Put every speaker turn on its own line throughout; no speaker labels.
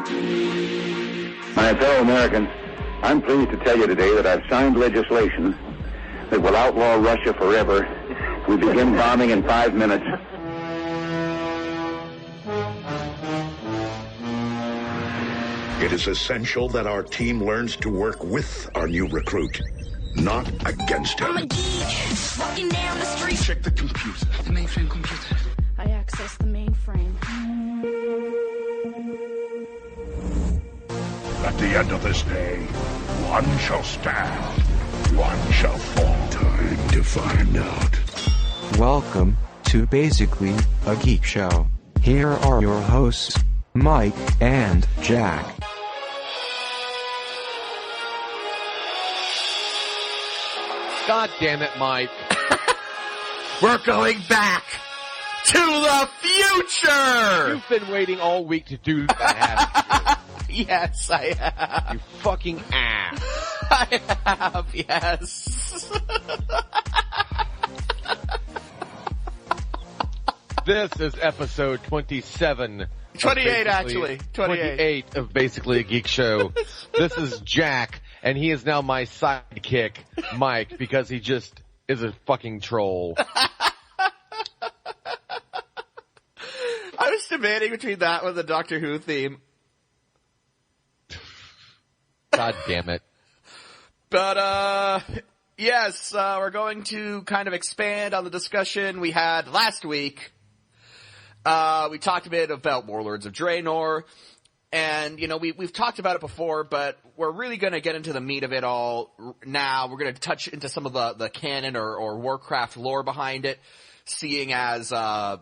My fellow Americans, I'm pleased to tell you today that I've signed legislation that will outlaw Russia forever. We begin bombing in 5 minutes.
It is essential that our team learns to work with our new recruit, not against him.
I'm a geek, walking down the street.
Check the computer, the mainframe computer.
I access the mainframe.
At the end of this day, one shall stand, one shall fall. Time to find out.
Welcome to Basically a Geek Show. Here are your hosts, Mike and Jack.
God damn it, Mike. We're going back to the future! You've been waiting all week to do that, haven't you?
Yes, I have.
You fucking ass.
I have, yes.
This is episode 27.
28, actually.
28 of Basically a Geek Show. This is Jack, and he is now my sidekick, Mike, because he just is a fucking troll.
I was debating between that and the Doctor Who theme.
God damn it.
But, yes, we're going to kind of expand on the discussion we had last week. We talked a bit about Warlords of Draenor, and, you know, we've talked about it before, but we're really going to get into the meat of it all now. We're going to touch into some of the canon or Warcraft lore behind it, seeing as, I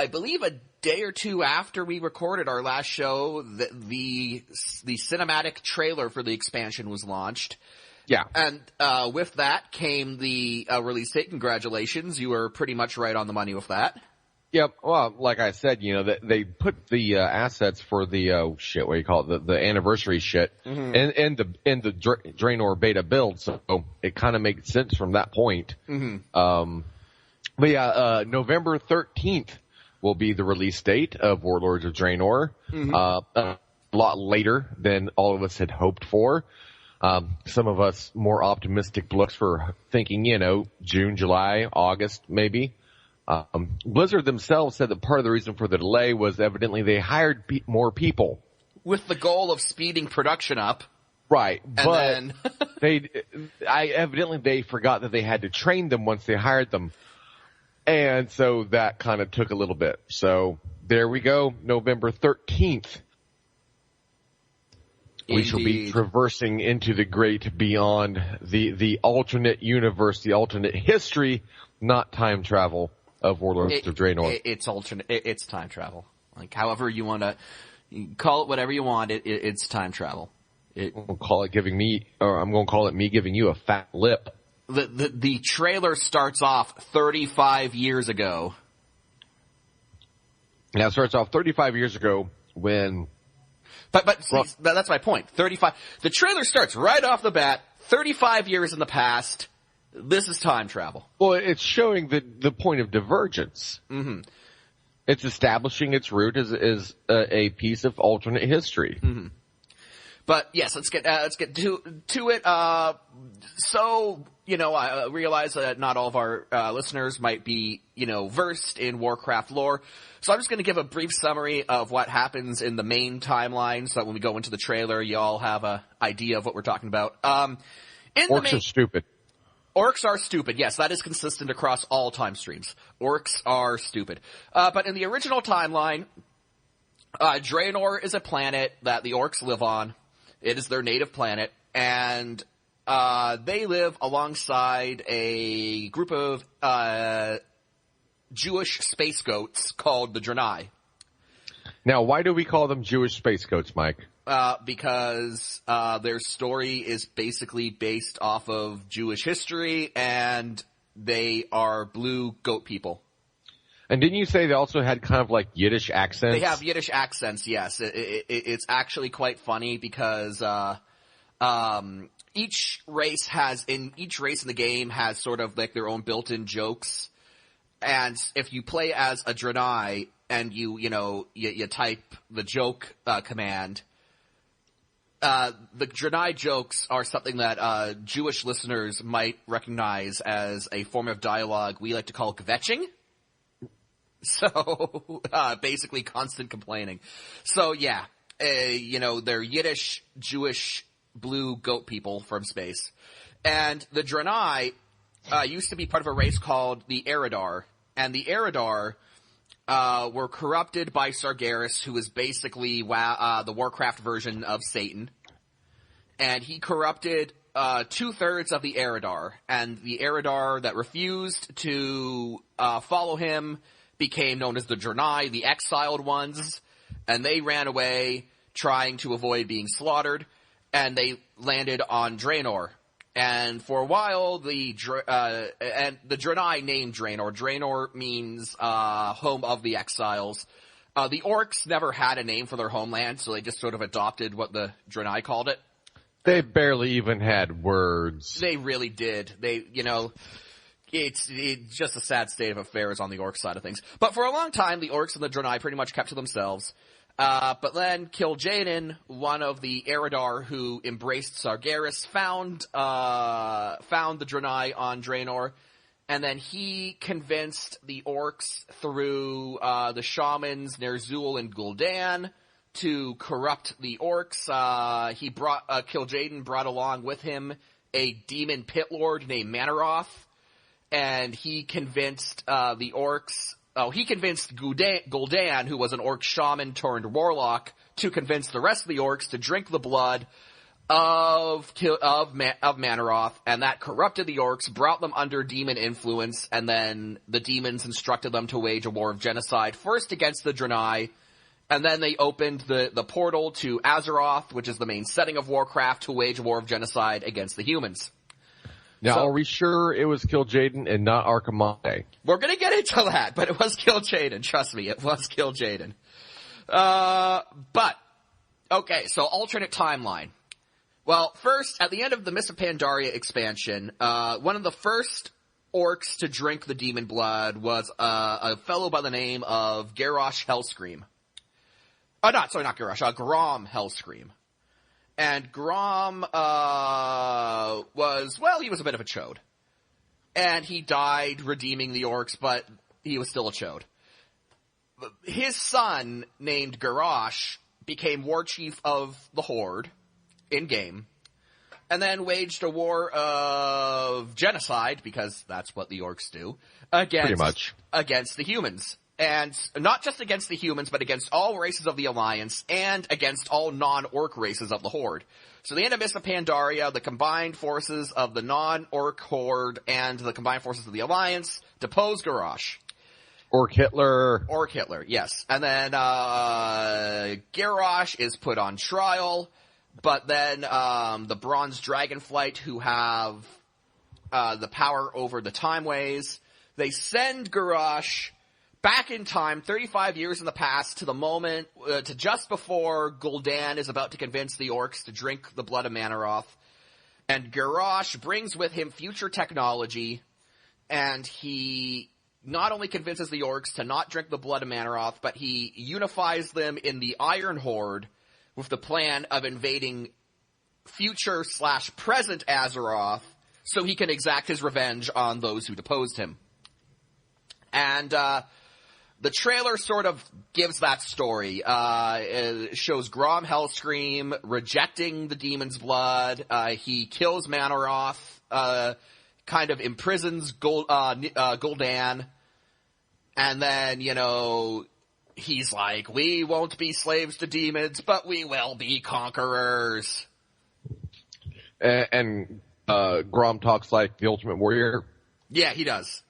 believe a day or two after we recorded our last show, the cinematic trailer for the expansion was launched.
Yeah.
And with that came the release date. Congratulations. You were pretty much right on the money with that.
Yep. Well, like I said, you know, they put the assets for the what do you call it, the anniversary shit, in the Draenor beta build, so it kind of makes sense from that point.
Mm-hmm.
But yeah, November 13th will be the release date of Warlords of Draenor.
Mm-hmm.
A lot later than all of us had hoped for. Some of us more optimistic looks for thinking, you know, June, July, August, maybe. Blizzard themselves said that part of the reason for the delay was evidently they hired more people.
With the goal of speeding production up.
Right.
And
but
then
evidently they forgot that they had to train them once they hired them. And so that kind of took a little bit. So there we go, November 13th.
Indeed.
We shall be traversing into the great beyond, the alternate universe, the alternate history, not time travel of Warlords of Draenor.
It's time travel. Like, however you want to call it, whatever you want, it's time travel.
I'm going to call it me giving you a fat lip.
The trailer starts off 35 years ago.
Now, it starts off 35 years ago when...
But see, that's my point. 35. The trailer starts right off the bat, 35 years in the past. This is time travel.
Well, it's showing the point of divergence.
Mm-hmm.
It's establishing its root as a piece of alternate history.
Mm-hmm. But yes, let's get to it. So, you know, I realize that not all of our listeners might be, you know, versed in Warcraft lore. So I'm just going to give a brief summary of what happens in the main timeline, so that when we go into the trailer, you all have an idea of what we're talking about.
Orcs are stupid.
Orcs are stupid. Yes, that is consistent across all time streams. Orcs are stupid. But in the original timeline, Draenor is a planet that the orcs live on. It is their native planet, and they live alongside a group of Jewish space goats called the Draenor.
Now, why do we call them Jewish space goats, Mike?
Because their story is basically based off of Jewish history, and they are blue goat people.
And didn't you say they also had kind of like Yiddish accents?
They have Yiddish accents, yes. It's actually quite funny because each race in the game has sort of like their own built-in jokes. And if you play as a Draenor, and you type the joke command, the Draenei jokes are something that Jewish listeners might recognize as a form of dialogue we like to call kvetching. So, basically constant complaining. So yeah, they're Yiddish, Jewish, blue goat people from space. And the Draenei used to be part of a race called the Eridar. And the Eridar were corrupted by Sargeras, who is basically the Warcraft version of Satan. And he corrupted 2/3 of the Eridar. And the Eridar that refused to follow him became known as the Draenei, the exiled ones, and they ran away trying to avoid being slaughtered, and they landed on Draenor. And for a while, the Draenei named Draenor. Draenor means home of the exiles. The Orcs never had a name for their homeland, so they just sort of adopted what the Draenei called it.
They barely even had words.
They really did. It's just a sad state of affairs on the Orc side of things. But for a long time, the Orcs and the Draenei pretty much kept to themselves. But then Kil'jaeden, one of the Eridar who embraced Sargeras, found the Draenei on Draenor, and then he convinced the Orcs through the shamans Ner'zhul and Gul'dan to corrupt the Orcs. Kil'jaeden brought along with him a demon pit lord named Manaroth. And he convinced the Orcs. He convinced Gul'dan, who was an Orc shaman turned warlock, to convince the rest of the Orcs to drink the blood of Manaroth, and that corrupted the Orcs, brought them under demon influence, and then the demons instructed them to wage a war of genocide, first against the Draenei, and then they opened the portal to Azeroth, which is the main setting of Warcraft, to wage a war of genocide against the humans.
Now, are we sure it was Kil'jaeden and not Archimonde?
We're gonna get into that, but it was Kil'jaeden. Trust me, it was Kil'jaeden. But, okay, so alternate timeline. Well, first, at the end of the Mists of Pandaria expansion, one of the first Orcs to drink the demon blood was a fellow by the name of Garrosh Hellscream. Not Garrosh, Grom Hellscream. And Grom, he was a bit of a chode. And he died redeeming the Orcs, but he was still a chode. His son, named Garrosh, became war chief of the Horde, in-game, and then waged a war of genocide, because that's what the Orcs do, against the humans. And not just against the humans, but against all races of the Alliance, and against all non-Orc races of the Horde. So the end of Mists of Pandaria, the combined forces of the non-Orc Horde and the combined forces of the Alliance depose Garrosh.
Orc Hitler,
yes. And then Garrosh is put on trial, but then the Bronze Dragonflight, who have the power over the Timeways, they send Garrosh back in time, 35 years in the past, to the moment, to just before Gul'dan is about to convince the Orcs to drink the blood of Manaroth. And Garrosh brings with him future technology, and he not only convinces the Orcs to not drink the blood of Manaroth, but he unifies them in the Iron Horde with the plan of invading future/present Azeroth so he can exact his revenge on those who deposed him. And the trailer sort of gives that story. It shows Grom Hellscream rejecting the demon's blood. He kills Manaroth, kind of imprisons Gul'dan, and then, he's like, we won't be slaves to demons, but we will be conquerors.
And Grom talks like the Ultimate Warrior?
Yeah, he does.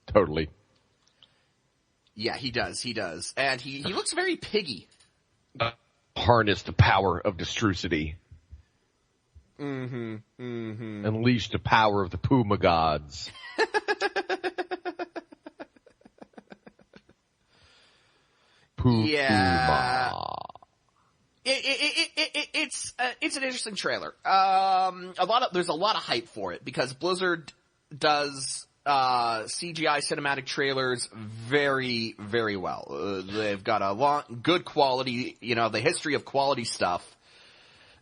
Totally.
Yeah, he does. And he looks very piggy.
Harness the power of Destrucity.
Mm-hmm.
Unleash the power of the Puma gods.
Yeah. It's an interesting trailer. There's a lot of hype for it because Blizzard does CGI cinematic trailers very, very well. They've got a good quality, the history of quality stuff.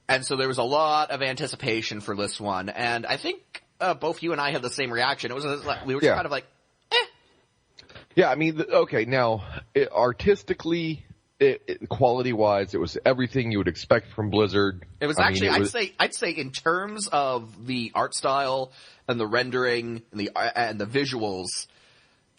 And so there was a lot of anticipation for this one. And I think both you and I had the same reaction. It was like, we were just kind of like, eh.
Yeah, I mean, okay, now, artistically, quality-wise, it was everything you would expect from Blizzard.
It was actually, I'd say in terms of the art style and the rendering and the visuals,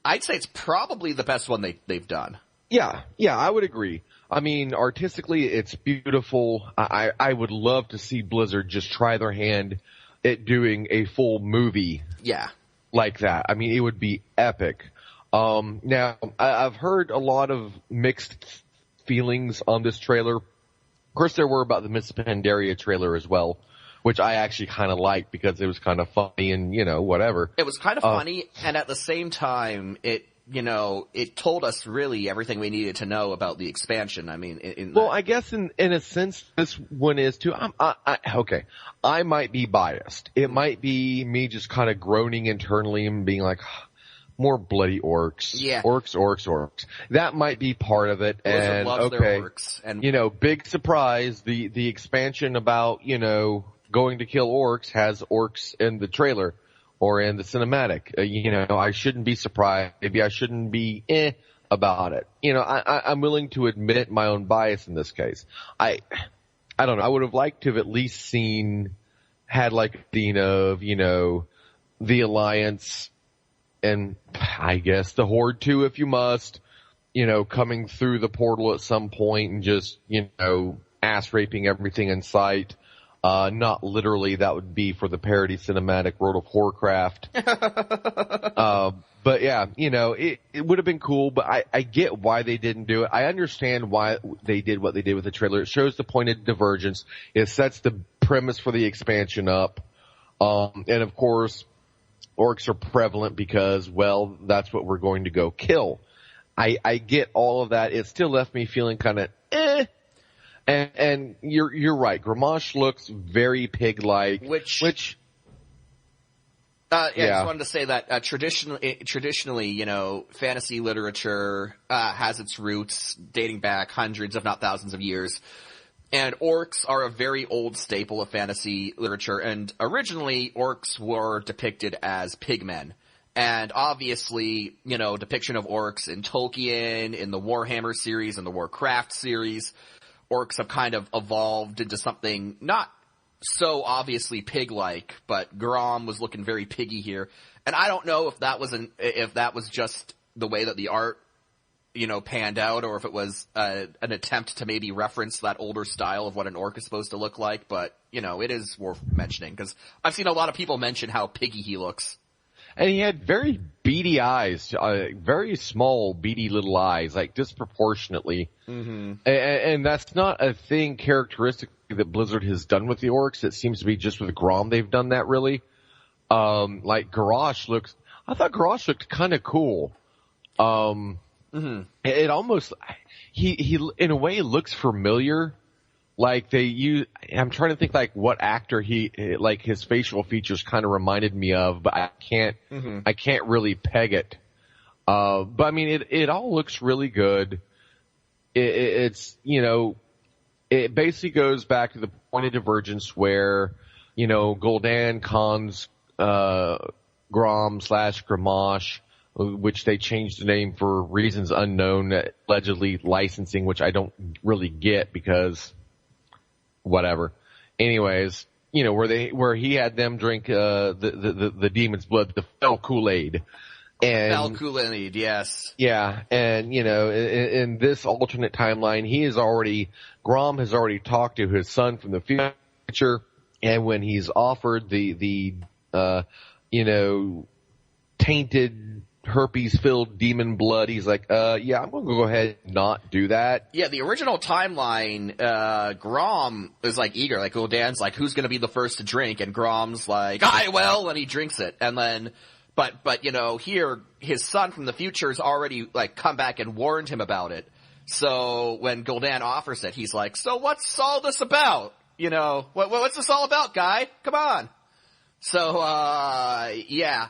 I'd say it's probably the best one they've done.
Yeah, I would agree. I mean, artistically, it's beautiful. I would love to see Blizzard just try their hand at doing a full movie.
Yeah.
Like that. I mean, it would be epic. Now, I've heard a lot of mixed feelings on this trailer. Of course, there were about the Miss Pandaria trailer as well, which I actually kind of liked because it was kind of funny and, whatever.
It was kind of funny, and at the same time, it told us really everything we needed to know about the expansion. I mean,
I guess in a sense, this one is too. Okay, I might be biased. It might be me just kind of groaning internally and being like, more bloody orcs.
Yeah.
Orcs. That might be part of it.
Blizzard
and
loves
okay,
their orcs. And
big surprise. The expansion about going to kill orcs has orcs in the trailer. Or in the cinematic, I shouldn't be surprised. Maybe I shouldn't be about it. I'm willing to admit my own bias in this case. I don't know. I would have liked to have at least had like a scene of, the Alliance and I guess the Horde too, if you must, coming through the portal at some point and just, ass raping everything in sight. Not literally, that would be for the parody cinematic World of Warcraft. But yeah, it would have been cool, but I get why they didn't do it. I understand why they did what they did with the trailer. It shows the point of divergence. It sets the premise for the expansion up. And of course, orcs are prevalent because, well, that's what we're going to go kill. I get all of that. It still left me feeling kind of And you're right. Grommash looks very pig-like.
Which I just wanted to say that traditionally, fantasy literature has its roots dating back hundreds, if not thousands of years. And orcs are a very old staple of fantasy literature. And originally, orcs were depicted as pigmen. And obviously, depiction of orcs in Tolkien, in the Warhammer series, in the Warcraft series, orcs have kind of evolved into something not so obviously pig-like, but Grom was looking very piggy here. And I don't know if that was just the way that the art, panned out, or if it was an attempt to maybe reference that older style of what an orc is supposed to look like. But, it is worth mentioning, because I've seen a lot of people mention how piggy he looks.
And he had very beady eyes, very small, beady little eyes, like disproportionately. Mm-hmm. And that's not a thing characteristic that Blizzard has done with the orcs. It seems to be just with Grom they've done that, really. Like Garrosh I thought Garrosh looked kind of cool.
Mm-hmm.
It almost, he in a way looks familiar. Like I'm trying to think like what actor like his facial features kind of reminded me of, but I can't really peg it. But I mean, it all looks really good. It's, it basically goes back to the point of divergence where, Gul'dan cons, Grom/Grommash, which they changed the name for reasons unknown, allegedly licensing, which I don't really get because whatever. Anyways, where he had them drink the demon's blood, the fell Kool-Aid. And
fell Kool-Aid, yes.
Yeah, and in this alternate timeline, Grom has already talked to his son from the future, and when he's offered the tainted herpes-filled demon blood, he's like, yeah, I'm going to go ahead and not do that.
Yeah, the original timeline, Grom is like eager, like Gul'dan's like, who's going to be the first to drink? And Grom's like, I will, and he drinks it. And then, but here, his son from the future's already like come back and warned him about it. So when Gul'dan offers it, he's like, so what's all this about? What's this all about, guy? Come on. So, yeah.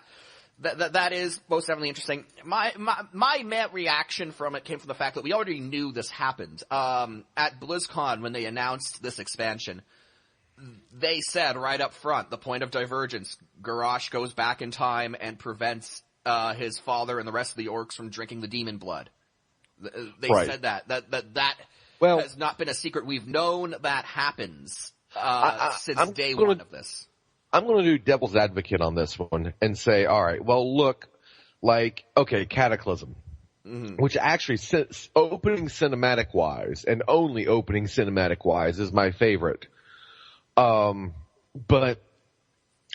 That is most definitely interesting. My reaction from it came from the fact that we already knew this happened. At BlizzCon, when they announced this expansion, they said right up front, the point of divergence, Garrosh goes back in time and prevents his father and the rest of the orcs from drinking the demon blood. They said that has not been a secret. We've known that happens since day one of this.
I'm going to do devil's advocate on this one and say, all right, well, look, like, okay, Cataclysm, which actually, opening cinematic-wise, and only opening cinematic-wise, is my favorite. But,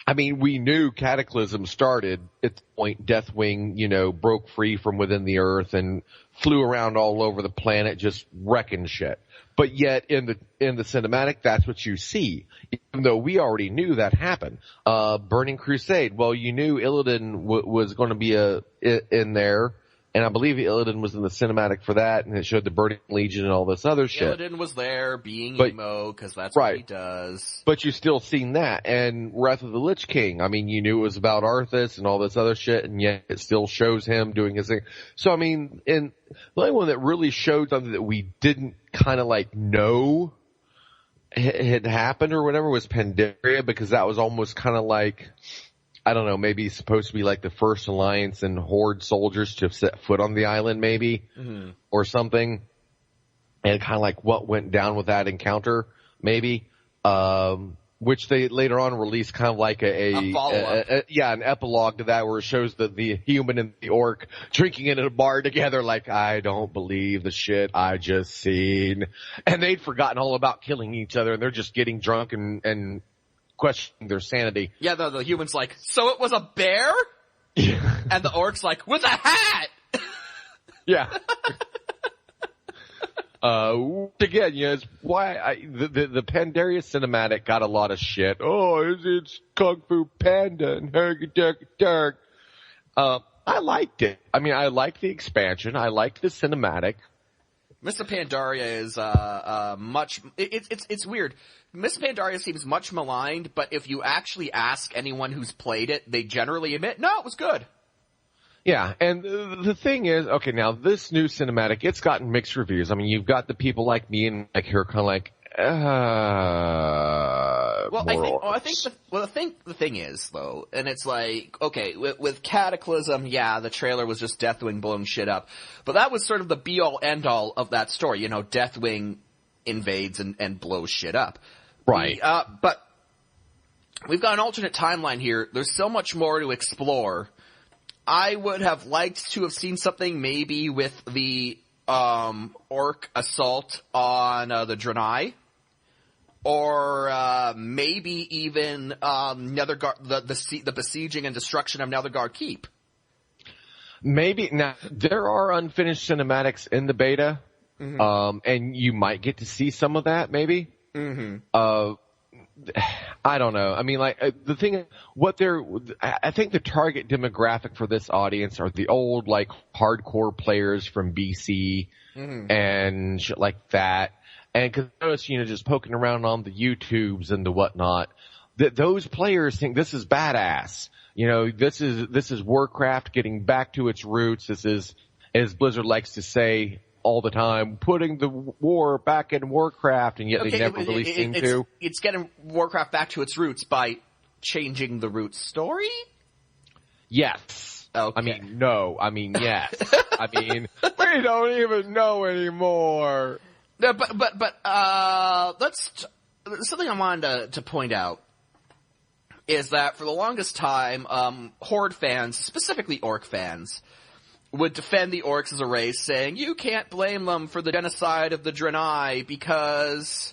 I mean, we knew Cataclysm started at the point Deathwing, broke free from within the earth and flew around all over the planet just wrecking shit. But yet in the cinematic, that's what you see. Even though we already knew that happened. Burning Crusade, well, you knew Illidan was going to be in there. And I believe Illidan was in the cinematic for that, and it showed the Burning Legion and all this other shit.
Illidan was there being emo, because that's what he does.
But you still seen that. And Wrath of the Lich King, I mean, you knew it was about Arthas and all this other shit, and yet it still shows him doing his thing. So, I mean, and the only one that really showed something that we didn't kind of like know had happened or whatever was Pandaria, because that was almost kind of like, I don't know, maybe it's supposed to be like the first Alliance and Horde soldiers to set foot on the island, maybe, or something. And kind of like what went down with that encounter, maybe. Which they later on released kind of like a follow-up. An epilogue to that where it shows the human and the orc drinking in a bar together like, I don't believe the shit I just seen. And they'd forgotten all about killing each other, and they're just getting drunk and questioning their sanity.
Yeah, the human's like, so it was a bear? Yeah. And the orc's like, with a hat!
Yeah. Again, it's why the Pandaria cinematic got a lot of shit. Oh, it's Kung Fu Panda and Dark. I liked it. I mean, I liked the expansion. I liked the cinematic.
Mr. Pandaria is it's weird. Mr. Pandaria seems much maligned, but if you actually ask anyone who's played it, they generally admit, no, it was good.
Yeah, and the thing is, okay, now this new cinematic, it's gotten mixed reviews. I mean, you've got the people like me and like who are kind of like,
the thing is though, and it's like, okay, with Cataclysm, yeah, the trailer was just Deathwing blowing shit up, but that was sort of the be all end all of that story. Deathwing invades and blows shit up.
Right.
But we've got an alternate timeline here. There's so much more to explore. I would have liked to have seen something maybe with the orc assault on the Draenor, or maybe even Nethergard, the besieging and destruction of Nethergard Keep.
Maybe. Now, there are unfinished cinematics in the beta, and you might get to see some of that, maybe. I don't know. I mean, like, the thing, I think the target demographic for this audience are the old, like, hardcore players from BC and shit like that. And cause I notice, just poking around on the YouTubes and the whatnot, that those players think this is badass. This is Warcraft getting back to its roots. This is, as Blizzard likes to say all the time, putting the war back in Warcraft, and yet they never really seem to.
It's getting Warcraft back to its roots by changing the root story?
Yes.
Okay.
I mean, no. I mean, yes. I mean, we don't even know anymore.
No, but something I wanted to point out is that for the longest time, Horde fans, specifically Orc fans, would defend the Orcs as a race, saying, you can't blame them for the genocide of the Draenor because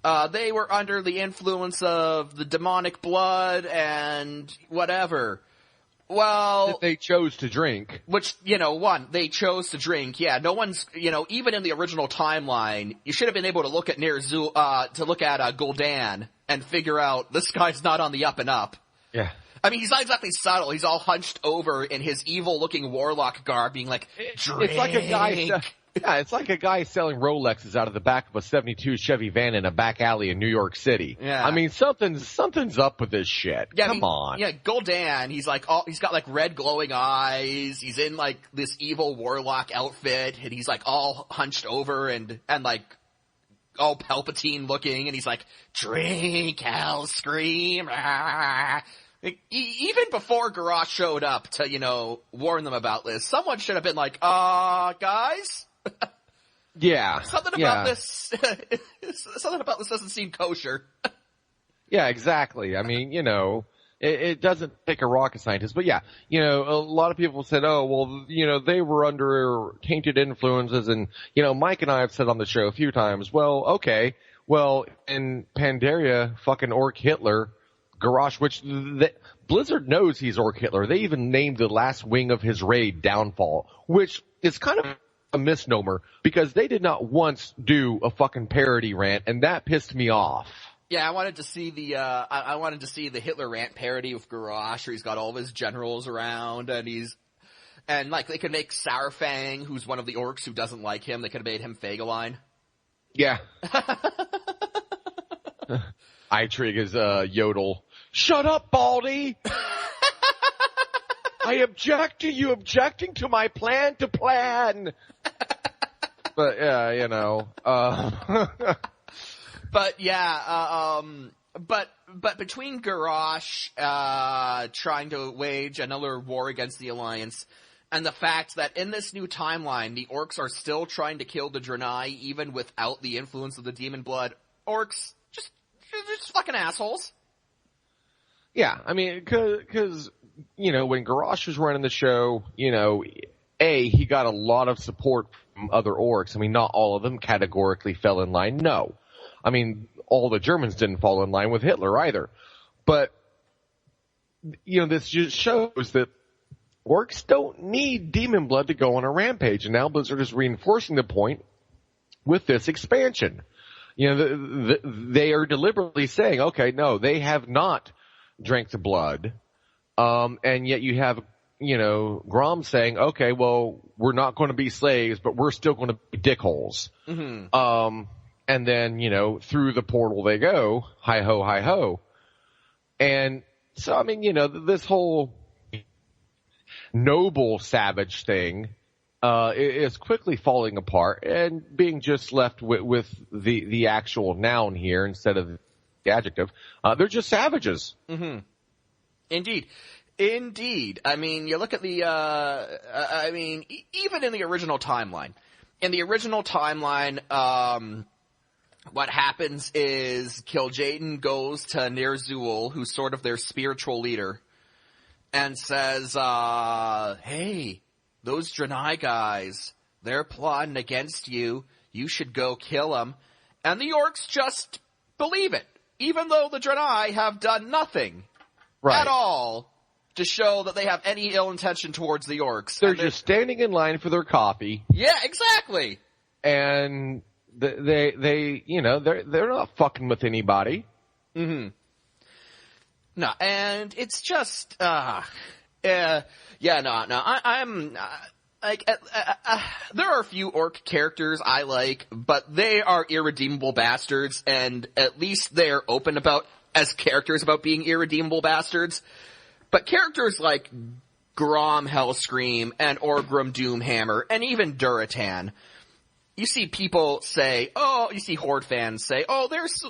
they were under the influence of the demonic blood and whatever. Well,
that they chose to drink.
Which, they chose to drink. Yeah, no one's, even in the original timeline, you should have been able to look at Gul'dan and figure out this guy's not on the up and up.
Yeah.
I mean, he's not exactly subtle. He's all hunched over in his evil-looking warlock garb, being like, drink.
Yeah, it's like a guy selling Rolexes out of the back of a 72 Chevy van in a back alley in New York City.
Yeah.
I mean, something's up with this shit.
Yeah,
Come on.
Yeah, Gul'dan, he's got like red glowing eyes, he's in like this evil warlock outfit, and he's like all hunched over and like all Palpatine looking, and he's like, drink, hell, scream, ah. Even before Garrosh showed up to, warn them about this, someone should have been like, guys?
Yeah.
Something about this doesn't seem kosher.
Yeah, exactly. I mean, it doesn't take a rocket scientist, but yeah, a lot of people said, oh, well, they were under tainted influences, and, Mike and I have said on the show a few times, well, okay, well, in Pandaria, fucking Orc Hitler, Garrosh, which Blizzard knows he's Orc Hitler. They even named the last wing of his raid Downfall, which is kind of a misnomer because they did not once do a fucking parody rant, and that pissed me off.
Yeah, I wanted to see the Hitler rant parody with Garrosh, where he's got all of his generals around, and like they could make Saurfang, who's one of the orcs who doesn't like him, they could have made him Phagoline. Yeah.
Eitrig is Yodel. Shut up, Baldy! I object to you objecting to my plan to plan! But, yeah,
But yeah, but between Garrosh, trying to wage another war against the Alliance, and the fact that in this new timeline, the Orcs are still trying to kill the Draenei, even without the influence of the demon blood, Orcs, just fucking assholes.
Yeah, I mean, cause, when Garrosh was running the show, he got a lot of support from other Orcs. I mean, not all of them categorically fell in line, no. I mean, all the Germans didn't fall in line with Hitler either. But, this just shows that Orcs don't need demon blood to go on a rampage. And now Blizzard is reinforcing the point with this expansion. They are deliberately saying, okay, no, they have not drank the blood. And yet you have, Grom saying, okay, well, we're not going to be slaves, but we're still going to be dickholes. Mm-hmm. And then, through the portal they go, hi ho, hi ho. And so, I mean, this whole noble savage thing, is quickly falling apart and being just left with the actual noun here instead of the adjective. They're just savages.
Mm-hmm. Indeed. I mean, you look at the, even in the original timeline. What happens is Kil'jaeden goes to Ner'zhul, who's sort of their spiritual leader, and says, hey, those Draenei guys, they're plotting against you. You should go kill them. And the Orcs just believe it, even though the Draenei have done nothing at all to show that they have any ill intention towards the Orcs.
They're just standing in line for their coffee.
Yeah, exactly.
And they're not fucking with anybody.
Mm-hmm. No, and it's just, there are a few orc characters I like, but they are irredeemable bastards, and at least they're open as characters about being irredeemable bastards. But characters like Grom Hellscream and Orgrim Doomhammer and even Duratan, you see people say, you see Horde fans say,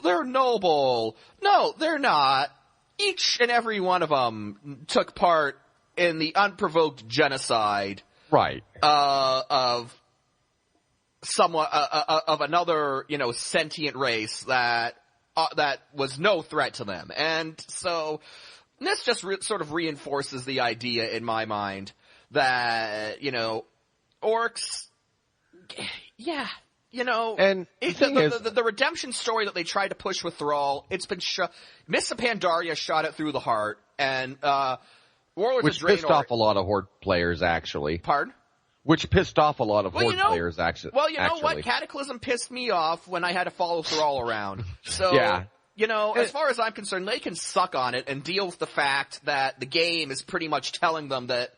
they're noble. No, they're not. Each and every one of them took part in the unprovoked genocide.
Right.
Of another, sentient race that was no threat to them. And so this just sort of reinforces the idea in my mind that, orcs, yeah,
and
the redemption story that they tried to push with Thrall, it's been Miss Pandaria shot it through the heart, and Warlords of Draenor,
which pissed off a lot of Horde players, actually.
Pardon?
Which pissed off a lot of Horde players, actually.
Well, you know what? Cataclysm pissed me off when I had to follow Thrall around. So,
yeah.
As far as I'm concerned, they can suck on it and deal with the fact that the game is pretty much telling them that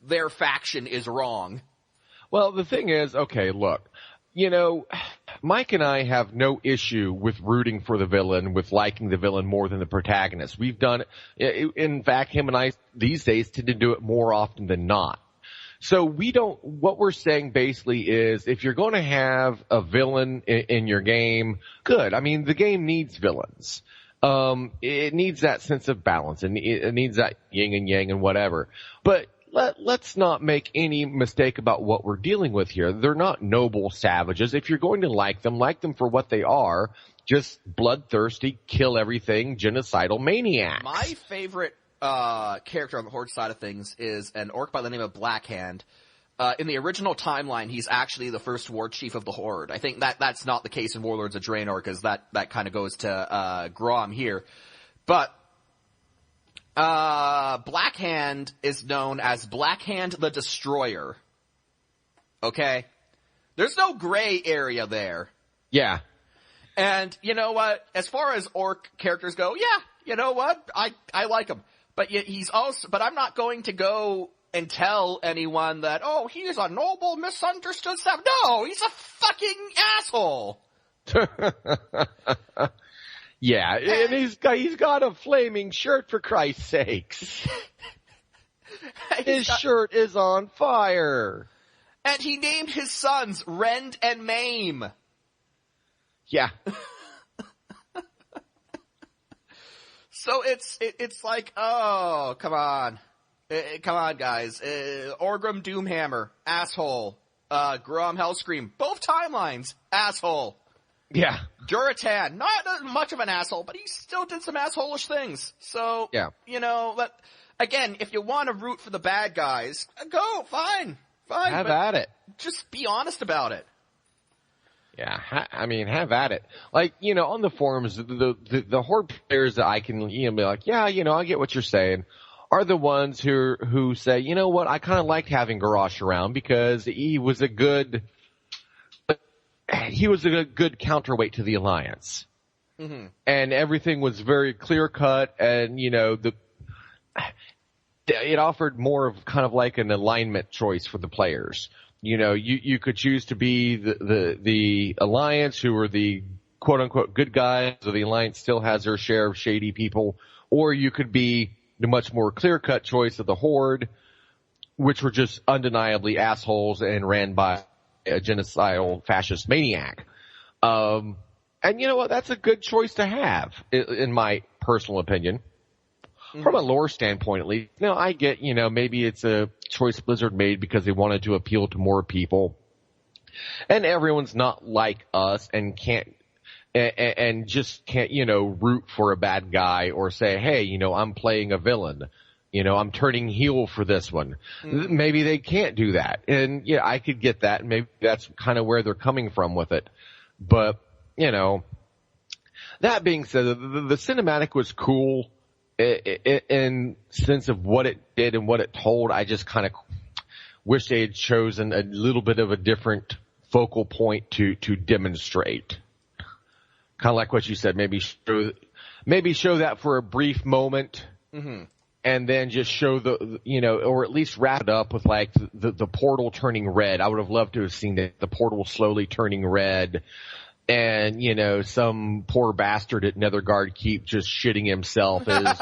their faction is wrong.
Well, the thing is, okay, look, Mike and I have no issue with rooting for the villain, with liking the villain more than the protagonist. We've done it. In fact, him and I these days tend to do it more often than not. So what we're saying basically is if you're going to have a villain in your game, good. I mean, the game needs villains. It needs that sense of balance, and it needs that yin and yang and whatever. But let's not make any mistake about what we're dealing with here. They're not noble savages. If you're going to like them for what they are, just bloodthirsty, kill everything, genocidal maniacs.
My favorite character on the Horde side of things is an orc by the name of Blackhand. In the original timeline, he's actually the first war chief of the Horde. I think that's not the case in Warlords of Draenor, because that kind of goes to Grom here. But Blackhand is known as Blackhand the Destroyer. Okay? There's no gray area there.
Yeah.
And you know what? As far as orc characters go, yeah, you know what? I like him. But but I'm not going to go and tell anyone that, oh, he is a noble, misunderstood savage. No, he's a fucking asshole.
Yeah, and he's got a flaming shirt, for Christ's sakes. His shirt is on fire.
And he named his sons Rend and Maim.
Yeah.
So it's like, oh, come on. Come on, guys. Orgrim Doomhammer, asshole. Grom Hellscream, both timelines, asshole.
Yeah.
Duratan, not much of an asshole, but he still did some asshole-ish things. So,
yeah.
Again, if you want to root for the bad guys, go, fine.
Have at it.
Just be honest about it.
Yeah, have at it. Like, on the forums, the Horde players that I can, be like, yeah, I get what you're saying, are the ones who say, you know what, I kind of liked having Garrosh around because he was a good counterweight to the Alliance. Mm-hmm. And everything was very clear cut, and, it offered more of kind of like an alignment choice for the players. You could choose to be the Alliance, who are the quote unquote good guys, so the Alliance still has their share of shady people, or you could be the much more clear cut choice of the Horde, which were just undeniably assholes and ran by a genocidal fascist maniac. And you know what? That's a good choice to have, in my personal opinion. From a lore standpoint, at least. I get, maybe it's a choice Blizzard made because they wanted to appeal to more people. And everyone's not like us and can't root for a bad guy or say, hey, I'm playing a villain. I'm turning heel for this one. Mm-hmm. Maybe they can't do that. And yeah, I could get that. Maybe that's kind of where they're coming from with it. But, that being said, the cinematic was cool. In sense of what it did and what it told. I just kind of wish they had chosen a little bit of a different focal point to demonstrate. Kind of like what you said, maybe show that for a brief moment, mm-hmm. and then just show or at least wrap it up with like the portal turning red. I would have loved to have seen the portal slowly turning red. And, some poor bastard at Netherguard Keep just shitting himself as,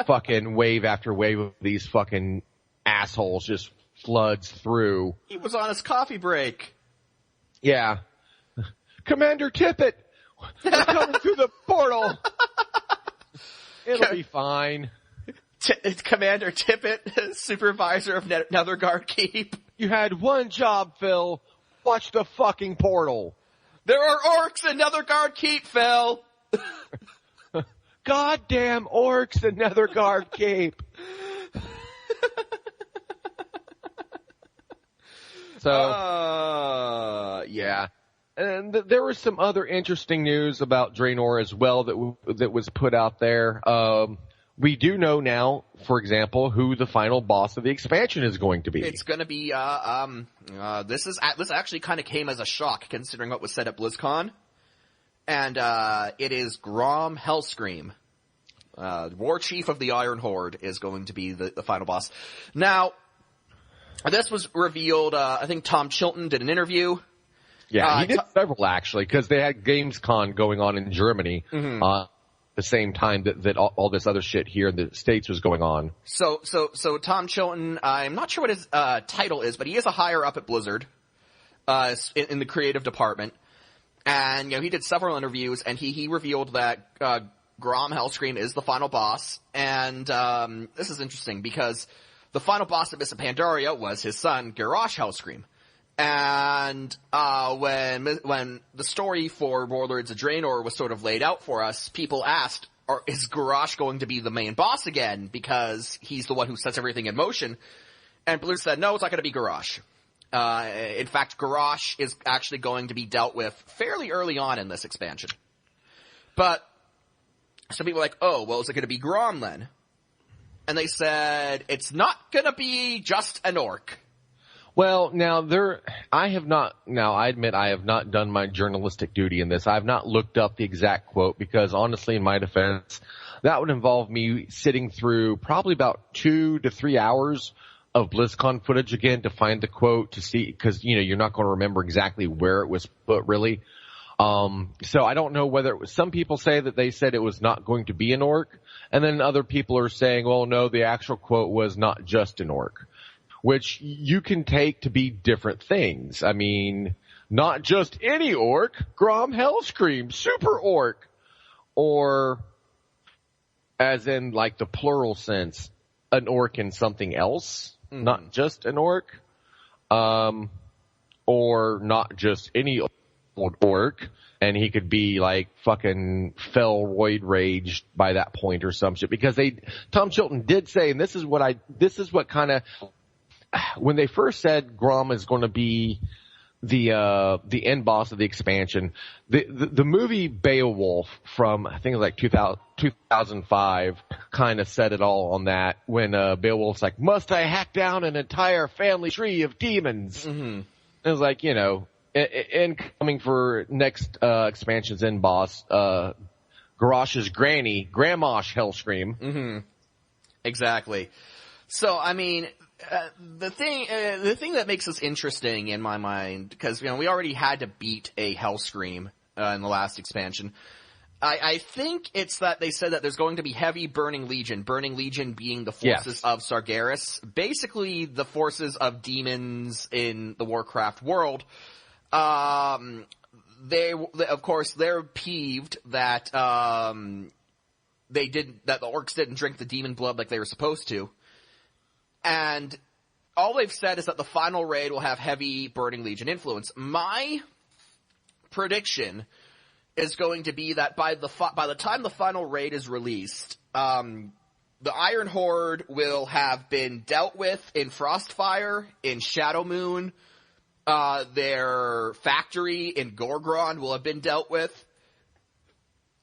fucking wave after wave of these fucking assholes just floods through.
He was on his coffee break.
Yeah. Commander Tippett! We're coming through the portal! It'll be fine.
It's Commander Tippett, supervisor of Netherguard Keep.
You had one job, Phil. Watch the fucking portal.
There are orcs in Netherguard Keep, Phil!
Goddamn orcs in Netherguard Keep! So, yeah. And there was some other interesting news about Draenor as well that was put out there. We do know now, for example, who the final boss of the expansion is going to be.
It's going to be, this actually kind of came as a shock considering what was said at BlizzCon. And, it is Grom Hellscream. War Chief of the Iron Horde is going to be the final boss. Now, This was revealed, I think Tom Chilton did an interview.
Yeah, he did several actually, because they had Gamescom going on in Germany the same time that all this other shit here in the States was going on.
So Tom Chilton, I'm not sure what his title is, but he is a higher up at Blizzard in the creative department. And he did several interviews, and he revealed that Grom Hellscream is the final boss. And this is interesting because the final boss of Miss Pandaria was his son, Garrosh Hellscream. And when the story for Warlords of Draenor was sort of laid out for us, people asked, is Garrosh going to be the main boss again? Because he's the one who sets everything in motion. And Blizzard said, no, it's not going to be Garrosh. In fact, Garrosh is actually going to be dealt with fairly early on in this expansion. But some people are like, oh, well, is it going to be Grom then? And they said, it's not going to be just an orc.
Well, now I admit I have not done my journalistic duty in this. I have not looked up the exact quote because honestly, in my defense, that would involve me sitting through probably about 2 to 3 hours of BlizzCon footage again to find the quote to see, because, you're not going to remember exactly where it was put really. So I don't know whether some people say that they said it was not going to be an orc, and then other people are saying, well, no, the actual quote was not just an orc, which you can take to be different things. I mean, not just any orc, Grom Hellscream, super orc, or as in like the plural sense, an orc and something else, not just an orc, or not just any old orc, and he could be like fucking fell roid raged by that point or some shit, because Tom Chilton did say, and this is what kind of, when they first said Grom is going to be the end boss of the expansion, the movie Beowulf from, I think it was like 2005 kind of said it all on that, when Beowulf's like, must I hack down an entire family tree of demons? Mm-hmm. It was like, and coming for next expansion's end boss, Garrosh's granny, Grandmosh Hellscream.
Mm-hmm. Exactly. So, I mean, the thing that makes this interesting in my mind, because we already had to beat a Hellscream in the last expansion. I think it's that they said that there's going to be heavy Burning Legion being the forces of Sargeras, basically the forces of demons in the Warcraft world. Of course, they're peeved that that the orcs didn't drink the demon blood like they were supposed to. And all they've said is that the final raid will have heavy Burning Legion influence. My prediction is going to be that by the time the final raid is released, the Iron Horde will have been dealt with in Frostfire, in Shadowmoon. Their factory in Gorgron will have been dealt with.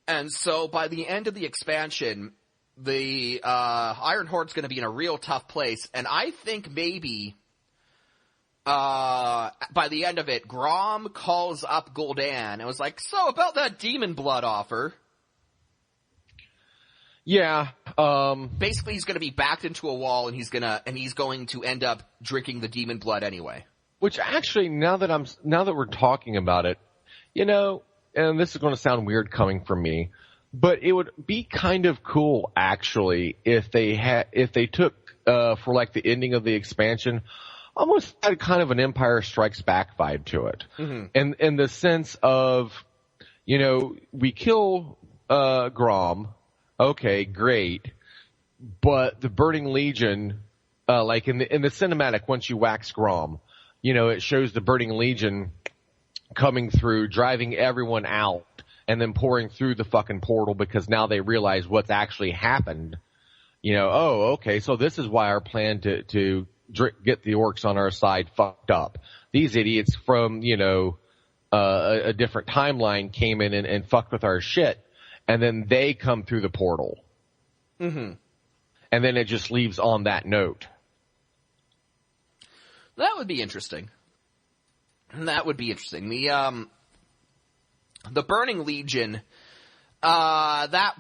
And so by the end of the expansion, the Iron Horde's going to be in a real tough place, and I think maybe by the end of it, Grom calls up Gul'dan and was like, "So about that demon blood offer."
Yeah.
Basically, he's going to be backed into a wall, and he's going to end up drinking the demon blood anyway.
Which actually, now that we're talking about it, and this is going to sound weird coming from me, but it would be kind of cool, actually, if they took, for like the ending of the expansion, almost had kind of an Empire Strikes Back vibe to it. Mm-hmm. And in the sense of, we kill, Grom, okay, great, but the Burning Legion, like in the cinematic, once you wax Grom, it shows the Burning Legion coming through, driving everyone out, and then pouring through the fucking portal because now they realize what's actually happened. Oh, okay, so this is why our plan to get the orcs on our side fucked up. These idiots from, a different timeline came in and fucked with our shit, and then they come through the portal. Mm-hmm. And then it just leaves on that note.
That would be interesting. The Burning Legion, That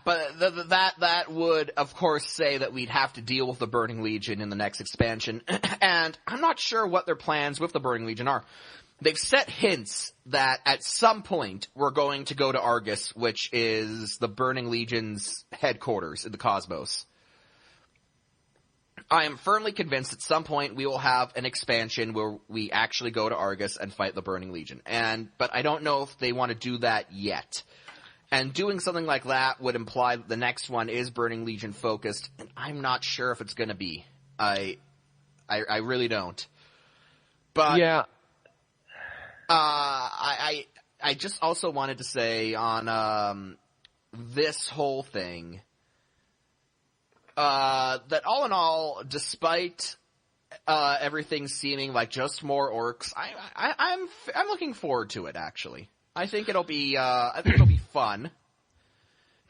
would, of course, say that we'd have to deal with the Burning Legion in the next expansion, and I'm not sure what their plans with the Burning Legion are. They've set hints that at some point we're going to go to Argus, which is the Burning Legion's headquarters in the cosmos. I am firmly convinced at some point we will have an expansion where we actually go to Argus and fight the Burning Legion. But I don't know if they want to do that yet. And doing something like that would imply that the next one is Burning Legion focused, and I'm not sure if it's going to be. I really don't. But
yeah.
I just also wanted to say on this whole thing that all in all, despite everything seeming like just more orcs, I'm looking forward to it. Actually, I think it'll be fun,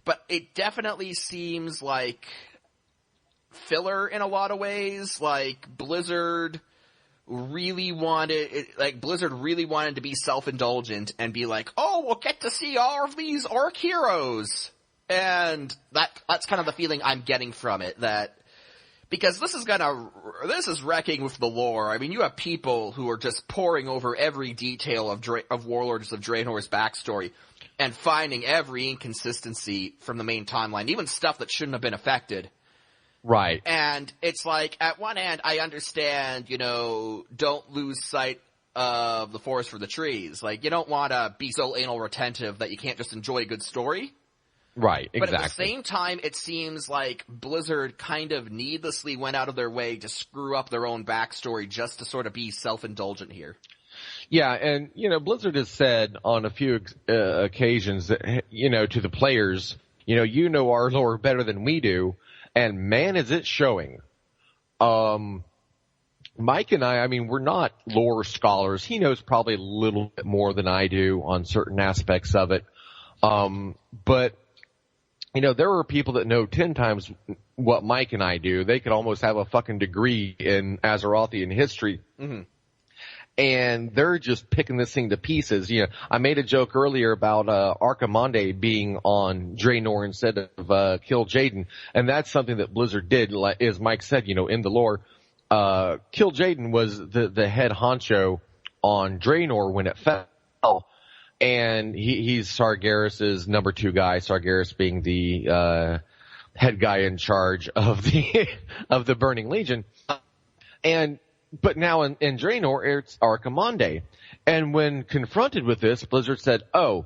but it definitely seems like filler in a lot of ways. Like Blizzard really wanted to be self-indulgent and be like, oh, we'll get to see all of these orc heroes. And that's kind of the feeling I'm getting from it, that because this is wrecking with the lore. I mean, you have people who are just poring over every detail of Warlords of Draenor's backstory and finding every inconsistency from the main timeline, even stuff that shouldn't have been affected.
Right.
And it's like, at one hand, I understand, don't lose sight of the forest for the trees. Like, you don't want to be so anal retentive that you can't just enjoy a good story.
Right, exactly.
But at the same time, it seems like Blizzard kind of needlessly went out of their way to screw up their own backstory just to sort of be self-indulgent here.
Yeah, and, Blizzard has said on a few occasions that, to the players, you know our lore better than we do, and man, is it showing. Mike and I mean, we're not lore scholars. He knows probably a little bit more than I do on certain aspects of it. But, there are people that know 10 times what Mike and I do. They could almost have a fucking degree in Azerothian history. Mm-hmm. And they're just picking this thing to pieces. I made a joke earlier about Archimonde being on Draenor instead of Kill Jaden, and that's something that Blizzard did, as Mike said, in the lore. Kill Jaden was the head honcho on Draenor when it fell, and he's Sargeras's number 2 guy, Sargeras being the head guy in charge of the Burning Legion. But now in Draenor, it's Archimonde. And when confronted with this, Blizzard said, about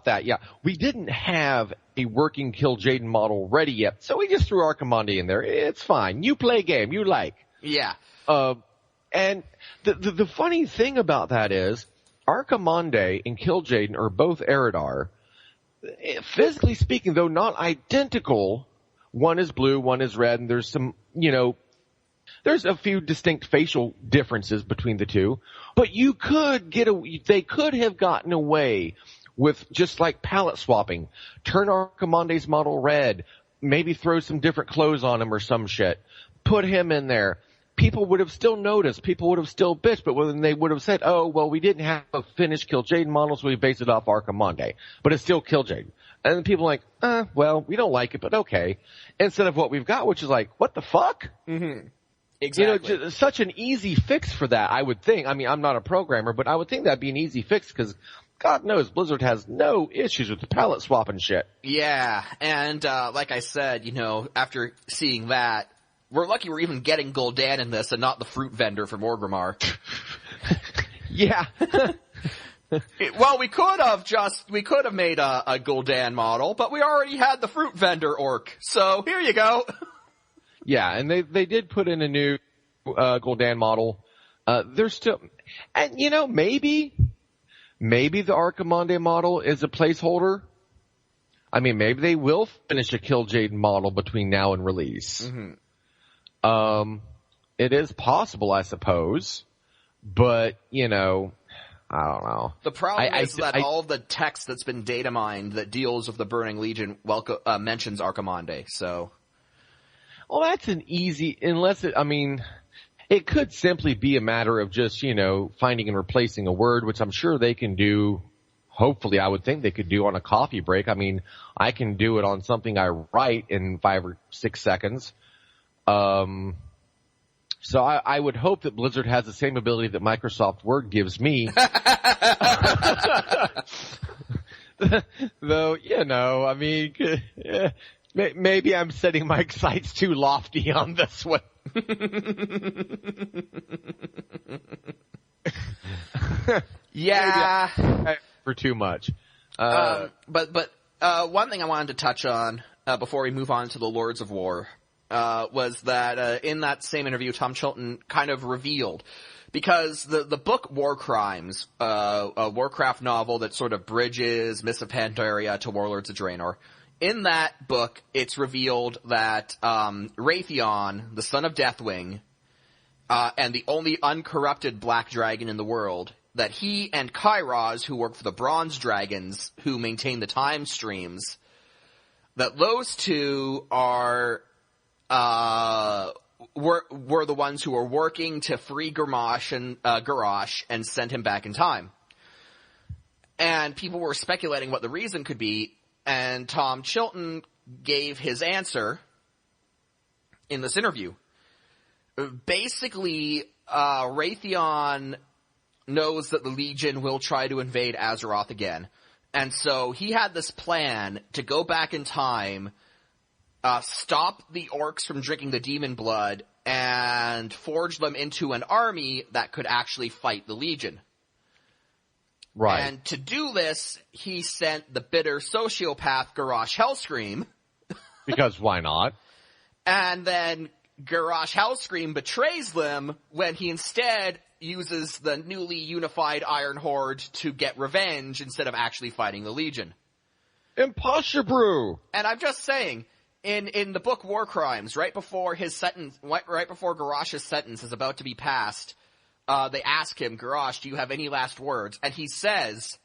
that, yeah, we didn't have a working Kill Jaden model ready yet, so we just threw Archimonde in there. It's fine. You play game you like.
Yeah.
And the funny thing about that is, Archimonde and Kill Jaden are both Eridar. Physically speaking, though not identical, one is blue, one is red, and there's some, there's a few distinct facial differences between the two, but they could have gotten away with just like palette swapping. Turn Archimonde's model red, maybe throw some different clothes on him or some shit. Put him in there. People would have still noticed. People would have still bitched, but when they would have said, we didn't have a finished Kill Jaden model, so we based it off Archimonde. But it's still Kill Jaden. And people are like, we don't like it, but okay. Instead of what we've got, which is like, what the fuck?
Mm-hmm. Exactly.
Such an easy fix for that, I would think. I mean, I'm not a programmer, but I would think that'd be an easy fix because God knows Blizzard has no issues with the palette swapping shit.
Yeah, and like I said, after seeing that, we're lucky we're even getting Gul'dan in this and not the fruit vendor from Orgrimmar.
Yeah.
Well, we could have made a Gul'dan model, but we already had the fruit vendor orc, so here you go.
Yeah, and they did put in a new Gul'dan model. They're still, and maybe the Archimonde model is a placeholder. I mean, maybe they will finish a Kill Jaden model between now and release. Mm-hmm. It is possible, I suppose, but I don't know.
The problem is that all the text that's been data mined that deals with the Burning Legion mentions Archimonde, so.
Well, that's an easy, it could simply be a matter of just, finding and replacing a word, which I'm sure they can do hopefully I would think they could do on a coffee break. I mean, I can do it on something I write in 5 or 6 seconds. So I would hope that Blizzard has the same ability that Microsoft Word gives me. Though, you know, I mean, maybe I'm setting my sights too lofty on this one.
Yeah.
For too much.
But one thing I wanted to touch on, before we move on to the Lords of War, was that, in that same interview, Tom Chilton kind of revealed, because the book War Crimes, a Warcraft novel that sort of bridges Mists of Pandaria to Warlords of Draenor, in that book, it's revealed that, Raytheon, the son of Deathwing, and the only uncorrupted black dragon in the world, that he and Kairos, who work for the Bronze Dragons, who maintain the time streams, that those two are, were the ones who were working to free Garrosh and send him back in time. And people were speculating what the reason could be, and Tom Chilton gave his answer in this interview. Basically, Raytheon knows that the Legion will try to invade Azeroth again. And so he had this plan to go back in time, stop the Orcs from drinking the demon blood, and forge them into an army that could actually fight the Legion.
Right.
And to do this, he sent the bitter sociopath Garrosh Hellscream.
Because why not?
And then Garrosh Hellscream betrays them when he instead uses the newly unified Iron Horde to get revenge instead of actually fighting the Legion.
Impossible!
And I'm just saying, in the book War Crimes, right before Garrosh's sentence is about to be passed, they ask him, Garrosh, do you have any last words? And he says,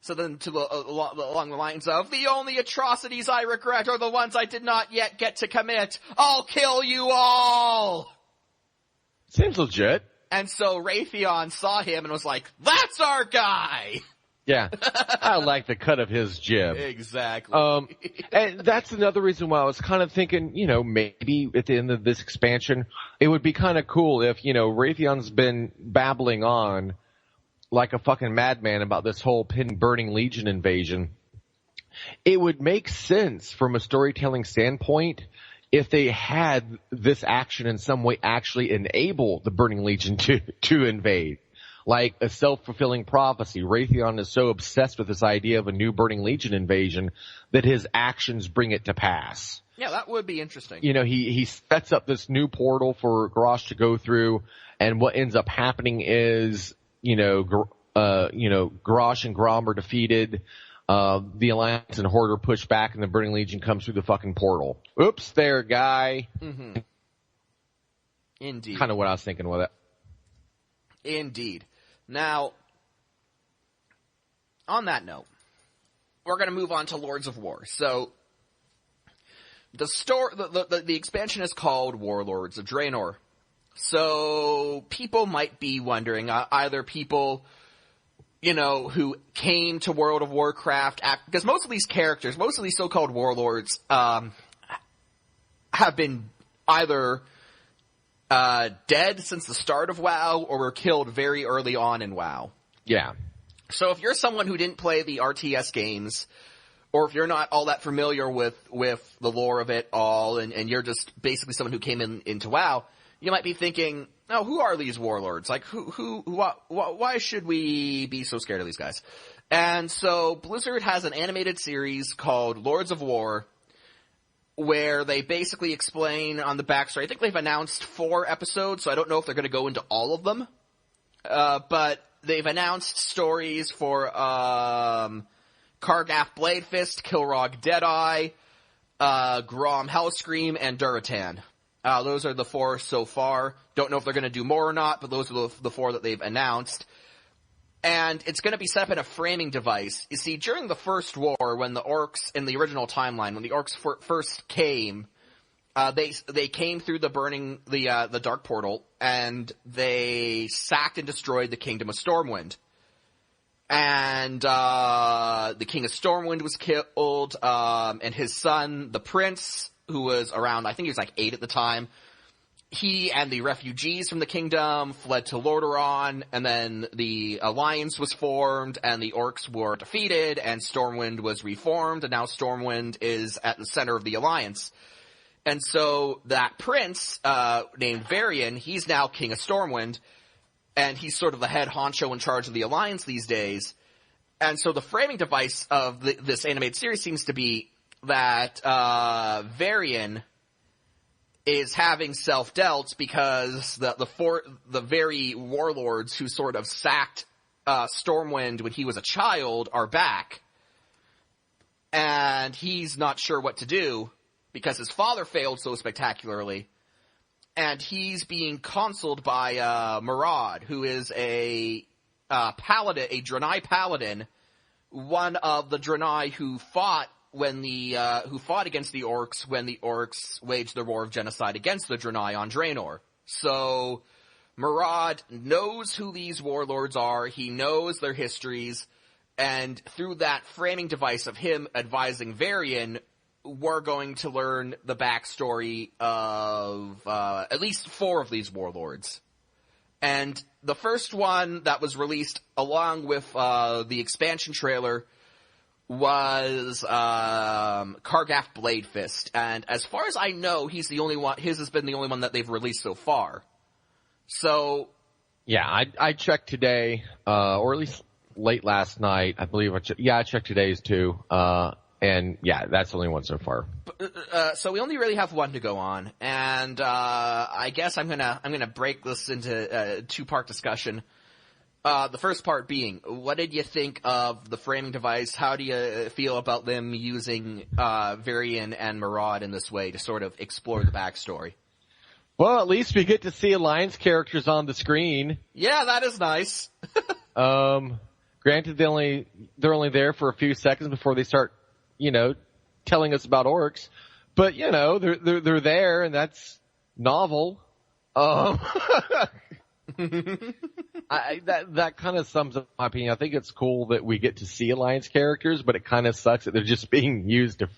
along the lines of, the only atrocities I regret are the ones I did not yet get to commit. I'll kill you all!
Seems legit.
And so Raytheon saw him and was like, that's our guy!
Yeah. I like the cut of his jib.
Exactly.
And that's another reason why I was kind of thinking, you know, maybe at the end of this expansion, it would be kind of cool if, you know, Raytheon's been babbling on like a fucking madman about this whole burning Legion invasion. It would make sense from a storytelling standpoint if they had this action in some way actually enable the Burning Legion to invade. Like a self-fulfilling prophecy. Raytheon is so obsessed with this idea of a new Burning Legion invasion that his actions bring it to pass.
Yeah, that would be interesting.
You know, he sets up this new portal for Garrosh to go through, and what ends up happening is, Garrosh and Grom are defeated. The Alliance and Horde are pushed back, and the Burning Legion comes through the fucking portal. Oops, there, guy.
Mm-hmm. Indeed.
Kind of what I was thinking with it.
Indeed. Now, on that note, we're going to move on to Lords of War. So, the expansion is called Warlords of Draenor. So, people might be wondering, either people, who came to World of Warcraft, because most of these characters, most of these so-called warlords, have been either dead since the start of WoW or were killed very early on in WoW.
Yeah.
So if you're someone who didn't play the RTS games, or if you're not all that familiar with the lore of it all, and you're just basically someone who came into WoW, you might be thinking, oh, who are these warlords? Like, why should we be so scared of these guys? And so Blizzard has an animated series called Lords of War, where they basically explain on the backstory. I think they've announced 4 episodes, so I don't know if they're going to go into all of them. But they've announced stories for Kargath Bladefist, Kilrog Deadeye, Grom Hellscream, and Duratan. Those are the 4 so far. Don't know if they're going to do more or not, but those are the 4 that they've announced. And it's going to be set up in a framing device. You see, during the First War, when the Orcs, in the original timeline, when the Orcs first came, they came through the Dark Portal, and they sacked and destroyed the Kingdom of Stormwind. And the King of Stormwind was killed, and his son, the Prince, who was around, I think he was like 8 at the time, he and the refugees from the kingdom fled to Lordaeron, and then the alliance was formed, and the Orcs were defeated, and Stormwind was reformed, and now Stormwind is at the center of the alliance. And so that prince, named Varian, he's now King of Stormwind, and he's sort of the head honcho in charge of the alliance these days. And so the framing device of this animated series seems to be that Varian is having self-dealt because the very warlords who sort of sacked Stormwind when he was a child are back. And he's not sure what to do because his father failed so spectacularly. And he's being consoled by Murad, who is a paladin, a Draenei paladin, one of the Draenei who fought against the Orcs when the Orcs waged their war of genocide against the Draenei on Draenor. So Murad knows who these warlords are, he knows their histories, and through that framing device of him advising Varian, we're going to learn the backstory of at least 4 of these warlords. And the first one that was released along with the expansion trailer was Kargath Bladefist, and as far as I know, he's the only one. His has been the only one that they've released so far. So,
yeah, I checked today, or at least late last night. I believe I checked today's too, and yeah, that's the only one so far.
So we only really have one to go on, and I guess I'm gonna break this into a 2-part discussion. The first part being, what did you think of the framing device? How do you feel about them using Varian and Murad in this way to sort of explore the backstory?
Well, at least we get to see Alliance characters on the screen.
Yeah, that is nice.
Granted, they're only there for a few seconds before they start, telling us about orcs. But they're there, and that's novel. That kind of sums up my opinion. I think it's cool that we get to see Alliance characters, but it kind of sucks that they're just being used to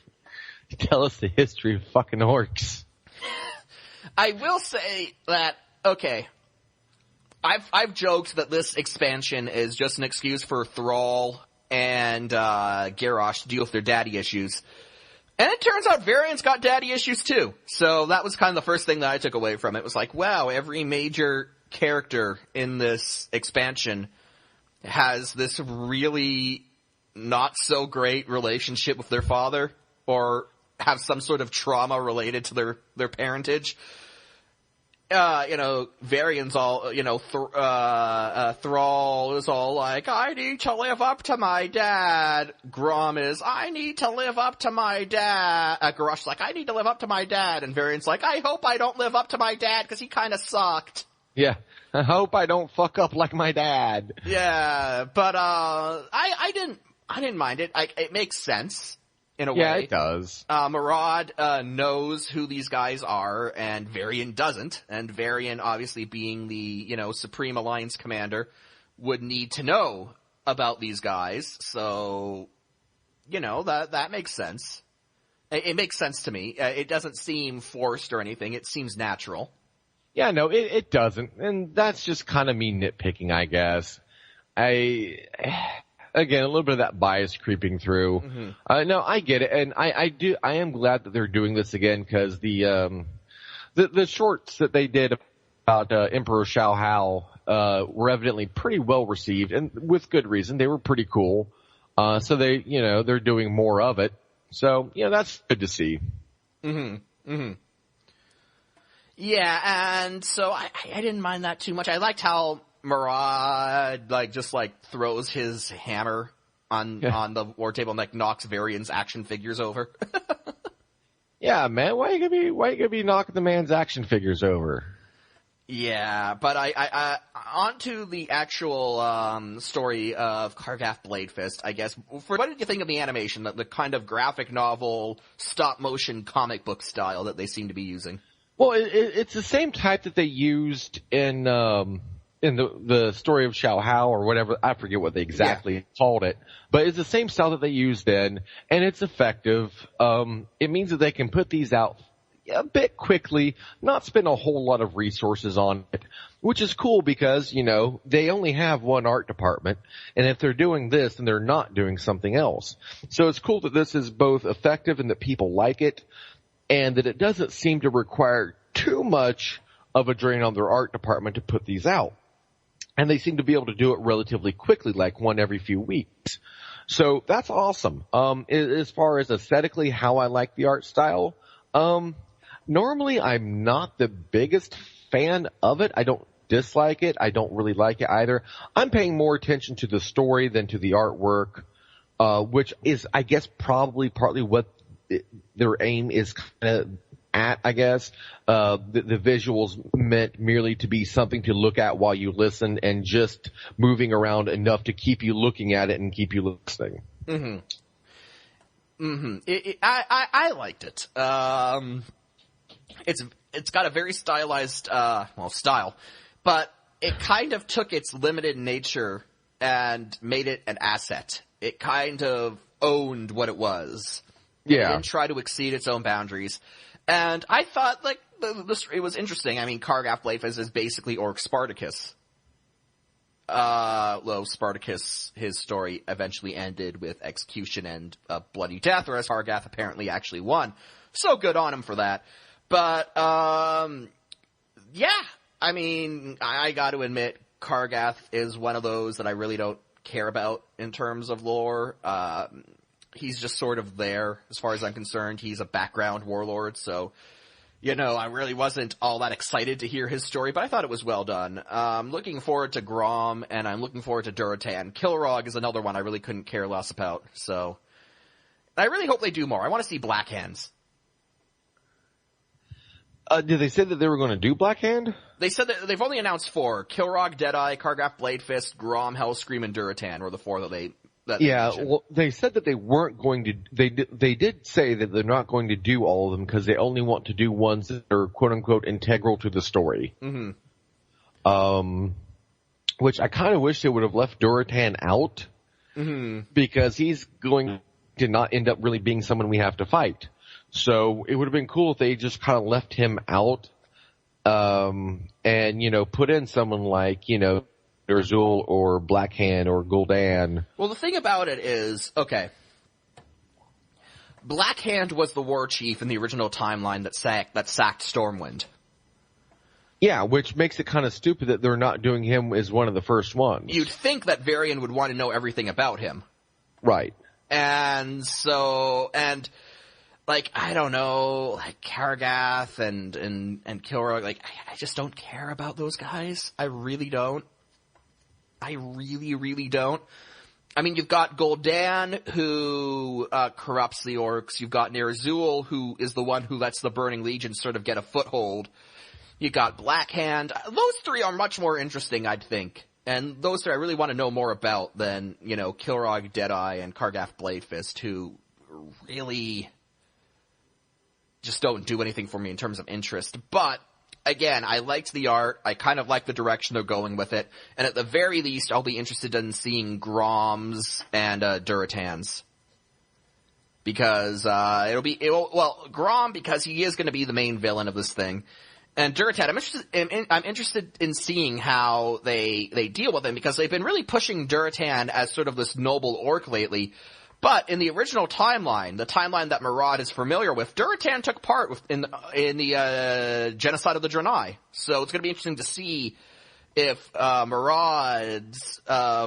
tell us the history of fucking orcs.
I will say that, okay, I've joked that this expansion is just an excuse for Thrall and Garrosh to deal with their daddy issues. And it turns out Varian's got daddy issues too. So that was kind of the first thing that I took away from it. It was like, wow, every major character in this expansion has this really not so great relationship with their father, or have some sort of trauma related to their parentage. Varian's all, Thrall is all like, I need to live up to my dad. Grom is, I need to live up to my dad. Garrosh's like, I need to live up to my dad. And Varian's like, I hope I don't live up to my dad because he kind of sucked.
Yeah, I hope I don't fuck up like my dad.
Yeah, but I didn't mind it. It makes sense in a way.
Yeah, it does.
Murad knows who these guys are, and Varian doesn't. And Varian, obviously being the Supreme Alliance commander, would need to know about these guys. So, that makes sense. It makes sense to me. It doesn't seem forced or anything. It seems natural.
Yeah, no, it doesn't. And that's just kind of me nitpicking, I guess. Again, a little bit of that bias creeping through. Mm-hmm. No, I get it. And I am glad that they're doing this again, because the shorts that they did about Emperor Shao Hao were evidently pretty well received, and with good reason. They were pretty cool. So they're doing more of it. So, that's good to see.
Mm-hmm. Mm-hmm. Yeah, and so I didn't mind that too much. I liked how Murad just throws his hammer on the war table and knocks Varian's action figures over.
Yeah, man, why you gonna be knocking the man's action figures over?
Yeah, but I onto the actual story of Kargath Bladefist, I guess. What did you think of the animation, the kind of graphic novel, stop motion comic book style that they seem to be using?
Well, it's the same type that they used in in the story of Xiao Hao or whatever, I forget what they exactly called it, but it's the same style that they used then, and it's effective. It means that they can put these out a bit quickly, not spend a whole lot of resources on it, which is cool because, they only have one art department, and if they're doing this, then they're not doing something else. So it's cool that this is both effective and that people like it, and that it doesn't seem to require too much of a drain on their art department to put these out. And they seem to be able to do it relatively quickly, like one every few weeks. So that's awesome. As far as aesthetically how I like the art style, normally I'm not the biggest fan of it. I don't dislike it. I don't really like it either. I'm paying more attention to the story than to the artwork, which is, I guess, probably partly what their aim is kind of at, I guess. The visuals meant merely to be something to look at while you listen and just moving around enough to keep you looking at it and keep you listening.
I liked it. It's got a very stylized, style, but it kind of took its limited nature and made it an asset. It kind of owned what it was.
Yeah.
It didn't try to exceed its own boundaries. And I thought, it was interesting. I mean, Kargath Bladefist is basically Orc Spartacus. Spartacus, his story eventually ended with execution and bloody death, whereas Kargath apparently actually won. So good on him for that. But, yeah, I mean, I got to admit, Kargath is one of those that I really don't care about in terms of lore. He's just sort of there, as far as I'm concerned. He's a background warlord, so, I really wasn't all that excited to hear his story, but I thought it was well done. I'm looking forward to Grom, and I'm looking forward to Duratan. Kilrog is another one I really couldn't care less about, so I really hope they do more. I want to see Black Hands.
Did they say that they were going to do Black Hand?
They said that they've only announced 4. Kilrog, Deadeye, Kargath Bladefist, Grom, Hellscream, and Duratan were the 4 that they
they said that they weren't going to. They did say that they're not going to do all of them because they only want to do ones that are quote unquote integral to the story. Which I kind of wish they would have left Duratan out because he's going to not end up really being someone we have to fight. So it would have been cool if they just kind of left him out, and put in someone like Azul or Blackhand or Gul'dan.
Well, the thing about it is, okay, Blackhand was the war chief in the original timeline that sacked Stormwind.
Yeah, which makes it kind of stupid that they're not doing him as one of the first ones.
You'd think that Varian would want to know everything about him.
Right.
And so, I don't know, Kargath and Kilrog, I just don't care about those guys. I really don't. I really, really don't. I mean, you've got Gul'dan, who corrupts the Orcs. You've got Ner'zhul, who is the one who lets the Burning Legion sort of get a foothold. You got Blackhand. Those 3 are much more interesting, I'd think. And those 3 I really want to know more about than, Kilrog, Deadeye, and Kargath Bladefist, who really just don't do anything for me in terms of interest. But again, I liked the art. I kind of like the direction they're going with it. And at the very least, I'll be interested in seeing Groms and Duratans. Because Grom, because he is going to be the main villain of this thing. And Duratan, I'm interested in seeing how they deal with him, because they've been really pushing Duratan as sort of this noble orc lately. But in the original timeline, the timeline that Murad is familiar with, Duratan took part in the genocide of the Draenor. So it's going to be interesting to see if Murad's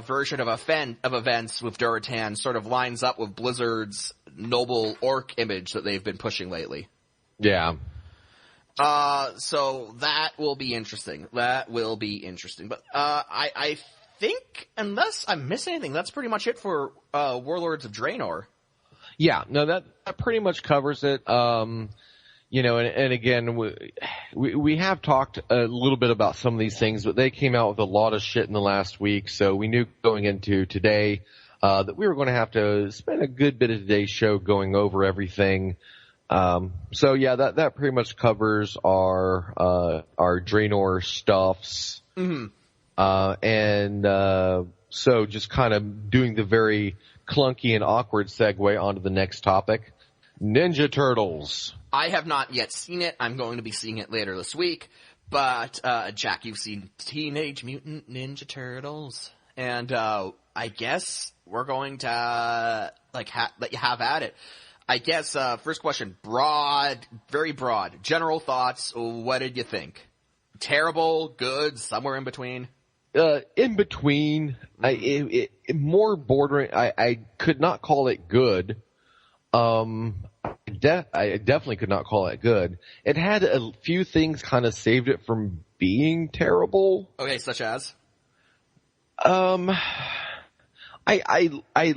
version of events with Duratan sort of lines up with Blizzard's noble orc image that they've been pushing lately.
Yeah.
So that will be interesting. But I think, unless I miss anything, that's pretty much it for Warlords of Draenor.
Yeah, no, that pretty much covers it. And again, we have talked a little bit about some of these things, but they came out with a lot of shit in the last week, so we knew going into today that we were going to have to spend a good bit of today's show going over everything. So yeah, that pretty much covers our Draenor stuffs.
Mm-hmm.
So just kind of doing the very clunky and awkward segue onto the next topic. Ninja Turtles.
I have not yet seen it. I'm going to be seeing it later this week. But, Jack, you've seen Teenage Mutant Ninja Turtles. And, I guess we're going to, let you have at it. I guess, first question, very broad. General thoughts, what did you think? Terrible, good, somewhere in between?
In between, more bordering. I could not call it good. I definitely could not call it good. It had a few things kind of saved it from being terrible.
Okay, such as?
I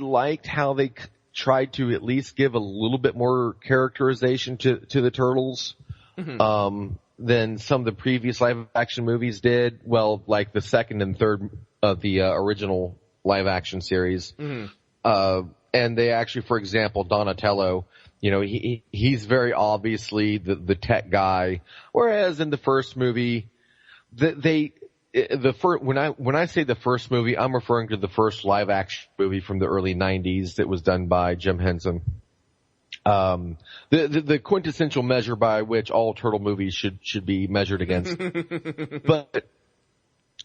liked how they tried to at least give a little bit more characterization to the turtles. Mm-hmm. Than some of the previous live action movies did. Well, like the second and third of the original live action series. Mm-hmm. And they actually, for example, Donatello, he's very obviously the tech guy. Whereas in the first movie, when I say the first movie, I'm referring to the first live action movie from the early 90s that was done by Jim Henson. The quintessential measure by which all turtle movies should be measured against. But,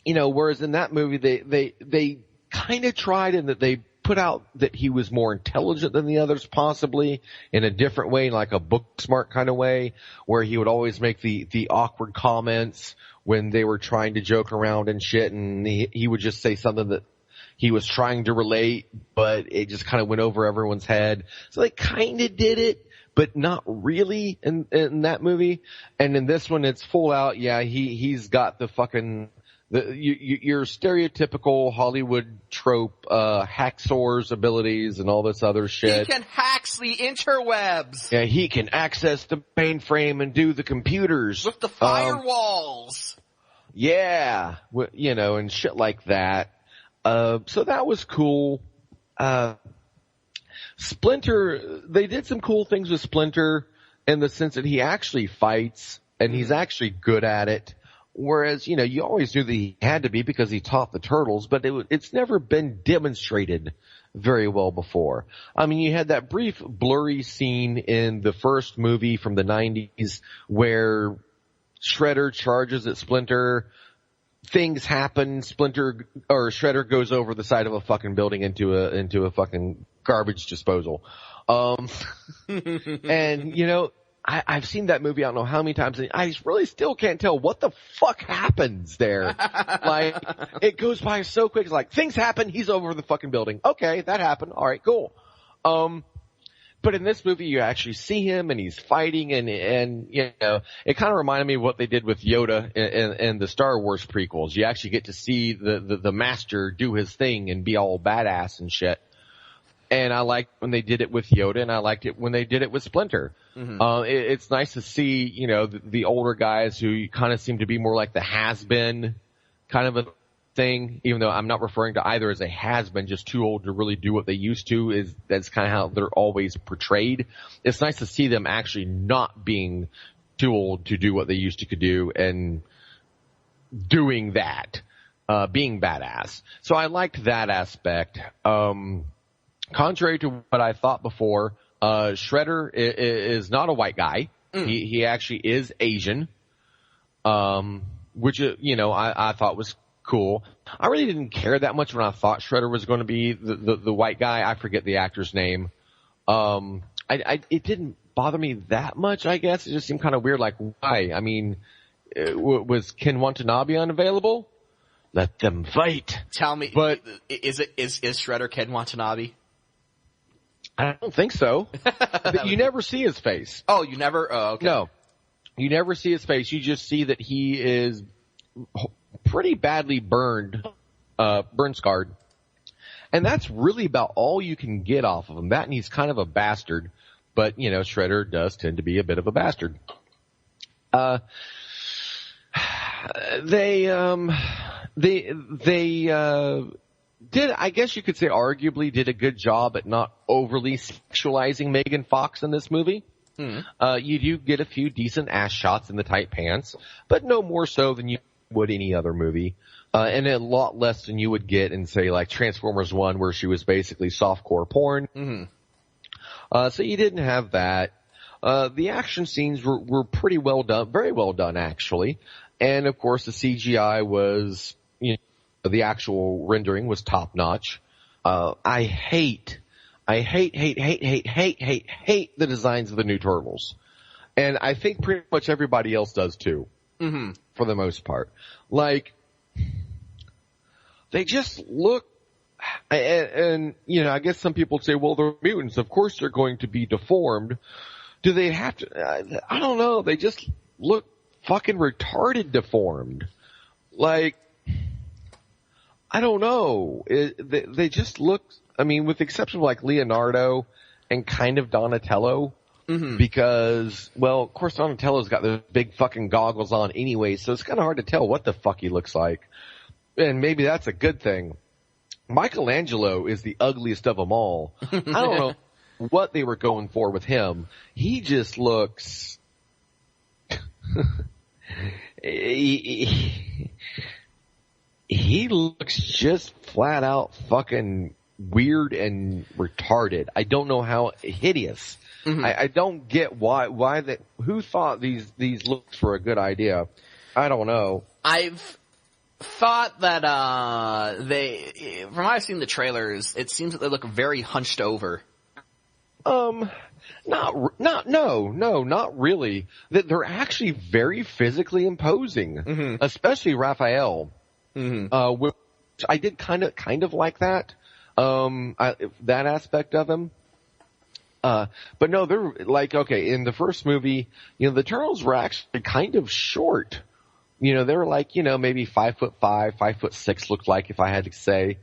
whereas in that movie, they kind of tried and that they put out that he was more intelligent than the others, possibly in a different way, like a book smart kind of way, where he would always make the awkward comments when they were trying to joke around and shit, and he would just say something that he was trying to relate, but it just kind of went over everyone's head. So they kind of did it, but not really in that movie. And in this one, it's full out. Yeah, he's got the fucking, your stereotypical Hollywood trope, hacksaws abilities and all this other shit.
He can hacks the interwebs.
Yeah, he can access the mainframe and do the computers.
With the firewalls.
Yeah, and shit like that. So that was cool. Splinter, they did some cool things with Splinter in the sense that he actually fights and he's actually good at it. Whereas, you always knew that he had to be because he taught the turtles, but it's never been demonstrated very well before. I mean, you had that brief blurry scene in the first movie from the 90s where Shredder charges at Splinter. Things happen. Shredder goes over the side of a fucking building into a fucking garbage disposal. And I've seen that movie I don't know how many times, and I really still can't tell what the fuck happens there. Like, it goes by so quick. It's like, things happen, he's over the fucking building. Okay, that happened. Alright, cool. But in this movie, you actually see him and he's fighting and it kind of reminded me of what they did with Yoda in the Star Wars prequels. You actually get to see the master do his thing and be all badass and shit. And I liked when they did it with Yoda, and I liked it when they did it with Splinter. Mm-hmm. It's nice to see, the older guys who kind of seem to be more like the has-been kind of a thing, even though I'm not referring to either as a has-been, just too old to really do what they used to. That's kind of how they're always portrayed. It's nice to see them actually not being too old to do what they used to could do and doing that, being badass. So I liked that aspect. Contrary to what I thought before, Shredder is not a white guy. Mm. He actually is Asian, which, I thought was cool. I really didn't care that much when I thought Shredder was going to be the white guy. I forget the actor's name. It didn't bother me that much, I guess. It just seemed kind of weird, like, why? I mean, was Ken Watanabe unavailable? Let them fight.
Tell me, but is Shredder Ken Watanabe?
I don't think so. You never see his face.
Oh, you never? Oh, okay.
No. You never see his face. You just see that he is pretty badly burn scarred. And that's really about all you can get off of him. That, and he's kind of a bastard. But, Shredder does tend to be a bit of a bastard. They did, I guess you could say arguably did a good job at not overly sexualizing Megan Fox in this movie. You do get a few decent ass shots in the tight pants, but no more so than you would any other movie. And a lot less than you would get in, say, like Transformers 1, where she was basically softcore porn.
Mm-hmm.
So you didn't have that. The action scenes were pretty well done, very well done, actually. And of course, the CGI was, you know, the actual rendering was top notch. I hate the designs of the new Turtles. And I think pretty much everybody else does too.
Mm-hmm.
For the most part. Like, they just look, and, you know, I guess some people say, well, they're mutants. Of course they're going to be deformed. Do they have to, I don't know. They just look fucking retarded deformed. Like, I don't know. They just look, I mean, with the exception of like Leonardo and kind of Donatello,
mm-hmm.
because, well, of course Donatello's got those big fucking goggles on anyway, so it's kind of hard to tell what the fuck he looks like. And maybe that's a good thing. Michelangelo is the ugliest of them all. I don't know what they were going for with him. He just looks... he looks just flat out fucking weird and retarded. I don't know how hideous. Mm-hmm. I don't get why that, who thought these looks were a good idea. I don't know.
I've thought that, from what I've seen the trailers, it seems that they look very hunched over.
Not really. They're actually very physically imposing, mm-hmm. especially Raphael.
Mm-hmm.
Which I did kind of like that, that aspect of him. But no, they're like, okay, in the first movie, you know, the Turtles were actually kind of short. You know, they were like, you know, maybe 5'5", 5'6" looked like, if I had to say.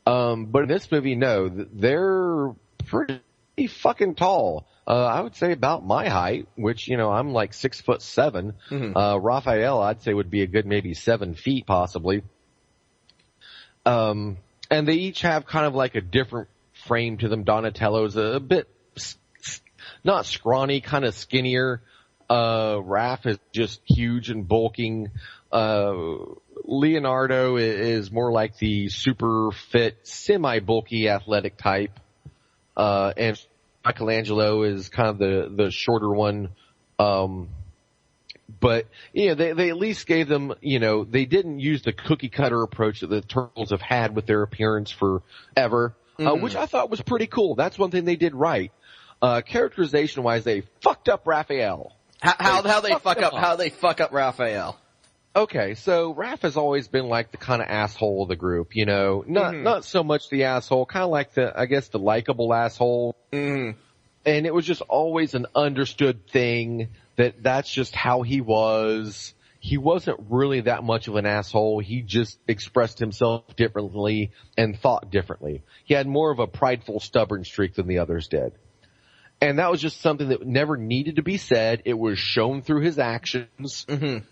But in this movie, no, they're pretty fucking tall. I would say about my height, which, you know, I'm like 6'7". Mm-hmm. Raphael, I'd say would be a good maybe 7 feet possibly. And they each have kind of like a different frame to them. Donatello's a bit not scrawny, kind of skinnier. Raph is just huge and bulking. Leonardo is more like the super fit, semi-bulky athletic type. And Michelangelo is kind of the shorter one. But, you know, they at least gave them, you know, they didn't use the cookie cutter approach that the Turtles have had with their appearance forever, which I thought was pretty cool. That's one thing they did right. Characterization wise, they fucked up Raphael.
How they fuck up Raphael?
Okay, so Raph has always been like the kind of asshole of the group, you know, not so much the asshole, kind of like the likable asshole.
Mm-hmm.
And it was just always an understood thing that's just how he was. He wasn't really that much of an asshole. He just expressed himself differently and thought differently. He had more of a prideful, stubborn streak than the others did. And that was just something that never needed to be said. It was shown through his actions.
Mm-hmm.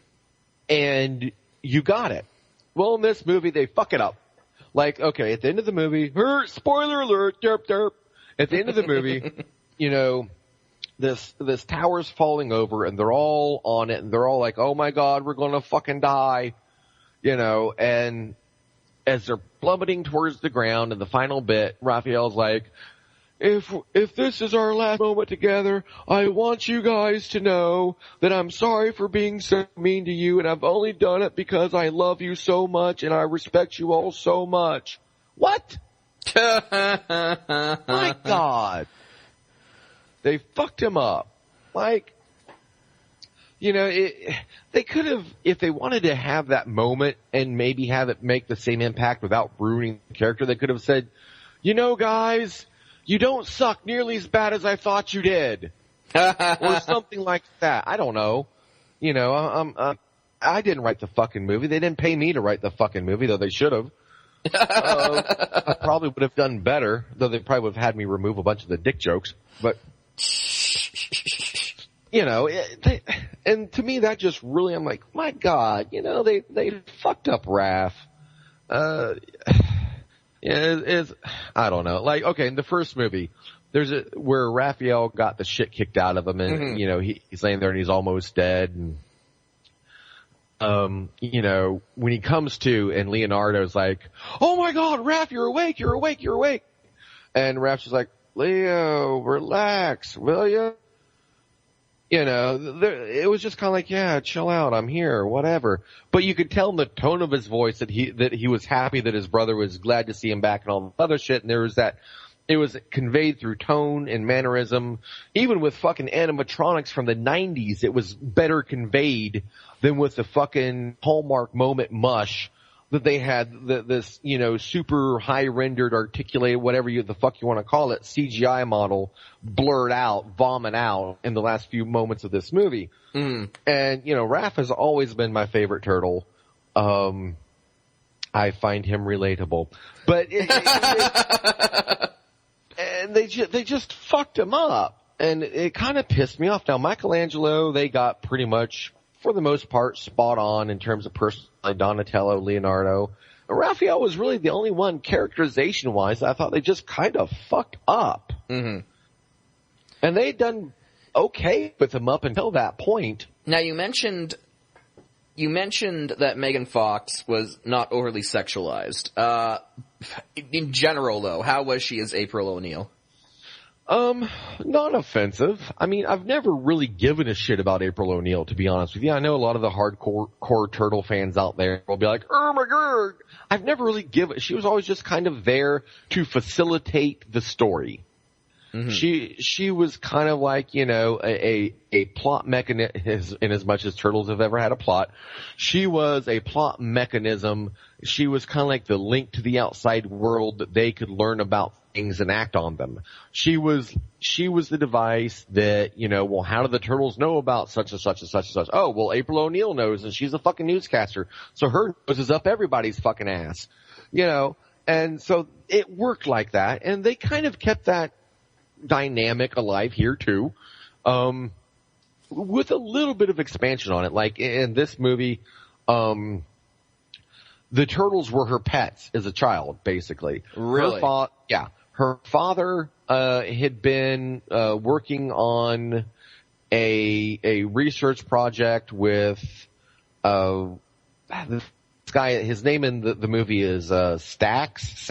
And you got it. Well, in this movie, they fuck it up. Like, okay, at the end of the movie, spoiler alert, derp derp. At the end of the movie, you know, this tower's falling over and they're all on it and they're all like, oh my god, we're gonna fucking die. You know, and as they're plummeting towards the ground in the final bit, Raphael's like, if this is our last moment together, I want you guys to know that I'm sorry for being so mean to you, and I've only done it because I love you so much and I respect you all so much. What? My God. They fucked him up. Like, you know, they could have, if they wanted to have that moment and maybe have it make the same impact without ruining the character, they could have said, you know, guys, you don't suck nearly as bad as I thought you did. Or something like that. I don't know. You know, I didn't write the fucking movie. They didn't pay me to write the fucking movie, though they should have. I probably would have done better, though they probably would have had me remove a bunch of the dick jokes. But, you know, and to me that just really, I'm like, my God, you know, they fucked up Raph. I don't know. Like, okay, in the first movie, there's where Raphael got the shit kicked out of him and, you know, he's laying there and he's almost dead. And you know, when he comes to and Leonardo's like, oh my God, Raph, you're awake. And Raph's just like, Leo, relax, will you? You know, it was just kind of like, yeah, chill out, I'm here, whatever. But you could tell in the tone of his voice that he was happy that his brother was glad to see him back and all the other shit. And there was that, it was conveyed through tone and mannerism. Even with fucking animatronics from the 90s, it was better conveyed than with the fucking Hallmark moment mush that they had this, you know, super high rendered, articulated, whatever the fuck you want to call it, CGI model blurred out, vomit out in the last few moments of this movie. And, you know, Raph has always been my favorite turtle. I find him relatable. But and they just fucked him up. And it kind of pissed me off. Now, Michelangelo, they got pretty much, for the most part, spot on in terms of personality. Donatello, Leonardo. Raphael was really the only one, characterization-wise, I thought they just kind of fucked up. And they'd done okay with him up until that point.
Now, you mentioned that Megan Fox was not overly sexualized. In general, though, how was she as April O'Neil?
Not offensive. I mean, I've never really given a shit about April O'Neil, to be honest with you. I know a lot of the hardcore turtle fans out there will be like, oh my God. I've never really given, she was always just kind of there to facilitate the story. She was kind of like, you know, a plot mechanism, in as much as turtles have ever had a plot. She was a plot mechanism. She was kind of like the link to the outside world that they could learn about things and act on them. She was the device that, you know, well, how do the turtles know about such and such and such and such? Oh, well, April O'Neil knows, and she's a fucking newscaster, so her nose is up everybody's fucking ass, you know. And so it worked like that, and they kind of kept that dynamic alive here too, with a little bit of expansion on it. Like in this movie, the turtles were her pets as a child, basically.
Really?
Her father had been working on a research project with this guy. His name in the movie is Sax.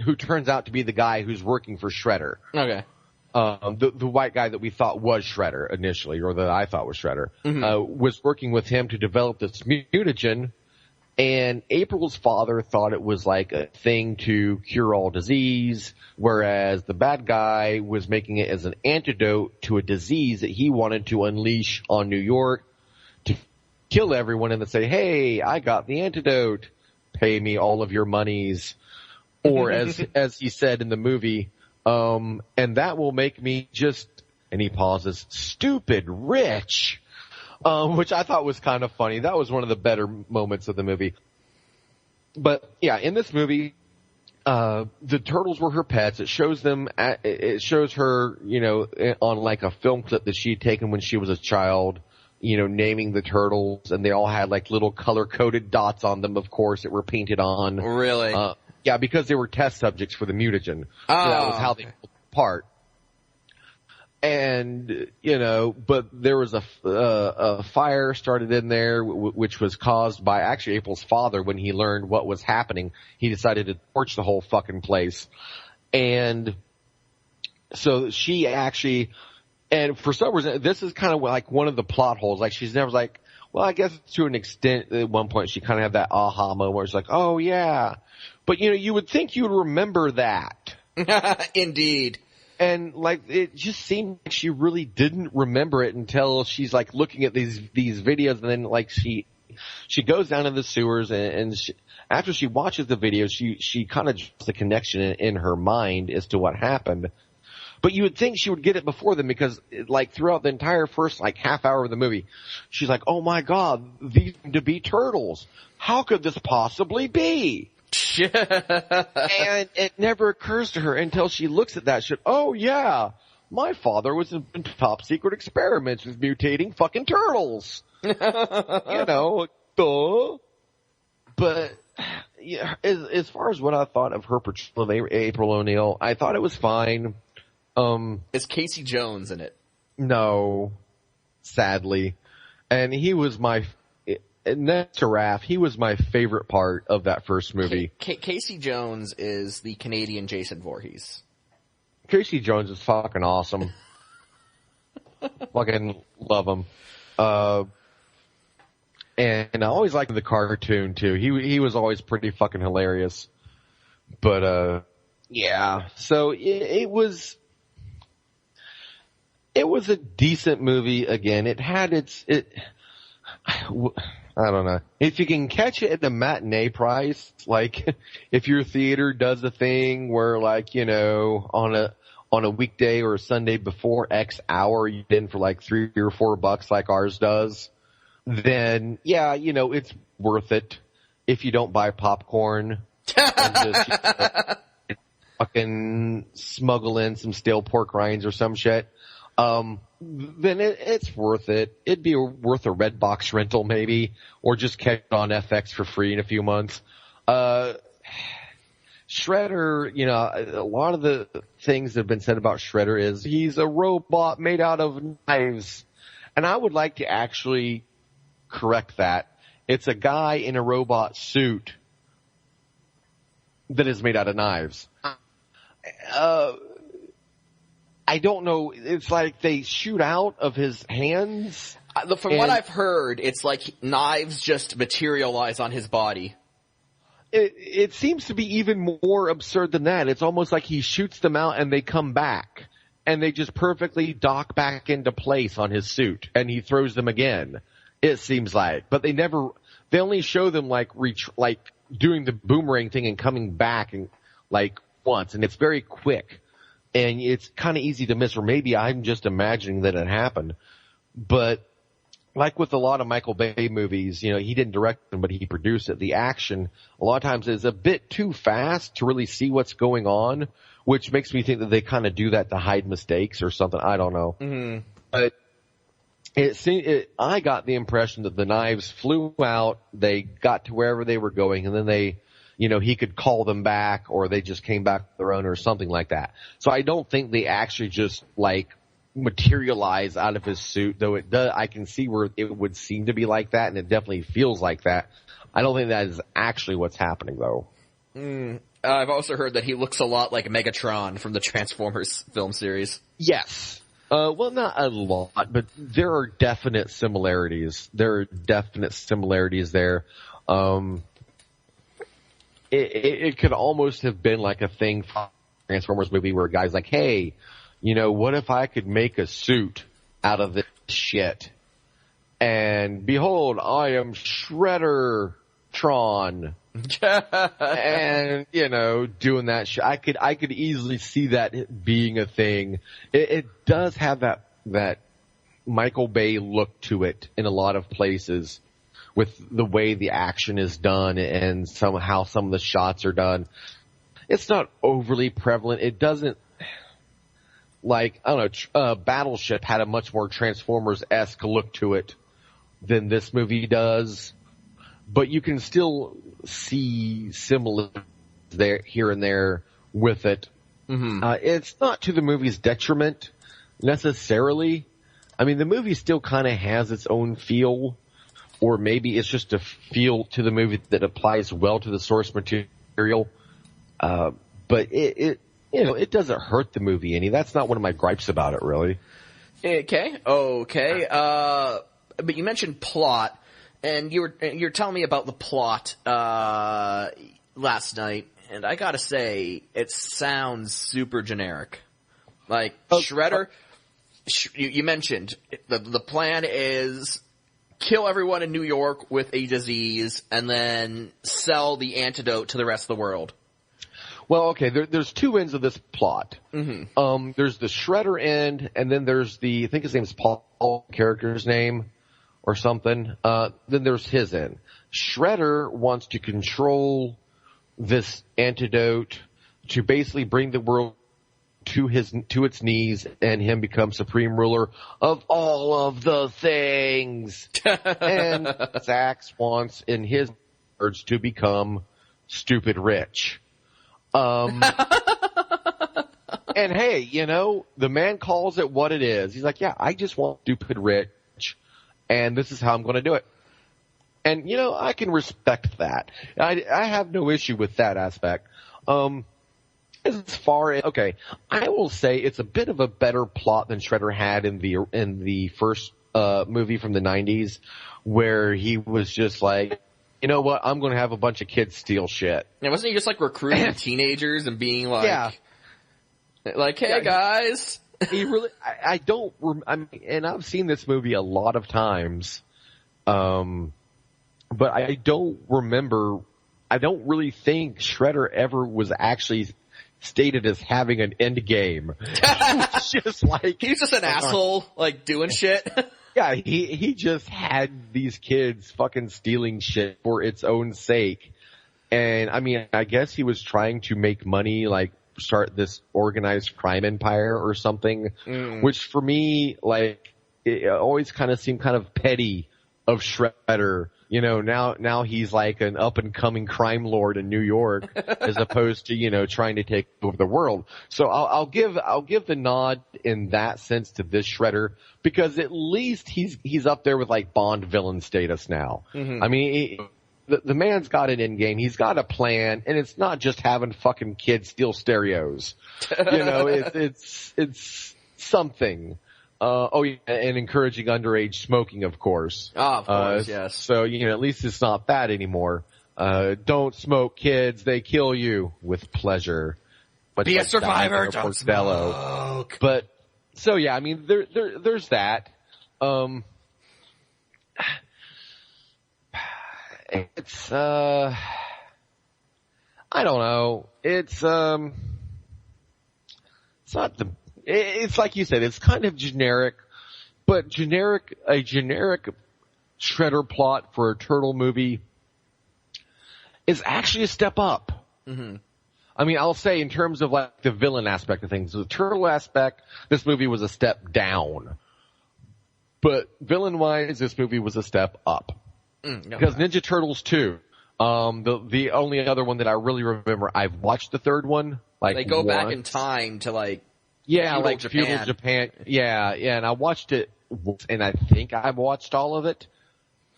Who turns out to be the guy who's working for Shredder.
Okay.
The white guy that we thought was Shredder initially, or that I thought was Shredder, was working with him to develop this mutagen, and April's father thought it was like a thing to cure all disease, whereas the bad guy was making it as an antidote to a disease that he wanted to unleash on New York to kill everyone and then say, hey, I got the antidote, pay me all of your monies. Or as he said in the movie, and that will make me just, and he pauses, stupid rich, which I thought was kind of funny. That was one of the better moments of the movie. But yeah, in this movie, the turtles were her pets. It shows her, you know, on like a film clip that she had taken when she was a child, you know, naming the turtles, and they all had like little color-coded dots on them, of course, that were painted on.
Really?
Yeah, because they were test subjects for the mutagen.
Oh,
so that was how they pulled apart. And, you know, but there was a fire started in there, which was caused by actually April's father. When he learned what was happening, he decided to torch the whole fucking place. And so she actually, and for some reason, this is kind of like one of the plot holes. Like, she's never like, well, I guess to an extent, at one point, she kind of had that aha moment where it's like, oh yeah. But, you know, you would think you'd remember that.
Indeed.
And, like, it just seemed like she really didn't remember it until she's, like, looking at these videos, and then, like, she goes down in the sewers, and after she watches the videos, she kind of draws the connection in her mind as to what happened. But you would think she would get it before them, because, like, throughout the entire first, like, half hour of the movie, she's like, oh my God, these seem to be turtles. How could this possibly be? And it never occurs to her until she looks at that shit. Oh yeah, my father was in top secret experiments with mutating fucking turtles. You know, duh. But yeah, as far as what I thought of her portrayal of April O'Neil, I thought it was fine.
Is Casey Jones in it?
No. sadly. And he was next to Raph, he was my favorite part of that first movie.
Casey Jones is the Canadian Jason Voorhees.
Casey Jones is fucking awesome. Fucking love him. And I always liked the cartoon too. He was always pretty fucking hilarious. But yeah. So it was a decent movie. Again, it had I don't know. If you can catch it at the matinee price, like if your theater does a thing where, like, you know, on a weekday or a Sunday before X hour, you get in for like $3 or $4 like ours does, then yeah, you know, it's worth it if you don't buy popcorn and just, you know, fucking smuggle in some stale pork rinds or some shit. Then it's worth it. It'd be worth a Redbox rental maybe, or just catch it on FX for free in a few months. Shredder, you know, a lot of the things that have been said about Shredder is he's a robot made out of knives. And I would like to actually correct that. It's a guy in a robot suit that is made out of knives. I don't know. It's like they shoot out of his hands.
From what I've heard, it's like knives just materialize on his body.
It seems to be even more absurd than that. It's almost like he shoots them out and they come back. And they just perfectly dock back into place on his suit. And he throws them again, it seems like. But they only show them like doing the boomerang thing and coming back and like once. And it's very quick. And it's kind of easy to miss, or maybe I'm just imagining that it happened. But like with a lot of Michael Bay movies, you know, he didn't direct them, but he produced it. The action, a lot of times, is a bit too fast to really see what's going on, which makes me think that they kind of do that to hide mistakes or something. I don't know. Mm-hmm. But I got the impression that the knives flew out, they got to wherever they were going, and then you know, he could call them back, or they just came back with their own or something like that. So I don't think they actually just like materialize out of his suit, though it does. I can see where it would seem to be like that, and it definitely feels like that. I don't think that is actually what's happening, though.
I've also heard that he looks a lot like Megatron from the Transformers film series.
Yes. Well, not a lot, but there are definite similarities. There there. It could almost have been like a thing from a Transformers movie where a guy's like, hey, you know, what if I could make a suit out of this shit? And behold, I am Shredder-tron. And, you know, doing that shit. I could easily see that being a thing. It does have that Michael Bay look to it in a lot of places, with the way the action is done and how some of the shots are done. It's not overly prevalent. It doesn't, like, I don't know, Battleship had a much more Transformers-esque look to it than this movie does. But you can still see similarities there, here and there with it. Mm-hmm. It's not to the movie's detriment, necessarily. I mean, the movie still kind of has its own feel. Or maybe it's just a feel to the movie that applies well to the source material. But it doesn't hurt the movie any. That's not one of my gripes about it, really.
Okay. But you mentioned plot, and you're telling me about the plot last night, and I gotta say, it sounds super generic. Like Shredder, you mentioned the plan is kill everyone in New York with a disease, and then sell the antidote to the rest of the world.
Well, okay, there's two ends of this plot. Mm-hmm. There's the Shredder end, and then there's I think his name's Paul, character's name, or something. Then there's his end. Shredder wants to control this antidote to basically bring the world to its knees, and him become supreme ruler of all of the things. And Zax wants, in his words, to become stupid rich. And hey, you know, the man calls it what it is. He's like, yeah, I just want stupid rich. and this is how I'm going to do it. And, you know, I can respect that. I have no issue with that aspect. As far as, okay, I will say it's a bit of a better plot than Shredder had in the first movie from the 90s, where he was just like, you know what, I'm going to have a bunch of kids steal shit.
Yeah, wasn't he just like recruiting teenagers and being like, like, hey guys?
He really, I mean, and I've seen this movie a lot of times, but I don't really think Shredder ever was actually stated as having an end game. He's just
an asshole, like doing shit.
Yeah, he just had these kids fucking stealing shit for its own sake. And I mean, I guess he was trying to make money, like start this organized crime empire or something, which for me, like, it always kind of seemed kind of petty of Shredder. You know, now he's like an up and coming crime lord in New York, as opposed to, you know, trying to take over the world. So I'll give the nod in that sense to this Shredder, because at least he's up there with like Bond villain status now. Mm-hmm. I mean, the man's got an end game. He's got a plan, and it's not just having fucking kids steal stereos. You know, it's something. And encouraging underage smoking, of course.
Of course, yes.
So, you know, at least it's not that anymore. Don't smoke, kids. They kill you with pleasure.
Be a survivor, don't smoke.
But, so yeah, I mean, there's that. It's, I don't know. It's not it's like you said, it's kind of generic, but a generic Shredder plot for a Turtle movie is actually a step up. Mm-hmm. I mean, I'll say in terms of like the villain aspect of things, the Turtle aspect, this movie was a step down. But villain-wise, this movie was a step up. Because Ninja Turtles 2, the only other one that I really remember, I've watched the third one. Like,
they go
once.
back in time to like,
feudal Japan. Yeah, and I watched it, and I think I watched all of it.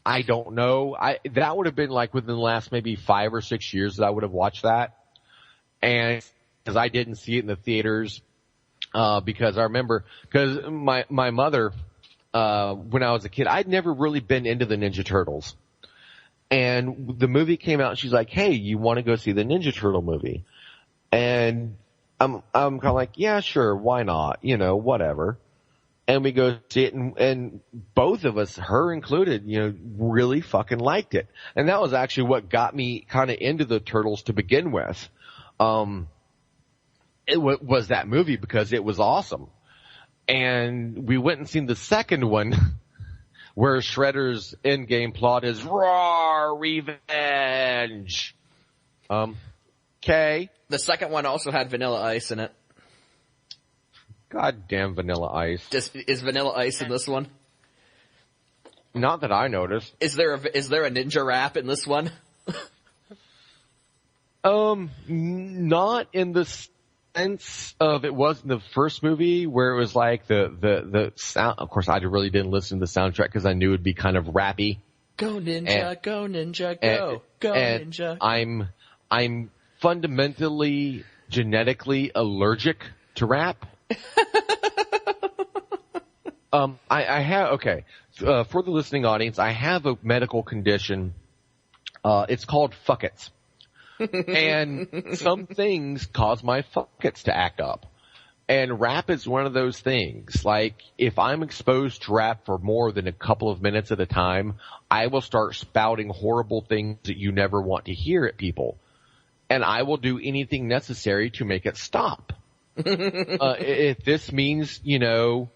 I don't know. That would have been like within the last maybe 5 or 6 years that I would have watched that. And because I didn't see it in the theaters, because I remember, because my mother, when I was a kid, I'd never really been into the Ninja Turtles. And the movie came out and she's like, hey, you want to go see the Ninja Turtle movie? And I'm kind of like, yeah, sure, why not? You know, whatever. And we go see it, and both of us, her included, you know, really fucking liked it. And that was actually what got me kind of into the Turtles to begin with. It was that movie because it was awesome. And we went and seen the second one where Shredder's endgame plot is raw revenge. Okay.
The second one also had Vanilla Ice in it.
Goddamn Vanilla Ice.
Is Vanilla Ice in this one?
Not that I noticed.
Is there a ninja rap in this one?
Not in the sense of it was in the first movie where it was like the sound. Of course, I really didn't listen to the soundtrack because I knew it'd be kind of rappy.
Go ninja, go ninja, go ninja.
I'm fundamentally genetically allergic to rap. I have, for the listening audience, I have a medical condition. It's called fuckets. And some things cause my fuckets to act up. And rap is one of those things. Like, if I'm exposed to rap for more than a couple of minutes at a time, I will start spouting horrible things that you never want to hear at people. And I will do anything necessary to make it stop. If this means, you know,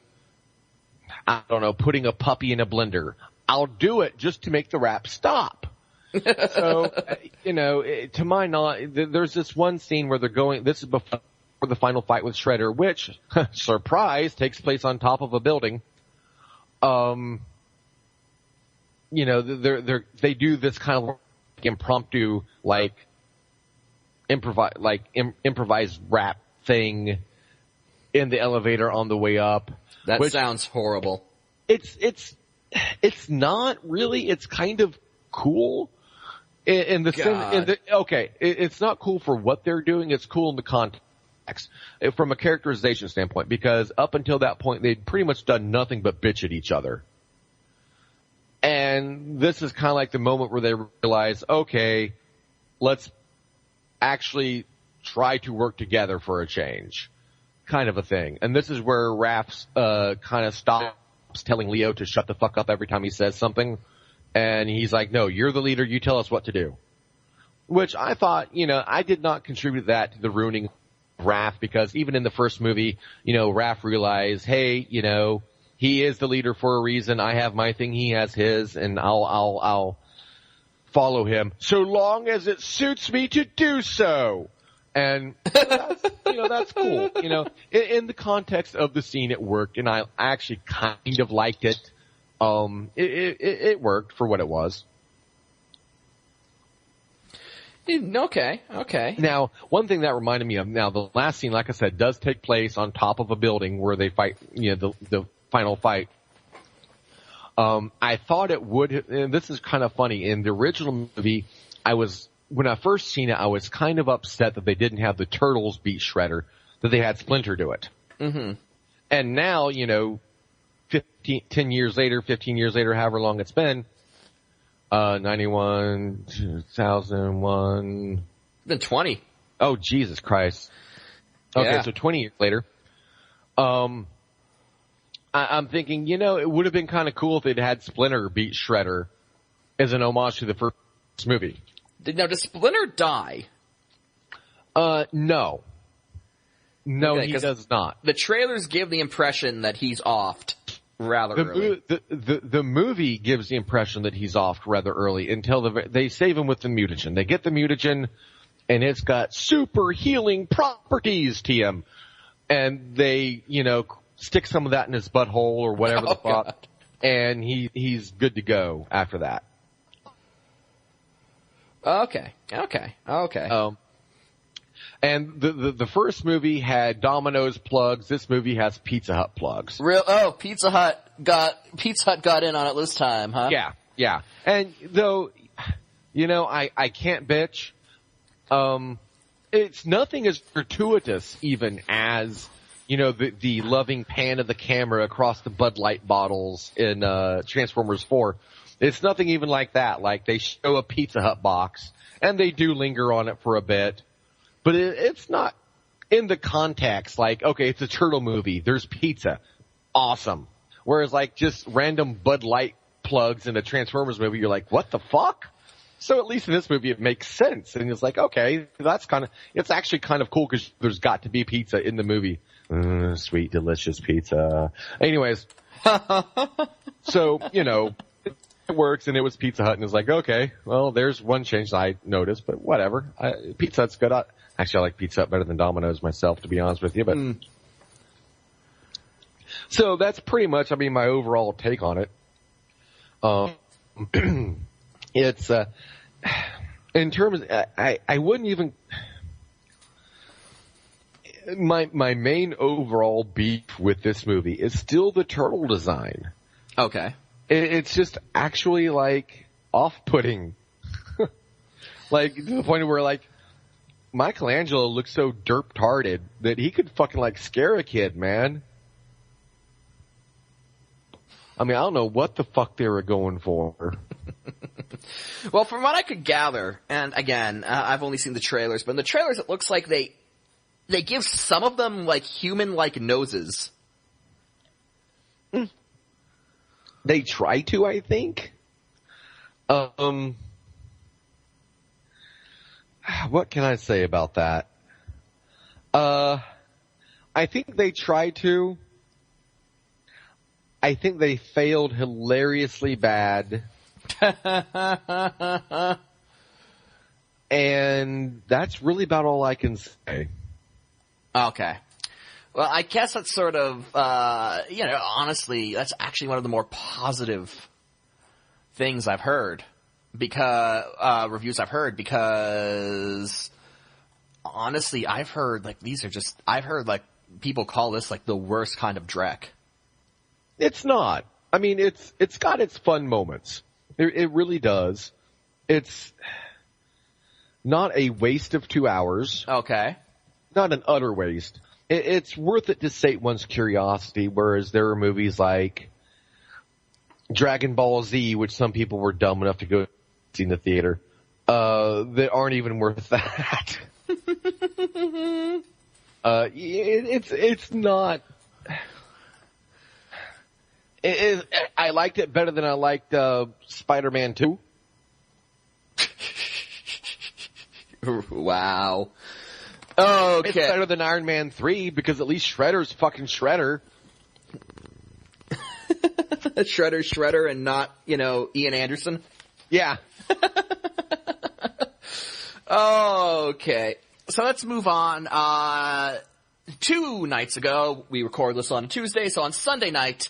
I don't know, putting a puppy in a blender, I'll do it just to make the rap stop. So, you know, to my knowledge, there's this one scene where they're going, this is before the final fight with Shredder, which, surprise, takes place on top of a building. You know, they do this kind of impromptu, improvised rap thing in the elevator on the way up.
That sounds horrible.
It's it's not really. It's kind of cool in the sense. It's not cool for what they're doing. It's cool in the context from a characterization standpoint, because up until that point they'd pretty much done nothing but bitch at each other. And this is kind of like the moment where they realize, okay, let's actually try to work together for a change, kind of a thing. And this is where Raph's kind of stops telling Leo to shut the fuck up every time he says something. And he's like, no, you're the leader, you tell us what to do. Which I thought, I did not contribute that to the ruining of Raph, because even in the first movie, Raph realized, hey, he is the leader for a reason. I have my thing, he has his, and I'll follow him so long as it suits me to do so. And that's cool. In the context of the scene, it worked, and I actually kind of liked it. It worked for what it was.
Okay.
Now, one thing that reminded me of, the last scene, like I said, does take place on top of a building where they fight, the final fight. I thought it would, and this is kind of funny, in the original movie, when I first seen it, I was kind of upset that they didn't have the Turtles beat Shredder, that they had Splinter do it. Mm-hmm. And now, 15 years later, however long it's been, 91, 2001.
It's been 20.
Oh, Jesus Christ. Okay,
yeah.
So 20 years later. I'm thinking, it would have been kind of cool if they'd had Splinter beat Shredder as an homage to the first movie.
Now, does Splinter die?
No. No,
okay,
he does not.
The trailers give the impression that he's offed rather early.
The movie gives the impression that he's offed rather early until they save him with the mutagen. They get the mutagen, and it's got super healing properties to him. And they, stick some of that in his butthole or whatever the fuck, God. And he's good to go after that.
Okay.
And the first movie had Domino's plugs. This movie has Pizza Hut plugs.
Pizza Hut got in on it this time, huh?
Yeah. And though, I can't bitch. It's nothing as gratuitous even as, the loving pan of the camera across the Bud Light bottles in Transformers 4. It's nothing even like that. Like, they show a Pizza Hut box, and they do linger on it for a bit. But it's not in the context like, okay, it's a turtle movie. There's pizza. Awesome. Whereas, like, just random Bud Light plugs in a Transformers movie, you're like, what the fuck? So at least in this movie, it makes sense. And it's like, okay, it's actually kind of cool because there's got to be pizza in the movie. Sweet, delicious pizza. Anyways. So, it works, and it was Pizza Hut, and it's like, okay, well, there's one change I noticed, but whatever. Pizza Hut's good. Actually, I like Pizza Hut better than Domino's myself, to be honest with you, but. So that's pretty much, my overall take on it. It's, in terms, I wouldn't even, my main overall beef with this movie is still the turtle design.
Okay.
It's just actually, like, off-putting. Like, to the point where, like, Michelangelo looks so derp-tarded that he could fucking, like, scare a kid, man. I don't know what the fuck they were going for.
Well, from what I could gather, and again, I've only seen the trailers, but in the trailers it looks like they give some of them, like, human-like noses.
They try to, I think. What can I say about that? I think they tried to. I think they failed hilariously bad. And that's really about all I can say.
Okay. Well, I guess that's sort of, honestly, that's actually one of the more positive things I've heard. Reviews I've heard, because honestly, I've heard, like, people call this, like, the worst kind of Drek.
It's not. I mean, it's got its fun moments. It really does. It's not a waste of 2 hours.
Okay.
Not an utter waste. It's worth it to sate one's curiosity, whereas there are movies like Dragon Ball Z, which some people were dumb enough to go see in the theater, that aren't even worth that. It's not. I liked it better than I liked Spider-Man 2.
Wow. Okay.
It's better than Iron Man 3 because at least Shredder's fucking Shredder.
Shredder, and not, Ian Anderson.
Yeah.
Okay. So let's move on. 2 nights ago, we record this on Tuesday, so on Sunday night,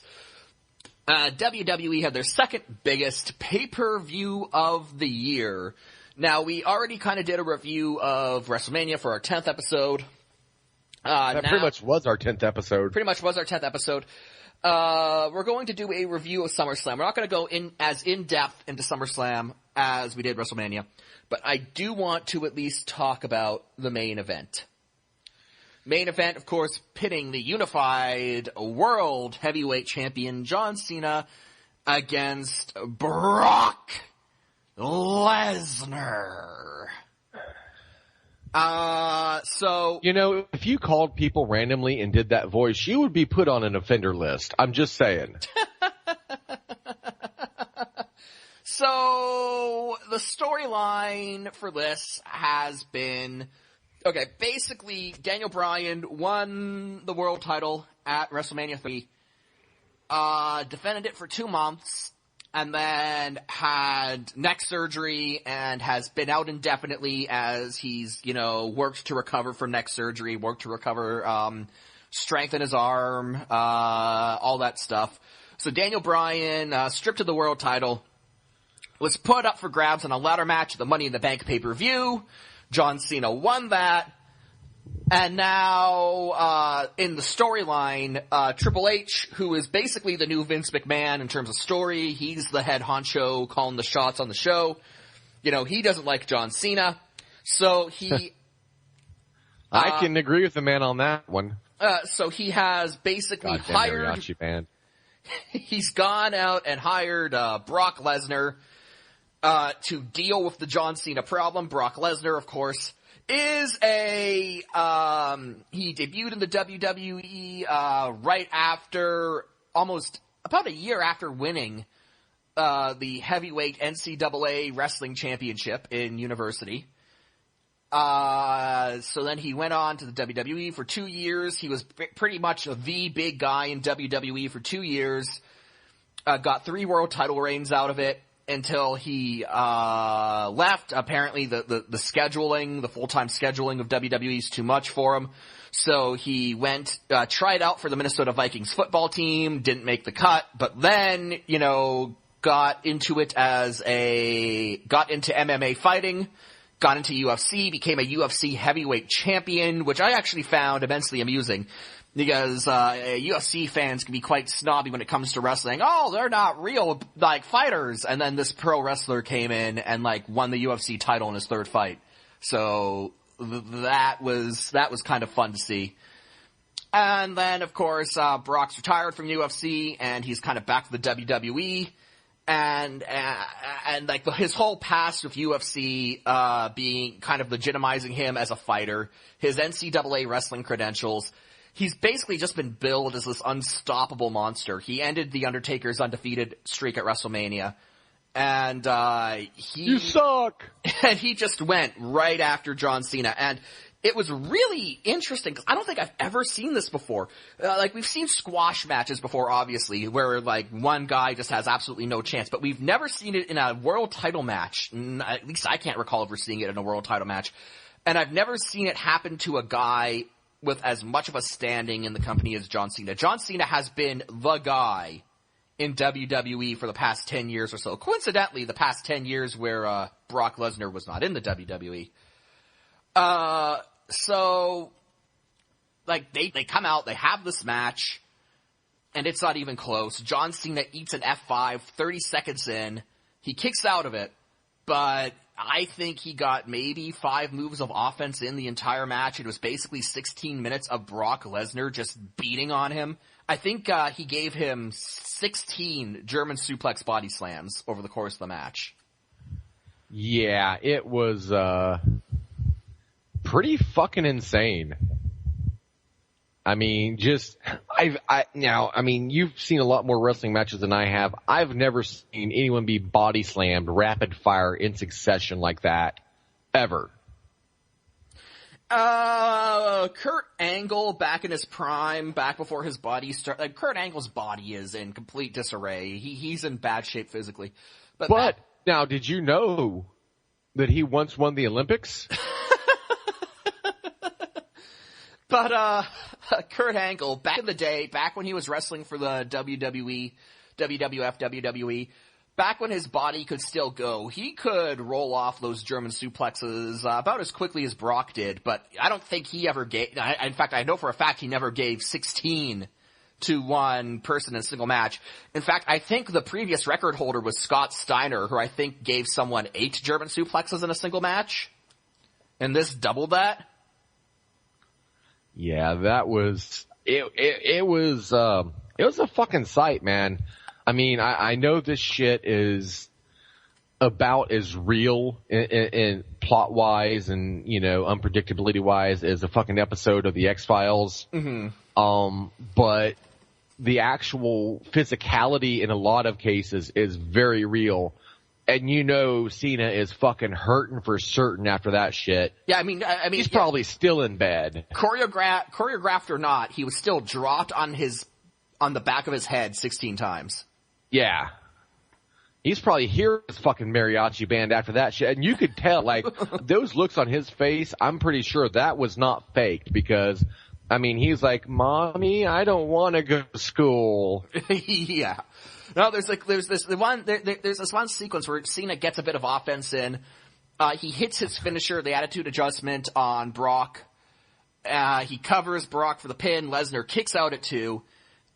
WWE had their second biggest pay-per-view of the year. Now, we already kind of did a review of WrestleMania for our 10th episode.
That pretty much was our 10th episode.
Pretty much was our 10th episode. We're going to do a review of SummerSlam. We're not going to go as in-depth into SummerSlam as we did WrestleMania, but I do want to at least talk about the main event. Main event, of course, pitting the unified world heavyweight champion John Cena against Brock Lesnar.
If you called people randomly and did that voice, you would be put on an offender list. I'm just saying.
So, the storyline for this has been, okay, basically, Daniel Bryan won the world title at WrestleMania 3, defended it for 2 months, and then had neck surgery and has been out indefinitely as he's, worked to recover from neck surgery, worked to recover, strengthen his arm, all that stuff. So Daniel Bryan, stripped of the world title, was put up for grabs in a ladder match at the Money in the Bank pay-per-view. John Cena won that. And now, in the storyline, Triple H, who is basically the new Vince McMahon in terms of story, he's the head honcho calling the shots on the show. He doesn't like John Cena. So he...
I can agree with the man on that one.
So he has basically hired...
Mariachi band.
He's gone out and hired Brock Lesnar to deal with the John Cena problem. Brock Lesnar, of course, is he debuted in the WWE right after, about a year after winning the heavyweight NCAA wrestling championship in university. So then he went on to the WWE for 2 years. He was pretty much the big guy in WWE for 2 years. Got 3 world title reigns out of it until he left. Apparently the scheduling, the full-time scheduling of WWE is too much for him. So he went, tried out for the Minnesota Vikings football team, didn't make the cut, but then, got into MMA fighting, got into UFC, became a UFC heavyweight champion, which I actually found immensely amusing. Because UFC fans can be quite snobby when it comes to wrestling. Oh, they're not real, fighters. And then this pro wrestler came in and, won the UFC title in his 3rd fight. So that was kind of fun to see. And then, of course, Brock's retired from UFC, and he's kind of back to the WWE. And his whole past with UFC, being kind of legitimizing him as a fighter, his NCAA wrestling credentials, he's basically just been billed as this unstoppable monster. He ended The Undertaker's undefeated streak at WrestleMania. And,
You suck!
And he just went right after John Cena. And it was really interesting, because I don't think I've ever seen this before. We've seen squash matches before, obviously, where, one guy just has absolutely no chance. But we've never seen it in a world title match. At least I can't recall ever seeing it in a world title match. And I've never seen it happen to a guy with as much of a standing in the company as John Cena. John Cena has been the guy in WWE for the past 10 years or so. Coincidentally, the past 10 years where Brock Lesnar was not in the WWE. So, they come out, they have this match. and it's not even close. John Cena eats an F5 30 seconds in. He kicks out of it, but I think he got maybe 5 moves of offense in the entire match. It was basically 16 minutes of Brock Lesnar just beating on him. I think he gave him 16 German suplex body slams over the course of the match.
Yeah, it was pretty fucking insane. I mean, you've seen a lot more wrestling matches than I have. I've never seen anyone be body slammed rapid fire in succession like that, ever.
Kurt Angle back in his prime, back before his body started. Kurt Angle's body is in complete disarray. He's in bad shape physically. But
now, did you know that he once won the Olympics?
But, Kurt Angle, back in the day, back when he was wrestling for the WWE, WWF, WWE, back when his body could still go, he could roll off those German suplexes about as quickly as Brock did, but I don't think he ever gave, in fact, I know for a fact he never gave 16 to one person in a single match. In fact, I think the previous record holder was Scott Steiner, who I think gave someone 8 German suplexes in a single match. And this doubled that.
Yeah, that was it was a fucking sight, man. I mean, I know this shit is about as real in plot wise and, you know, unpredictability wise as a fucking episode of the X-Files. Mm-hmm. But the actual physicality in a lot of cases is very real. And you know Cena is fucking hurting for certain after that shit.
Yeah, I mean
he's probably still in bed.
Choreographed or not, he was still dropped on the back of his head 16 times.
Yeah. He's probably hearing his fucking mariachi band after that shit. And you could tell, like, those looks on his face, I'm pretty sure that was not faked because, I mean, he's like, Mommy, I don't want to go to school.
Yeah. No, there's this one sequence where Cena gets a bit of offense in. He hits his finisher, the attitude adjustment on Brock. He covers Brock for the pin. Lesnar kicks out at 2.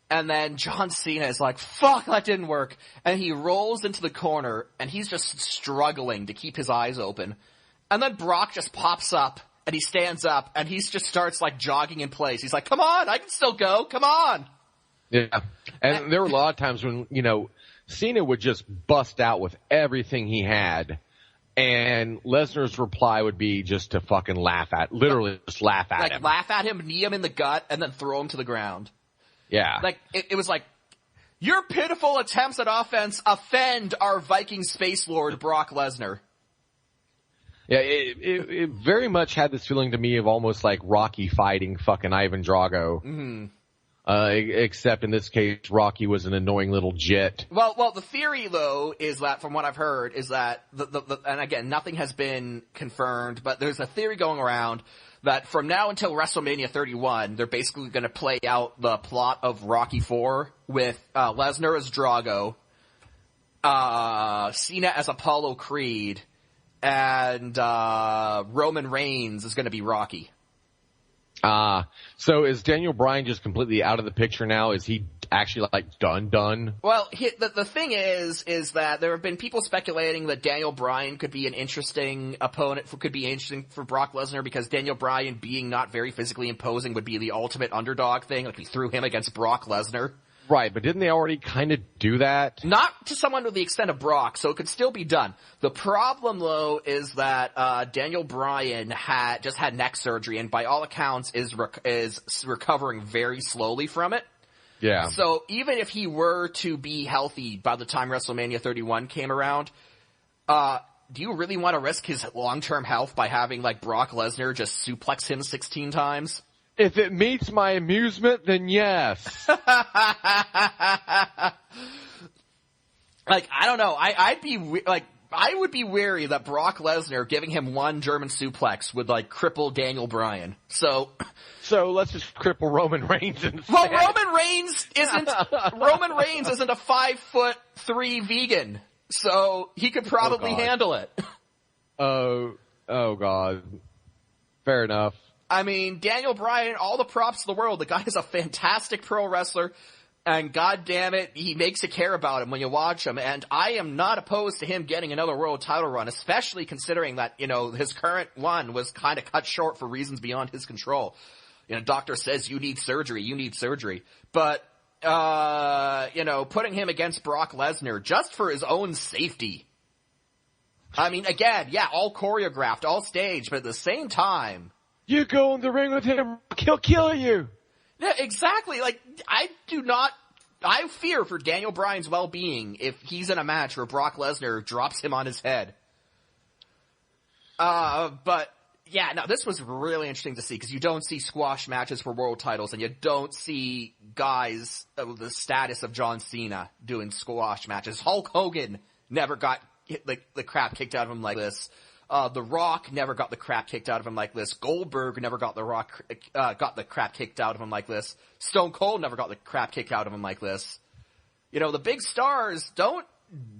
And then John Cena is like, fuck, that didn't work. And he rolls into the corner, and he's just struggling to keep his eyes open. And then Brock just pops up, and he stands up, and he just starts, like, jogging in place. He's like, come on, I can still go, come on.
Yeah, and there were a lot of times when, you know, Cena would just bust out with everything he had, and Lesnar's reply would be just to fucking literally just laugh at him.
Like, laugh at him, knee him in the gut, and then throw him to the ground.
Yeah.
Like, it was like, your pitiful attempts at offense offend our Viking Space Lord, Brock Lesnar.
Yeah, it very much had this feeling to me of almost like Rocky fighting fucking Ivan Drago. Mm-hmm. Except in this case, Rocky was an annoying little jit.
Well, the theory though is that, from what I've heard, is that and again, nothing has been confirmed, but there's a theory going around that from now until WrestleMania 31, they're basically going to play out the plot of Rocky 4 with Lesnar as Drago, Cena as Apollo Creed, and Roman Reigns is going to be Rocky.
So is Daniel Bryan just completely out of the picture now? Is he actually like done?
Well, the thing is that there have been people speculating that Daniel Bryan could be an interesting opponent, could be interesting for Brock Lesnar, because Daniel Bryan being not very physically imposing would be the ultimate underdog thing. Like, we threw him against Brock Lesnar.
Right, but didn't they already kind of do that? Not
to someone to the extent of Brock, so it could still be done. The problem, though, is that Daniel Bryan just had neck surgery, and by all accounts is recovering very slowly from it.
Yeah.
So even if he were to be healthy by the time WrestleMania 31 came around, do you really want to risk his long-term health by having, like, Brock Lesnar just suplex him 16 times?
If it meets my amusement, then yes.
Like, I don't know. I would be wary that Brock Lesnar giving him one German suplex would, like, cripple Daniel Bryan. So
let's just cripple Roman Reigns instead.
Well, Roman Reigns isn't a 5'3" vegan, so he could probably handle it.
Oh God. Fair enough.
I mean, Daniel Bryan, all the props in the world. The guy is a fantastic pro wrestler. And God damn it, he makes you care about him when you watch him. And I am not opposed to him getting another world title run, especially considering that, his current one was kind of cut short for reasons beyond his control. Doctor says you need surgery. But, putting him against Brock Lesnar just for his own safety. I mean, again, yeah, all choreographed, all staged, but at the same time.
You go in the ring with him, he'll kill you.
Yeah, exactly. Like, I fear for Daniel Bryan's well-being if he's in a match where Brock Lesnar drops him on his head. But, yeah, no, this was really interesting to see, because you don't see squash matches for world titles, and you don't see guys of the status of John Cena doing squash matches. Hulk Hogan never got the crap kicked out of him like this. The Rock never got the crap kicked out of him like this. Goldberg never got the crap kicked out of him like this. Stone Cold never got the crap kicked out of him like this. The big stars don't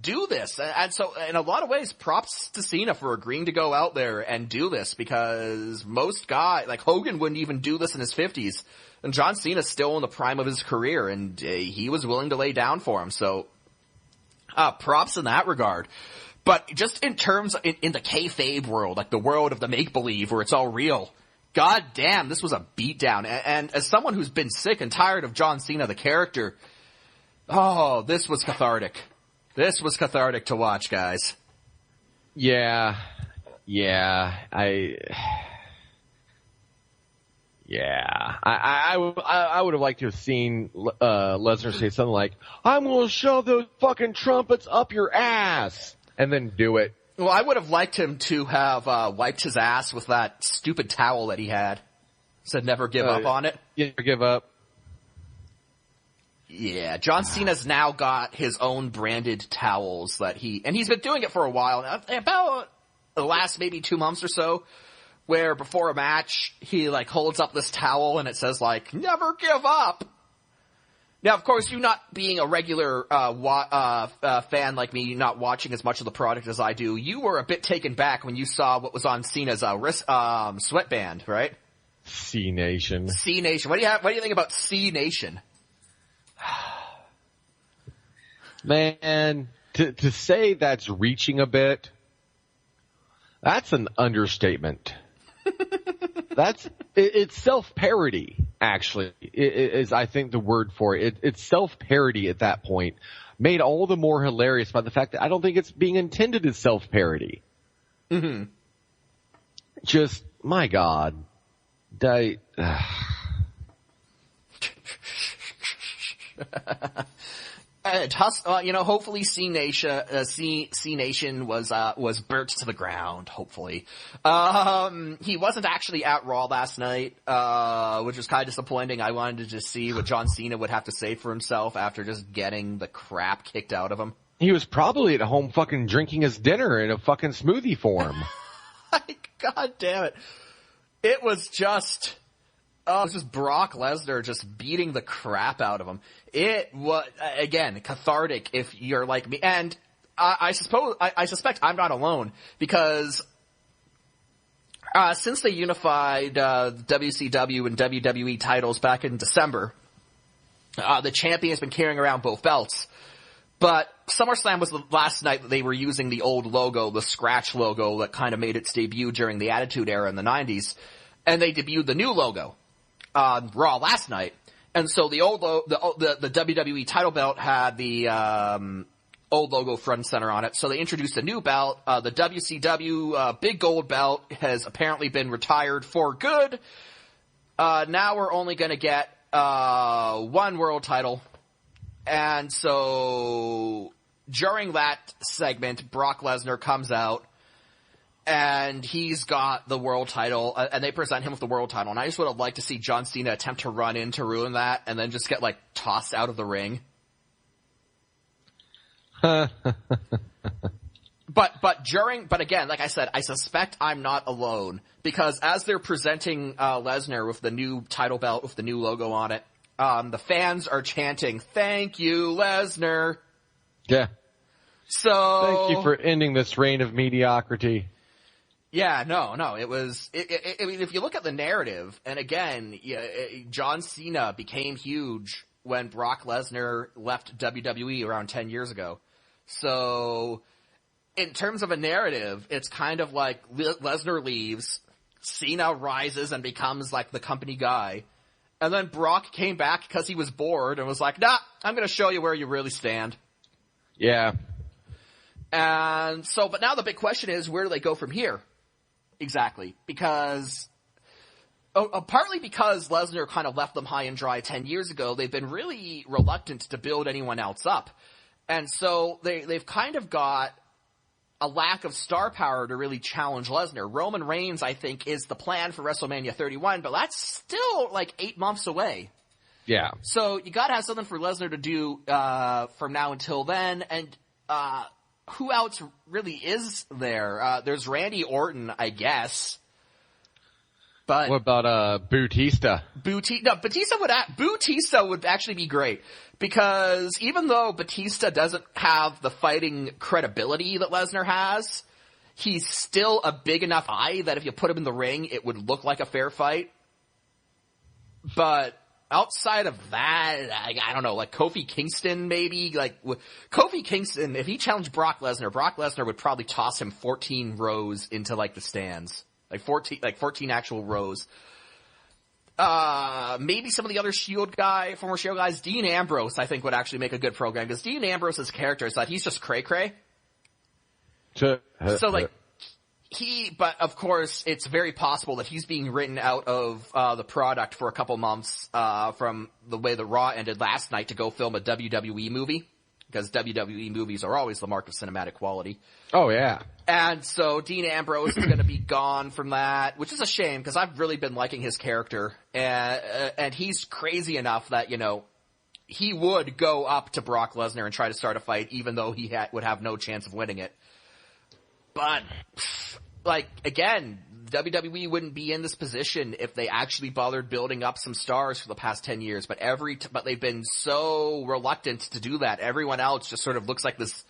do this. And so, in a lot of ways, props to Cena for agreeing to go out there and do this, because most guys, like Hogan wouldn't even do this in his 50s. And John Cena's still in the prime of his career, and he was willing to lay down for him. So, props in that regard. But just in terms, in the kayfabe world, like the world of the make-believe where it's all real, god damn, this was a beatdown. And as someone who's been sick and tired of John Cena, the character, this was cathartic. This was cathartic to watch, guys.
Yeah. I would have liked to have seen Lesnar say something like, "I'm going to shove those fucking trumpets up your ass," and then do it.
Well, I would have liked him to have wiped his ass with that stupid towel that he had. Said never give up on it.
Never give up.
Yeah, John Cena's now got his own branded towels and he's been doing it for a while now, about the last maybe 2 months or so, where before a match, he holds up this towel and it says never give up. Now, of course, you not being a regular fan like me, not watching as much of the product as I do, you were a bit taken back when you saw what was on Cena's sweatband, right?
C Nation.
C Nation. What do you think about C Nation?
Man, to say that's reaching a bit, that's an understatement. It's self-parody, actually, is I think the word for it. It's self-parody at that point, made all the more hilarious by the fact that I don't think it's being intended as self-parody.
Mm-hmm.
Just, my God.
Hopefully C Nation was burnt to the ground, hopefully. He wasn't actually at Raw last night, which was kind of disappointing. I wanted to just see what John Cena would have to say for himself after just getting the crap kicked out of him.
He was probably at home fucking drinking his dinner in a fucking smoothie form.
God damn it. It was just Brock Lesnar just beating the crap out of him. It was, again, cathartic if you're like me. And I suspect I'm not alone, because since they unified WCW and WWE titles back in December, the champion has been carrying around both belts. But SummerSlam was the last night that they were using the old logo, the scratch logo that kind of made its debut during the Attitude Era in the 90s. And they debuted the new logo on Raw last night. And so the old the WWE title belt had the old logo front and center on it. So they introduced a new belt. The WCW big gold belt has apparently been retired for good. Now we're only going to get one world title. And so during that segment, Brock Lesnar comes out, and he's got the world title, and they present him with the world title. And I just would have liked to see John Cena attempt to run in to ruin that, and then just get, tossed out of the ring. But again, like I said, I suspect I'm not alone, because as they're presenting Lesnar with the new title belt with the new logo on it, the fans are chanting, "Thank you, Lesnar."
Yeah.
So
thank you for ending this reign of mediocrity.
Yeah, no, it was, I mean, if you look at the narrative, and again, John Cena became huge when Brock Lesnar left WWE around 10 years ago. So, in terms of a narrative, it's kind of like Lesnar leaves, Cena rises and becomes like the company guy, and then Brock came back because he was bored and was like, nah, I'm going to show you where you really stand.
Yeah.
And so, but now the big question is, where do they go from here? Exactly. Because, partly because Lesnar kind of left them high and dry 10 years ago, they've been really reluctant to build anyone else up. And so they've kind of got a lack of star power to really challenge Lesnar. Roman Reigns, I think, is the plan for WrestleMania 31, but that's still like 8 months away.
Yeah.
So you gotta have something for Lesnar to do, from now until then, and, who else really is there? There's Randy Orton, I guess. But
what about, Bautista?
Bautista would actually be great. Because even though Batista doesn't have the fighting credibility that Lesnar has, he's still a big enough eye that if you put him in the ring, it would look like a fair fight. But outside of that, I don't know, like Kofi Kingston maybe? Like, Kofi Kingston, if he challenged Brock Lesnar would probably toss him 14 rows into like the stands. Like 14 actual rows. Maybe some of the other former Shield guys, Dean Ambrose, I think would actually make a good program, because Dean Ambrose's character is that he's just cray-cray. So like, but of course, it's very possible that he's being written out of, the product for a couple months, from the way the Raw ended last night to go film a WWE movie. Because WWE movies are always the mark of cinematic quality.
Oh, yeah.
And so Dean Ambrose is going to be gone from that, which is a shame, because I've really been liking his character. And he's crazy enough that, you know, he would go up to Brock Lesnar and try to start a fight, even though he would have no chance of winning it. But, like, again, WWE wouldn't be in this position if they actually bothered building up some stars for the past 10 years. But but they've been so reluctant to do that. Everyone else just sort of looks like this.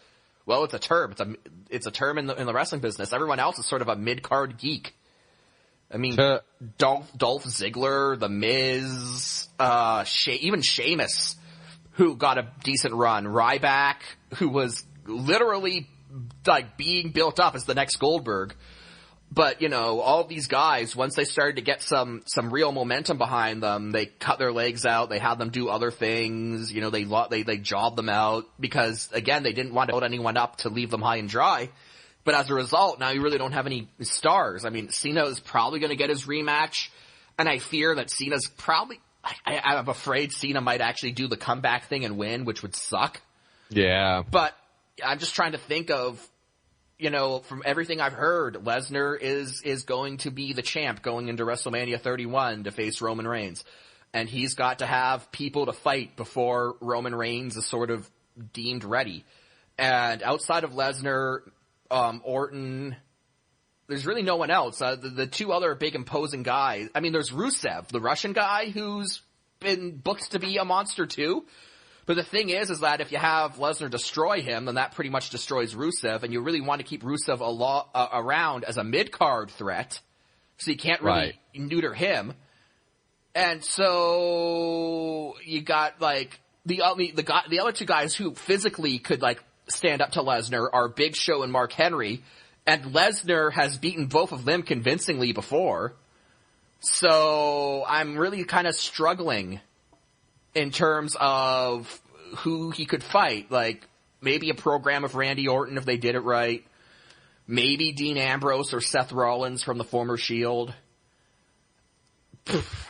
Well, it's a term. It's a term in the wrestling business. Everyone else is sort of a mid-card geek. I mean, Dolph Ziggler, The Miz, even Sheamus, who got a decent run. Ryback, who was literally like being built up as the next Goldberg. But, you know, all of these guys, once they started to get some real momentum behind them, they cut their legs out, they had them do other things, you know, they jobbed them out, because, again, they didn't want to build anyone up to leave them high and dry. But as a result, now you really don't have any stars. I mean, Cena is probably going to get his rematch, and I fear that Cena's probably, I'm afraid Cena might actually do the comeback thing and win, which would suck.
Yeah.
But I'm just trying to think of, you know, from everything I've heard, Lesnar is going to be the champ going into WrestleMania 31 to face Roman Reigns. And he's got to have people to fight before Roman Reigns is sort of deemed ready. And outside of Lesnar, Orton, there's really no one else. The two other big imposing guys, I mean, there's Rusev, the Russian guy who's been booked to be a monster too. But the thing is that if you have Lesnar destroy him, then that pretty much destroys Rusev, and you really want to keep Rusev around as a mid-card threat, so you can't really neuter him. And so you got like the other two guys who physically could like stand up to Lesnar are Big Show and Mark Henry, and Lesnar has beaten both of them convincingly before. So I'm really kind of struggling in terms of who he could fight. Like, maybe a program of Randy Orton if they did it right. Maybe Dean Ambrose or Seth Rollins from the former Shield.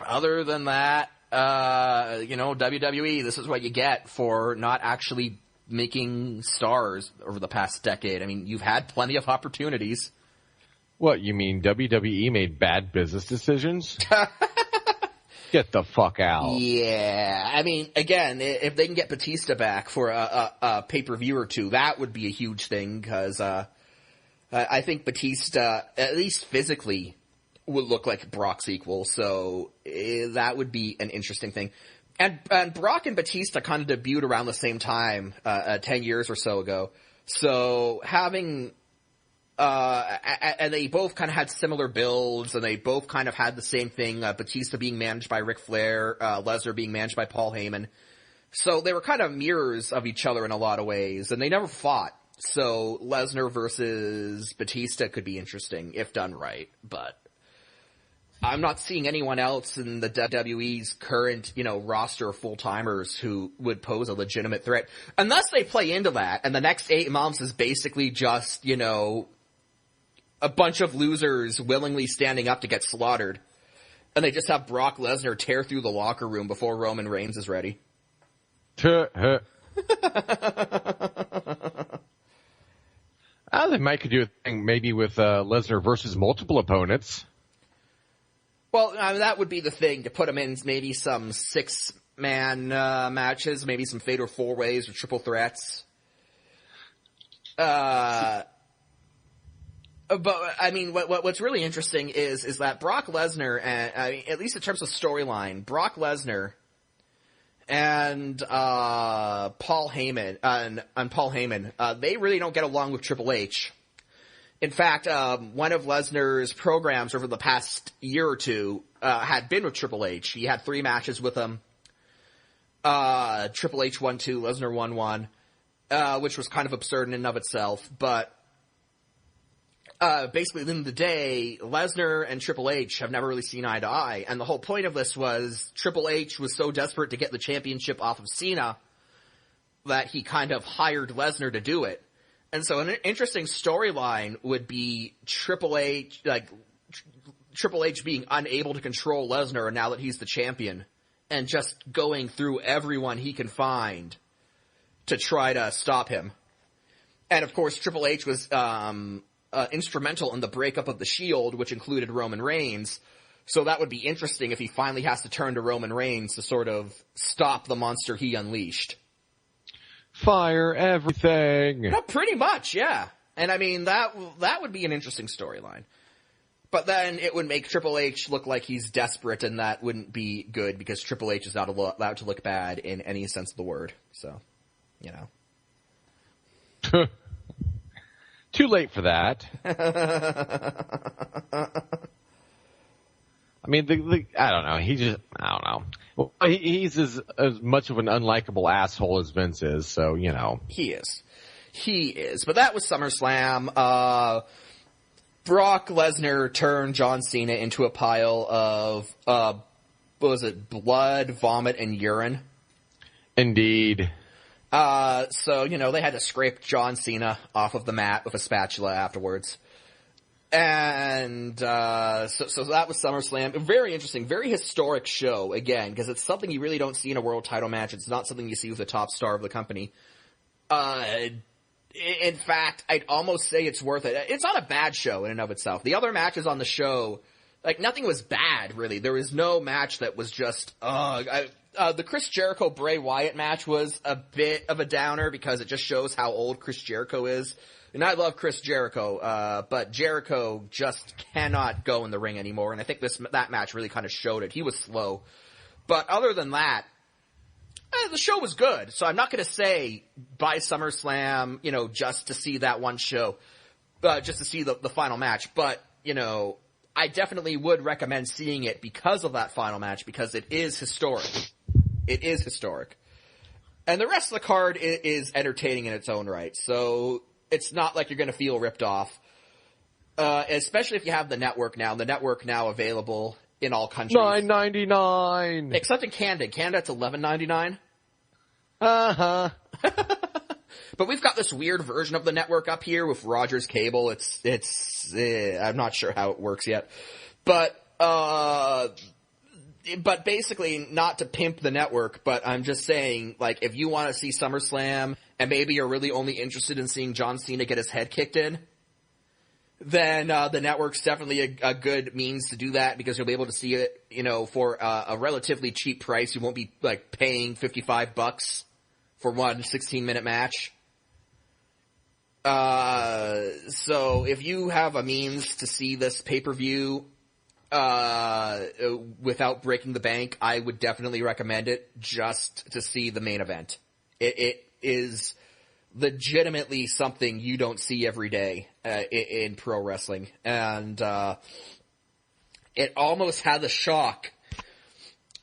Other than that, you know, WWE, this is what you get for not actually making stars over the past decade. I mean, you've had plenty of opportunities.
What, you mean WWE made bad business decisions? Get the fuck out.
Yeah. I mean, again, if they can get Batista back for a pay-per-view or two, that would be a huge thing, because I think Batista, at least physically, would look like Brock's equal, so that would be an interesting thing. And Brock and Batista kind of debuted around the same time, 10 years or so ago. So having and they both kind of had similar builds, and they both kind of had the same thing, Batista being managed by Ric Flair, Lesnar being managed by Paul Heyman. So they were kind of mirrors of each other in a lot of ways, and they never fought. So Lesnar versus Batista could be interesting if done right, but I'm not seeing anyone else in the WWE's current, roster of full-timers who would pose a legitimate threat. Unless they play into that, and the next 8 months is basically just, a bunch of losers willingly standing up to get slaughtered. And they just have Brock Lesnar tear through the locker room before Roman Reigns is ready.
They might could do a thing maybe with Lesnar versus multiple opponents.
Well, that would be the thing, to put him in maybe some 6-man matches, maybe some fatal 4-ways or triple threats. But, what's really interesting is that Brock Lesnar, at least in terms of storyline, Brock Lesnar and Paul Heyman, they really don't get along with Triple H. In fact, one of Lesnar's programs over the past year or two had been with Triple H. He had 3 matches with him. Triple H won 2, Lesnar won 1, which was kind of absurd in and of itself. But basically, at the end of the day, Lesnar and Triple H have never really seen eye to eye. And the whole point of this was Triple H was so desperate to get the championship off of Cena that he kind of hired Lesnar to do it. And so an interesting storyline would be Triple H being unable to control Lesnar now that he's the champion, and just going through everyone he can find to try to stop him. And of course, Triple H was instrumental in the breakup of the Shield, which included Roman Reigns. So that would be interesting if he finally has to turn to Roman Reigns to sort of stop the monster he unleashed.
Fire everything.
No, pretty much, yeah. And that would be an interesting storyline. But then it would make Triple H look like he's desperate, and that wouldn't be good because Triple H is not allowed to look bad in any sense of the word. So,
Too late for that. I don't know. I don't know. Well, he's as much of an unlikable asshole as Vince is, so,
He is. But that was SummerSlam. Brock Lesnar turned John Cena into a pile of, blood, vomit, and urine?
Indeed.
So, they had to scrape John Cena off of the mat with a spatula afterwards. And, so that was SummerSlam. Very interesting, very historic show, again, because it's something you really don't see in a world title match. It's not something you see with the top star of the company. In fact, I'd almost say it's worth it. It's not a bad show in and of itself. The other matches on the show, nothing was bad, really. There was no match that was just, the Chris Jericho-Bray Wyatt match was a bit of a downer because it just shows how old Chris Jericho is. And I love Chris Jericho, but Jericho just cannot go in the ring anymore, and I think that match really kind of showed it. He was slow. But other than that, the show was good, so I'm not going to say buy SummerSlam, just to see that one show, just to see the final match. But, I definitely would recommend seeing it because of that final match, because it is historic. It is historic. And the rest of the card is entertaining in its own right, so it's not like you're going to feel ripped off, especially if you have the network now. The network now available in all countries.
$9.99.
Except in Canada. Canada, it's $11.99.
Uh-huh.
But we've got this weird version of the network up here with Rogers Cable. I'm not sure how it works yet. But basically, not to pimp the network, but I'm just saying, if you want to see SummerSlam, and maybe you're really only interested in seeing John Cena get his head kicked in, then the network's definitely a good means to do that, because you'll be able to see it, for a relatively cheap price. You won't be, paying $55 for one 16-minute match. So if you have a means to see this pay-per-view without breaking the bank, I would definitely recommend it just to see the main event. It is legitimately something you don't see every day in pro wrestling. And it almost had the shock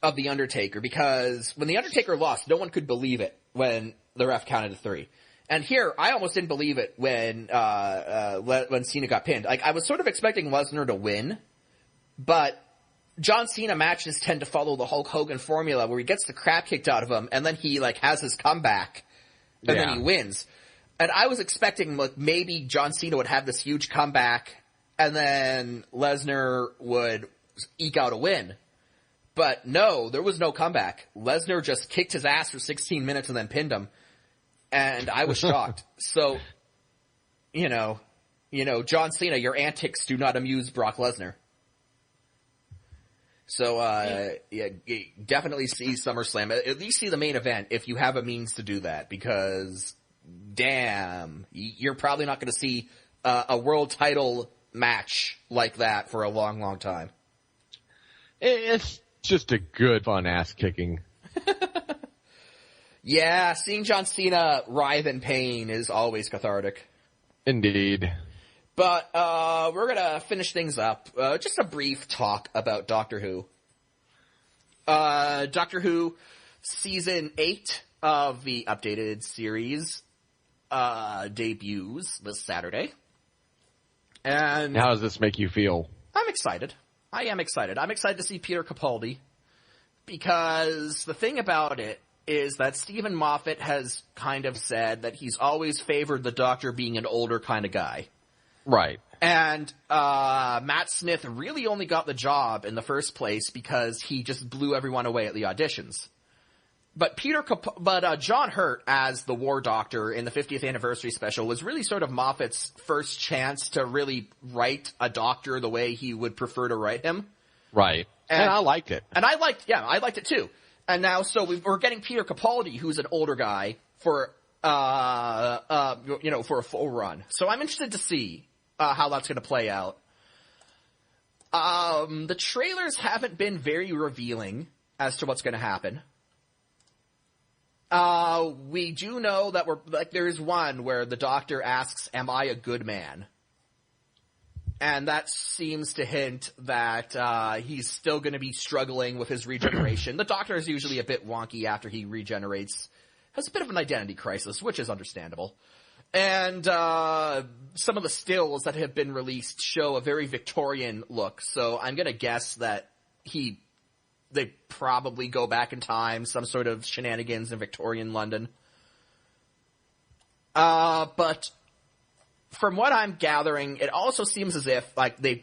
of The Undertaker, because when The Undertaker lost, no one could believe it when the ref counted to 3. And here, I almost didn't believe it when Cena got pinned. Like, I was sort of expecting Lesnar to win, but John Cena matches tend to follow the Hulk Hogan formula where he gets the crap kicked out of him, and then he, like, has his comeback, and then he wins. And I was expecting, like, maybe John Cena would have this huge comeback, and then Lesnar would eke out a win. But no, there was no comeback. Lesnar just kicked his ass for 16 minutes and then pinned him. And I was shocked. So, you know, John Cena, your antics do not amuse Brock Lesnar. So, yeah, definitely see SummerSlam. At least see the main event if you have a means to do that, because damn, you're probably not going to see a world title match like that for a long, long time.
It's just a good, fun ass kicking.
Yeah, seeing John Cena writhe in pain is always cathartic.
Indeed.
But we're gonna finish things up. Just a brief talk about Doctor Who. Doctor Who Season 8 of the updated series debuts this Saturday. And
how does this make you feel?
I'm excited. I am excited. I'm excited to see Peter Capaldi, because the thing about it is that Stephen Moffat has kind of said that he's always favored the Doctor being an older kind of guy.
Right. And
Matt Smith really only got the job in the first place because he just blew everyone away at the auditions. But John Hurt as the War Doctor in the 50th anniversary special was really sort of Moffat's first chance to really write a Doctor the way he would prefer to write him.
Right. And I liked it.
And I liked it too. And now, so we're getting Peter Capaldi, who's an older guy, for a full run. So I'm interested to see how that's going to play out. The trailers haven't been very revealing as to what's going to happen. We do know that there's one where the Doctor asks, "Am I a good man?" And that seems to hint that he's still going to be struggling with his regeneration. The Doctor is usually a bit wonky after he regenerates. Has a bit of an identity crisis, which is understandable. And some of the stills that have been released show a very Victorian look. So I'm going to guess that they probably go back in time, some sort of shenanigans in Victorian London. But from what I'm gathering, it also seems as if like they've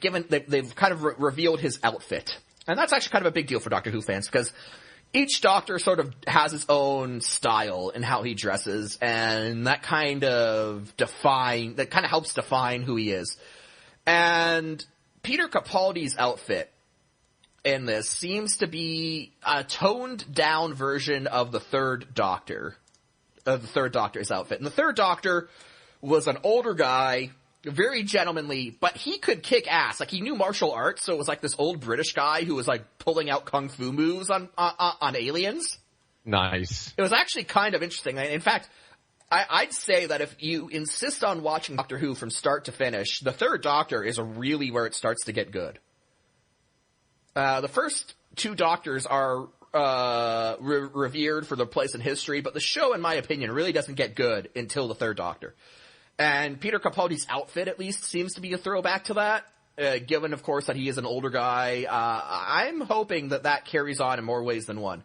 kind of revealed his outfit. And that's actually kind of a big deal for Doctor Who fans, because each Doctor sort of has his own style in how he dresses, and that kind of helps define who he is. And Peter Capaldi's outfit in this seems to be a toned down version of the Third Doctor's outfit. And the Third Doctor was an older guy, very gentlemanly, but he could kick ass. Like, he knew martial arts, so it was like this old British guy who was like pulling out kung fu moves on aliens.
Nice.
It was actually kind of interesting. In fact, I'd say that if you insist on watching Doctor Who from start to finish, the Third Doctor is really where it starts to get good. The first two Doctors are revered for their place in history, but the show, in my opinion, really doesn't get good until the Third Doctor. And Peter Capaldi's outfit, at least, seems to be a throwback to that, given, of course, that he is an older guy. I'm hoping that carries on in more ways than one.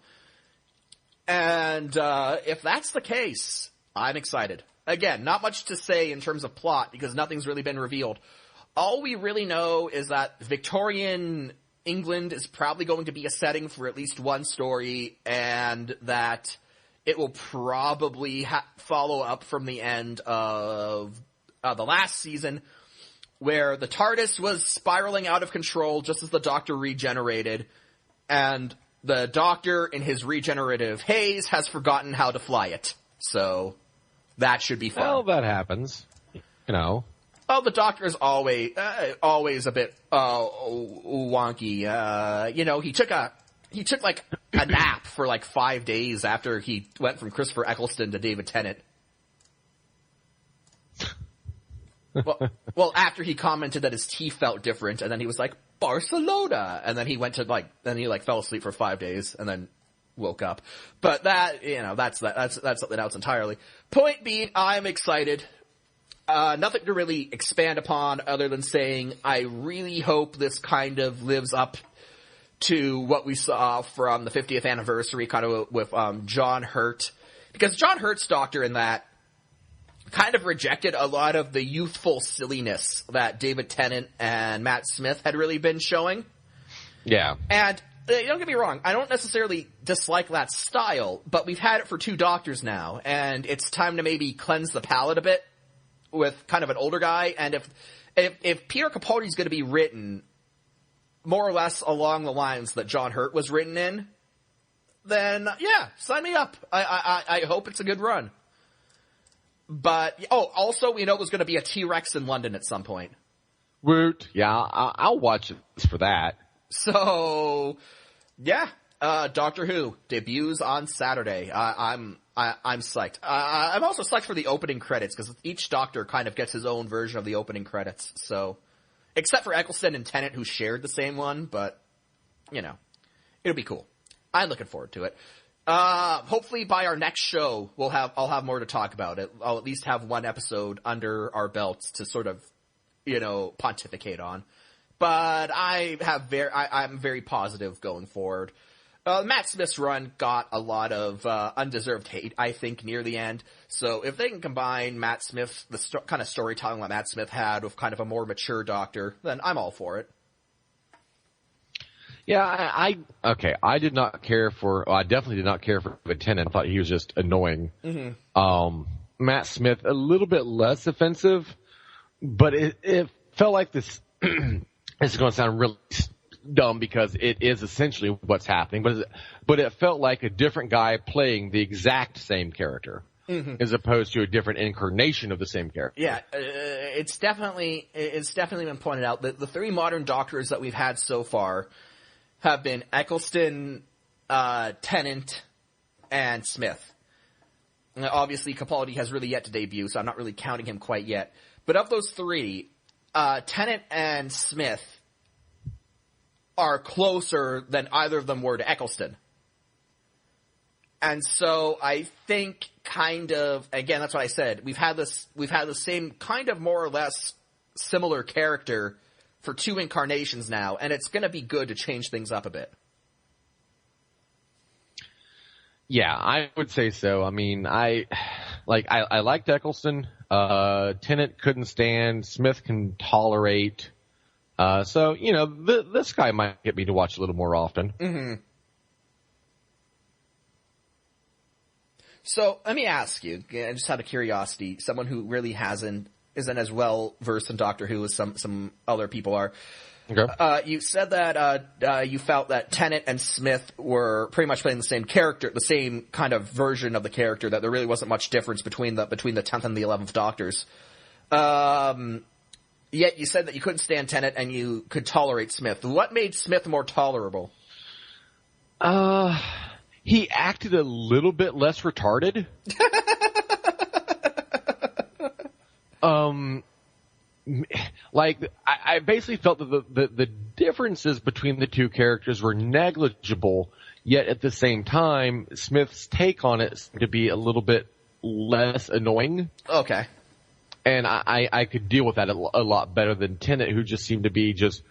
And if that's the case, I'm excited. Again, not much to say in terms of plot, because nothing's really been revealed. All we really know is that Victorian England is probably going to be a setting for at least one story, and that it will probably follow up from the end of the last season, where the TARDIS was spiraling out of control just as the Doctor regenerated, and the Doctor, in his regenerative haze, has forgotten how to fly it. So that should be fun.
Well, that happens. You know.
Oh, the Doctor is always a bit wonky. He took like a nap for like 5 days after he went from Christopher Eccleston to David Tennant. Well, after he commented that his teeth felt different, and then he was like, Barcelona. And then he went to then he fell asleep for 5 days and then woke up. But that, that's something else entirely. Point being, I'm excited. Nothing to really expand upon other than saying I really hope this kind of lives up to what we saw from the 50th anniversary kind of with John Hurt. Because John Hurt's Doctor in that kind of rejected a lot of the youthful silliness that David Tennant and Matt Smith had really been showing.
Yeah.
And don't get me wrong, I don't necessarily dislike that style, but we've had it for 2 Doctors now, and it's time to maybe cleanse the palate a bit with kind of an older guy. And if Peter Capaldi's going to be written more or less along the lines that John Hurt was written in, then yeah, sign me up. I hope it's a good run. But also we know there's going to be a T-Rex in London at some point.
Woot! Yeah, I'll watch it for that.
So, yeah, Doctor Who debuts on Saturday. I'm psyched. I'm also psyched for the opening credits because each Doctor kind of gets his own version of the opening credits. So, except for Eccleston and Tennant, who shared the same one, but it'll be cool. I'm looking forward to it. Hopefully by our next show I'll have more to talk about it. I'll at least have one episode under our belts to sort of pontificate on. But I'm very positive going forward. Matt Smith's run got a lot of undeserved hate, I think, near the end. So if they can combine Matt Smith, the kind of storytelling that Matt Smith had, with kind of a more mature Doctor, then I'm all for it.
Yeah, I did not care for. I definitely did not care for Tennant. I thought he was just annoying. Mm-hmm. Matt Smith a little bit less offensive, but it felt like this. This is going to sound really dumb because it is essentially what's happening, but it felt like a different guy playing the exact same character, mm-hmm. as opposed to a different incarnation of the same character.
Yeah, it's definitely been pointed out that the 3 modern Doctors that we've had so far have been Eccleston, Tennant, and Smith. Now, obviously, Capaldi has really yet to debut, so I'm not really counting him quite yet. But of those 3, Tennant and Smith are closer than either of them were to Eccleston. And so I think kind of, again, that's what I said. We've had the same kind of more or less similar character for 2 incarnations now, and it's going to be good to change things up a bit.
Yeah, I would say so. I mean, I liked Eccleston. Tennant couldn't stand. Smith can tolerate. So, this guy might get me to watch a little more often.
Mm-hmm. So, let me ask you, just out of curiosity, someone who really isn't as well versed in Doctor Who as some other people are.
Okay.
You said that you felt that Tennant and Smith were pretty much playing the same character, the same kind of version of the character, that there really wasn't much difference between the 10th and the 11th Doctors. Yet you said that you couldn't stand Tennant and you could tolerate Smith. What made Smith more tolerable?
He acted a little bit less retarded. I basically felt that the differences between the 2 characters were negligible, yet at the same time, Smith's take on it seemed to be a little bit less annoying.
Okay.
And I could deal with that a lot better than Tennant, who just seemed to be just,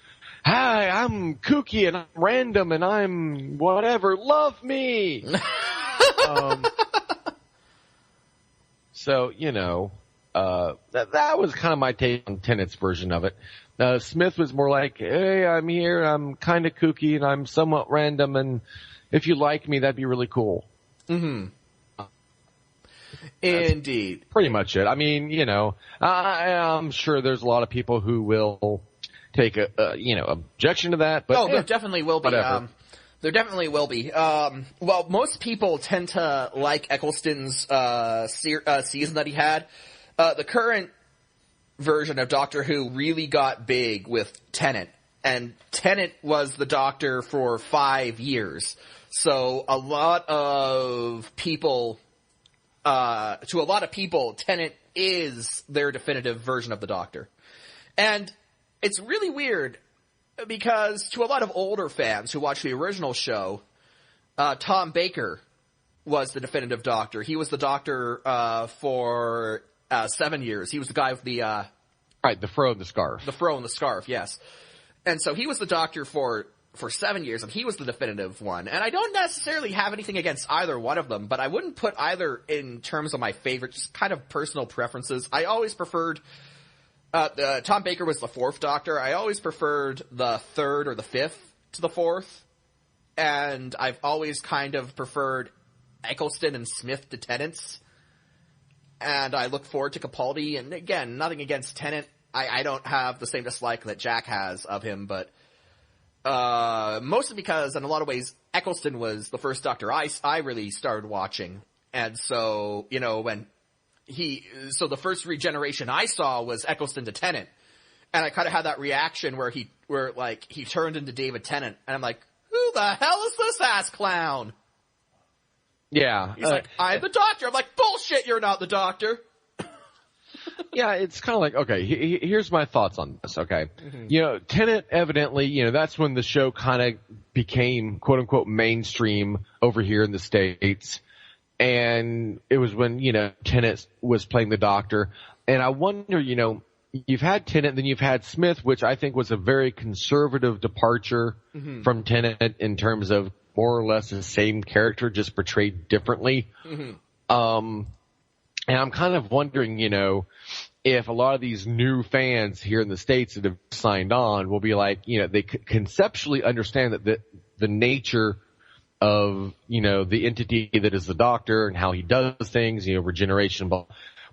hi, I'm kooky and I'm random and I'm whatever, love me! So, that was kind of my take on Tennant's version of it. Smith was more like, hey, I'm here, I'm kind of kooky and I'm somewhat random, and if you like me, that'd be really cool.
Mm-hmm. Indeed.
Pretty much it. I mean, I'm sure there's a lot of people who will take objection to that, but
there definitely will be. There definitely will be. Well, most people tend to like Eccleston's season that he had. The current version of Doctor Who really got big with Tennant, and Tennant was the Doctor for 5 years. So a lot of people, Tennant is their definitive version of the Doctor. And it's really weird. because to a lot of older fans who watch the original show, Tom Baker was the definitive Doctor. He was the Doctor for 7 years. He was the guy with the
right, the fro and the scarf.
The fro and the scarf, yes. And so he was the Doctor for 7 years, and he was the definitive one. And I don't necessarily have anything against either one of them, but I wouldn't put either in terms of my favorite, just kind of personal preferences. I always preferred Tom Baker was the fourth Doctor. I always preferred the third or the fifth to the fourth. And I've always kind of preferred Eccleston and Smith to Tennant's. And I look forward to Capaldi. And again, nothing against Tennant. I don't have the same dislike that Jack has of him, but mostly because in a lot of ways, Eccleston was the first Doctor I really started watching. And so, you know, so the first regeneration I saw was Eccleston to Tennant. And I kind of had that reaction where he turned into David Tennant. And I'm like, who the hell is this ass clown?
Yeah.
He's like, I'm the Doctor. I'm like, bullshit, you're not the Doctor.
Yeah, it's kind of like, okay, here's my thoughts on this, okay? Mm-hmm. You know, Tennant evidently, you know, that's when the show kind of became, quote-unquote, mainstream over here in the States. And it was when, you know, Tennant was playing the Doctor. And I wonder, you know, you've had Tennant, then you've had Smith, which I think was a very conservative departure from Tennant in terms of more or less the same character, just portrayed differently. Mm-hmm. And I'm kind of wondering, you know, if a lot of these new fans here in the States that have signed on will be like, you know, they conceptually understand that the nature of, you know, the entity that is the Doctor and how he does things, you know, regeneration, but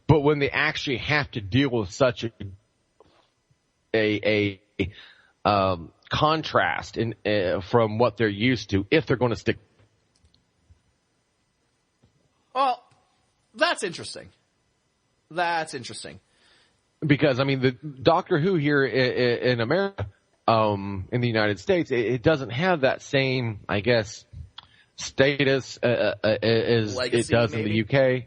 when they actually have to deal with such a contrast from what they're used to, if they're going to stick.
Well, that's interesting.
Because, I mean, the Doctor Who here in America, in the United States, it doesn't have that same, I guess, status as
legacy,
it does
maybe?
in the UK.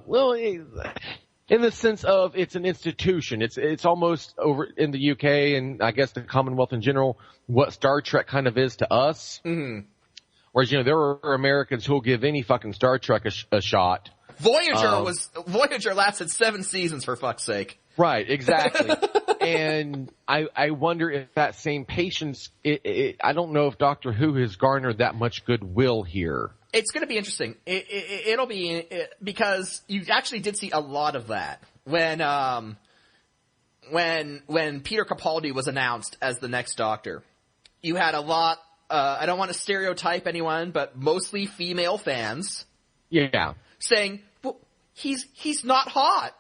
Well, in the sense of it's an institution. It's almost over in the UK and I guess the Commonwealth in general, what Star Trek kind of is to us. Mm-hmm. Whereas, you know, there are Americans who'll give any fucking Star Trek a shot.
Voyager lasted 7 seasons, for fuck's sake.
Right, exactly. And I wonder if that same patience, I don't know if Doctor Who has garnered that much goodwill here.
It's going to be interesting. It'll be, because you actually did see a lot of that when Peter Capaldi was announced as the next Doctor. You had a lot, I don't want to stereotype anyone, but mostly female fans.
Yeah.
Saying, well, he's not hot.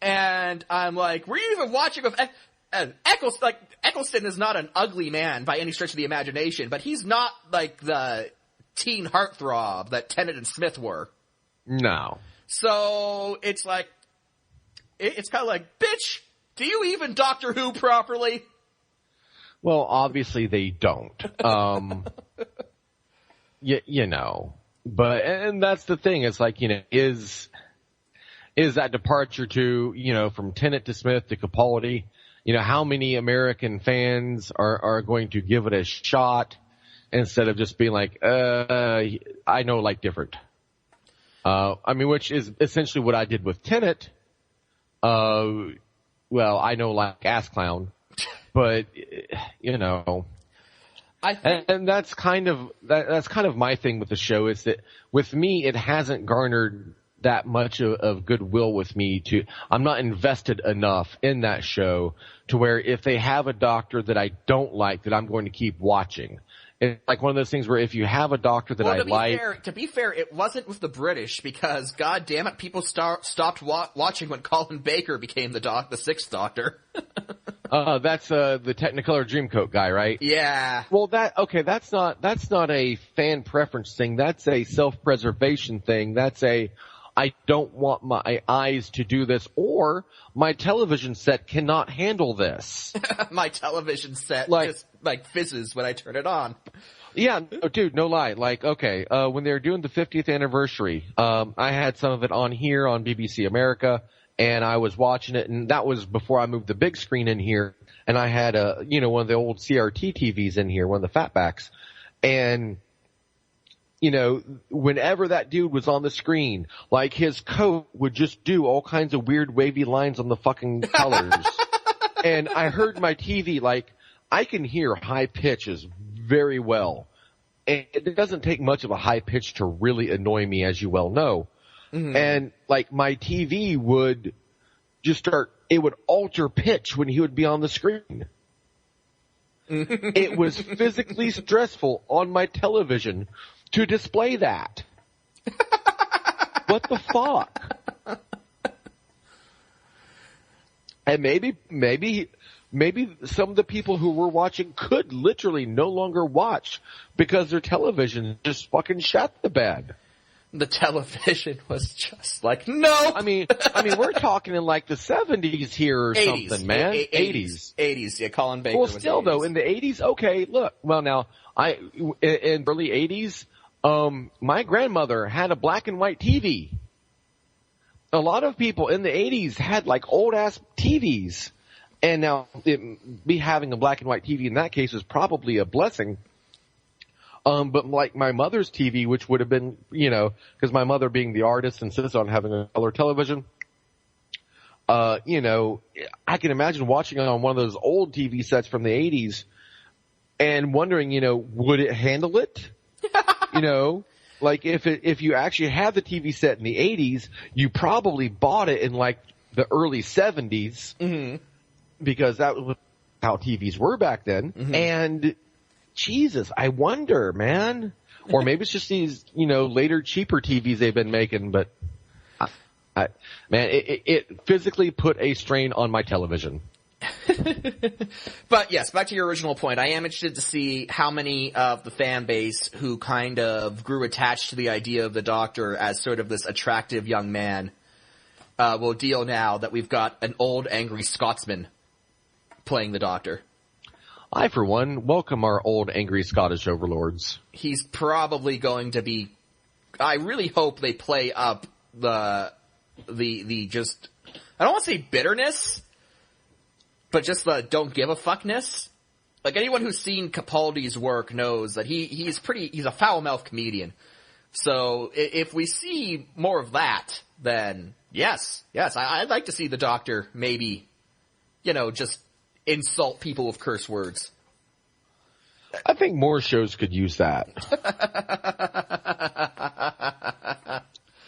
And I'm like, were you even watching with Eccleston? Like, Eccleston is not an ugly man by any stretch of the imagination, but he's not like the teen heartthrob that Tennant and Smith were.
No.
So it's like, it's kind of like, bitch, do you even Doctor Who properly?
Well, obviously they don't. You know, but, and that's the thing. It's like, you know, is that departure to, you know, from Tennant to Smith to Capaldi, you know, how many American fans are going to give it a shot instead of just being like, I know like different. I mean, which is essentially what I did with Tennant. Well, I know like ass clown, but you know, and that's kind of my thing with the show is that with me, it hasn't garnered that much of goodwill with me I'm not invested enough in that show to where if they have a Doctor that I don't like, that I'm going to keep watching. It's like one of those things where if you have a Doctor that I like.
To be fair, it wasn't with the British because, god damn it, people stopped watching when Colin Baker became the sixth Doctor.
That's the Technicolor Dreamcoat guy, right?
Yeah.
Well, that's not a fan preference thing. That's a self-preservation thing. That's I don't want my eyes to do this, or my television set cannot handle this.
My television set just like fizzes when I turn it on.
Yeah, dude, no lie. Like, okay, when they were doing the 50th anniversary, I had some of it on here on BBC America, and I was watching it, and that was before I moved the big screen in here. and I had one of the old CRT TVs in here, one of the fatbacks, and whenever that dude was on the screen, like his coat would just do all kinds of weird wavy lines on the fucking colors. And I heard my TV, like, I can hear high pitches very well. And it doesn't take much of a high pitch to really annoy me, as you well know. Mm-hmm. And like my TV would just it would alter pitch when he would be on the screen. It was physically stressful on my television to display that. What the fuck? And maybe some of the people who were watching could literally no longer watch because their television just fucking shut the bed.
The television was just like, no!
I mean, we're talking in like the 70s here or
80s,
something, man.
80s, yeah, Colin Baker
well,
was
still
80s.
though, in the 80s, okay, look, well now, in early 80s, my grandmother had a black and white TV. A lot of people in the 80s had like old ass TVs. And now, me having a black and white TV in that case is probably a blessing. But like my mother's TV, which would have been, because my mother being the artist insists on having a color television, I can imagine watching it on one of those old TV sets from the 80s and wondering, would it handle it? Like if you actually had the TV set in the 80s, you probably bought it in like the early 70s. Mm-hmm. Because that was how TVs were back then. Mm-hmm. And Jesus, I wonder, man. Or maybe it's just these, later cheaper TVs they've been making, but it physically put a strain on my television.
But yes, back to your original point. I am interested to see how many of the fan base who kind of grew attached to the idea of the Doctor as sort of this attractive young man will deal now that we've got an old angry Scotsman playing the Doctor.
I, for one, welcome our old angry Scottish overlords.
He's probably going to be, I really hope they play up the just, I don't want to say bitterness, but just the don't give a fuckness. Like anyone who's seen Capaldi's work knows that he's a foul-mouthed comedian. So if we see more of that, then yes, I'd like to see the Doctor maybe, just insult people with curse words.
I think more shows could use that.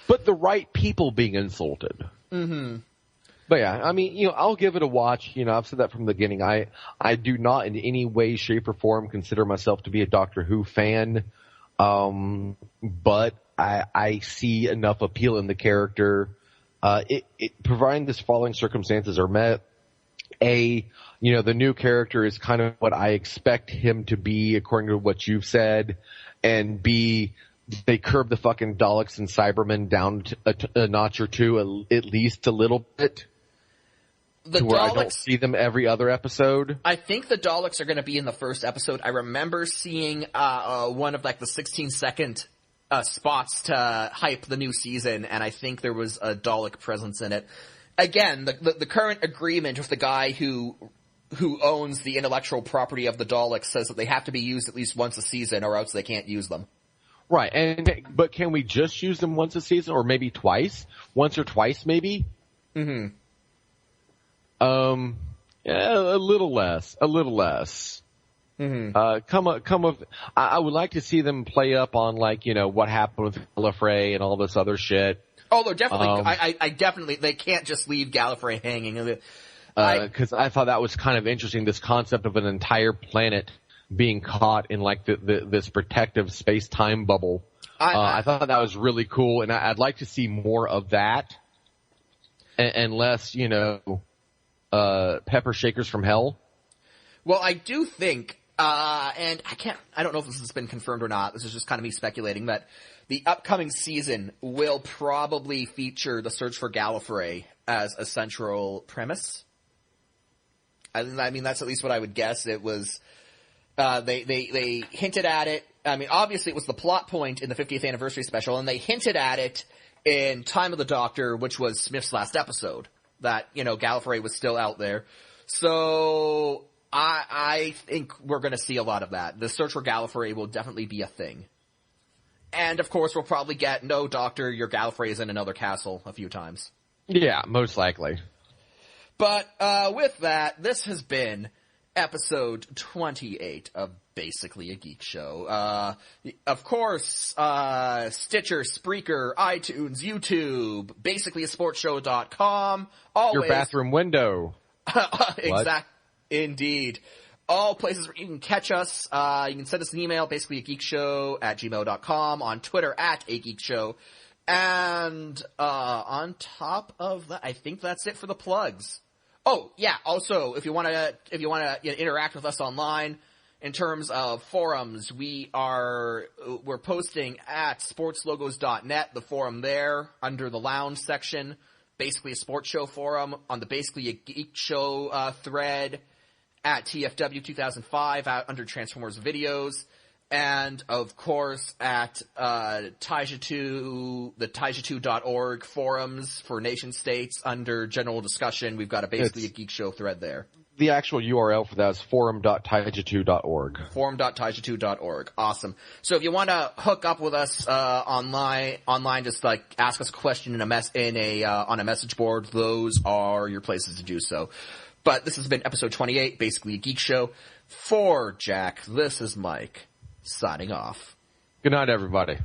But the right people being insulted. Mm-hmm. But yeah, I mean, I'll give it a watch. I've said that from the beginning. I do not in any way, shape, or form consider myself to be a Doctor Who fan. But I see enough appeal in the character. Providing this following circumstances are met. The new character is kind of what I expect him to be according to what you've said. And B, they curb the fucking Daleks and Cybermen down a notch or two, at least a little bit. To where I don't see them every other episode.
I think the Daleks are going to be in the first episode. I remember seeing one of like the 16-second spots to hype the new season, and I think there was a Dalek presence in it. Again, the current agreement with the guy who owns the intellectual property of the Daleks says that they have to be used at least once a season, or else they can't use them.
Right, but can we just use them once a season, or maybe twice? Once or twice, maybe? Mm-hmm. Yeah, a little less. Mm-hmm. I would like to see them play up on what happened with Gallifrey and all this other shit.
Oh, they're definitely. I definitely. They can't just leave Gallifrey hanging.
Because I thought that was kind of interesting. This concept of an entire planet being caught in this protective space-time bubble. I thought that was really cool, and I'd like to see more of that, and less, pepper shakers from hell.
Well, I do think, and I don't know if this has been confirmed or not. This is just kind of me speculating that the upcoming season will probably feature the search for Gallifrey as a central premise. I mean, that's at least what I would guess. It was, they hinted at it. I mean, obviously it was the plot point in the 50th anniversary special, and they hinted at it in Time of the Doctor, which was Smith's last episode, that, Gallifrey was still out there. So I think we're going to see a lot of that. The search for Gallifrey will definitely be a thing. And, of course, we'll probably get, no, Doctor, your Gallifrey is in another castle a few times.
Yeah, most likely.
But with that, this has been episode 28 of Basically a Geek Show. Of course, Stitcher, Spreaker, iTunes, YouTube, basicallyasportshow.com. Always.
Your bathroom window.
Exact. Indeed. All places where you can catch us. You can send us an email, basicallyageekshow@gmail.com, on Twitter @ageekshow. And on top of that, I think that's it for the plugs. Oh, yeah, also, if you want to interact with us online in terms of forums, we're posting at sportslogos.net, the forum there, under the lounge section, Basically a Sports Show forum, on the Basically a Geek Show thread, at TFW 2005, out under Transformers videos, and of course at Taija2, the Taija2.org forums for nation states under general discussion. We've got a Basically a Geek Show thread there.
The actual URL for that is forum.taija2.org.
Forum.taija2.org. Awesome. So if you want to hook up with us online, just like ask us a question on a message board, those are your places to do so. But this has been episode 28, Basically a Geek Show. For Jack, this is Mike, signing off.
Good night, everybody.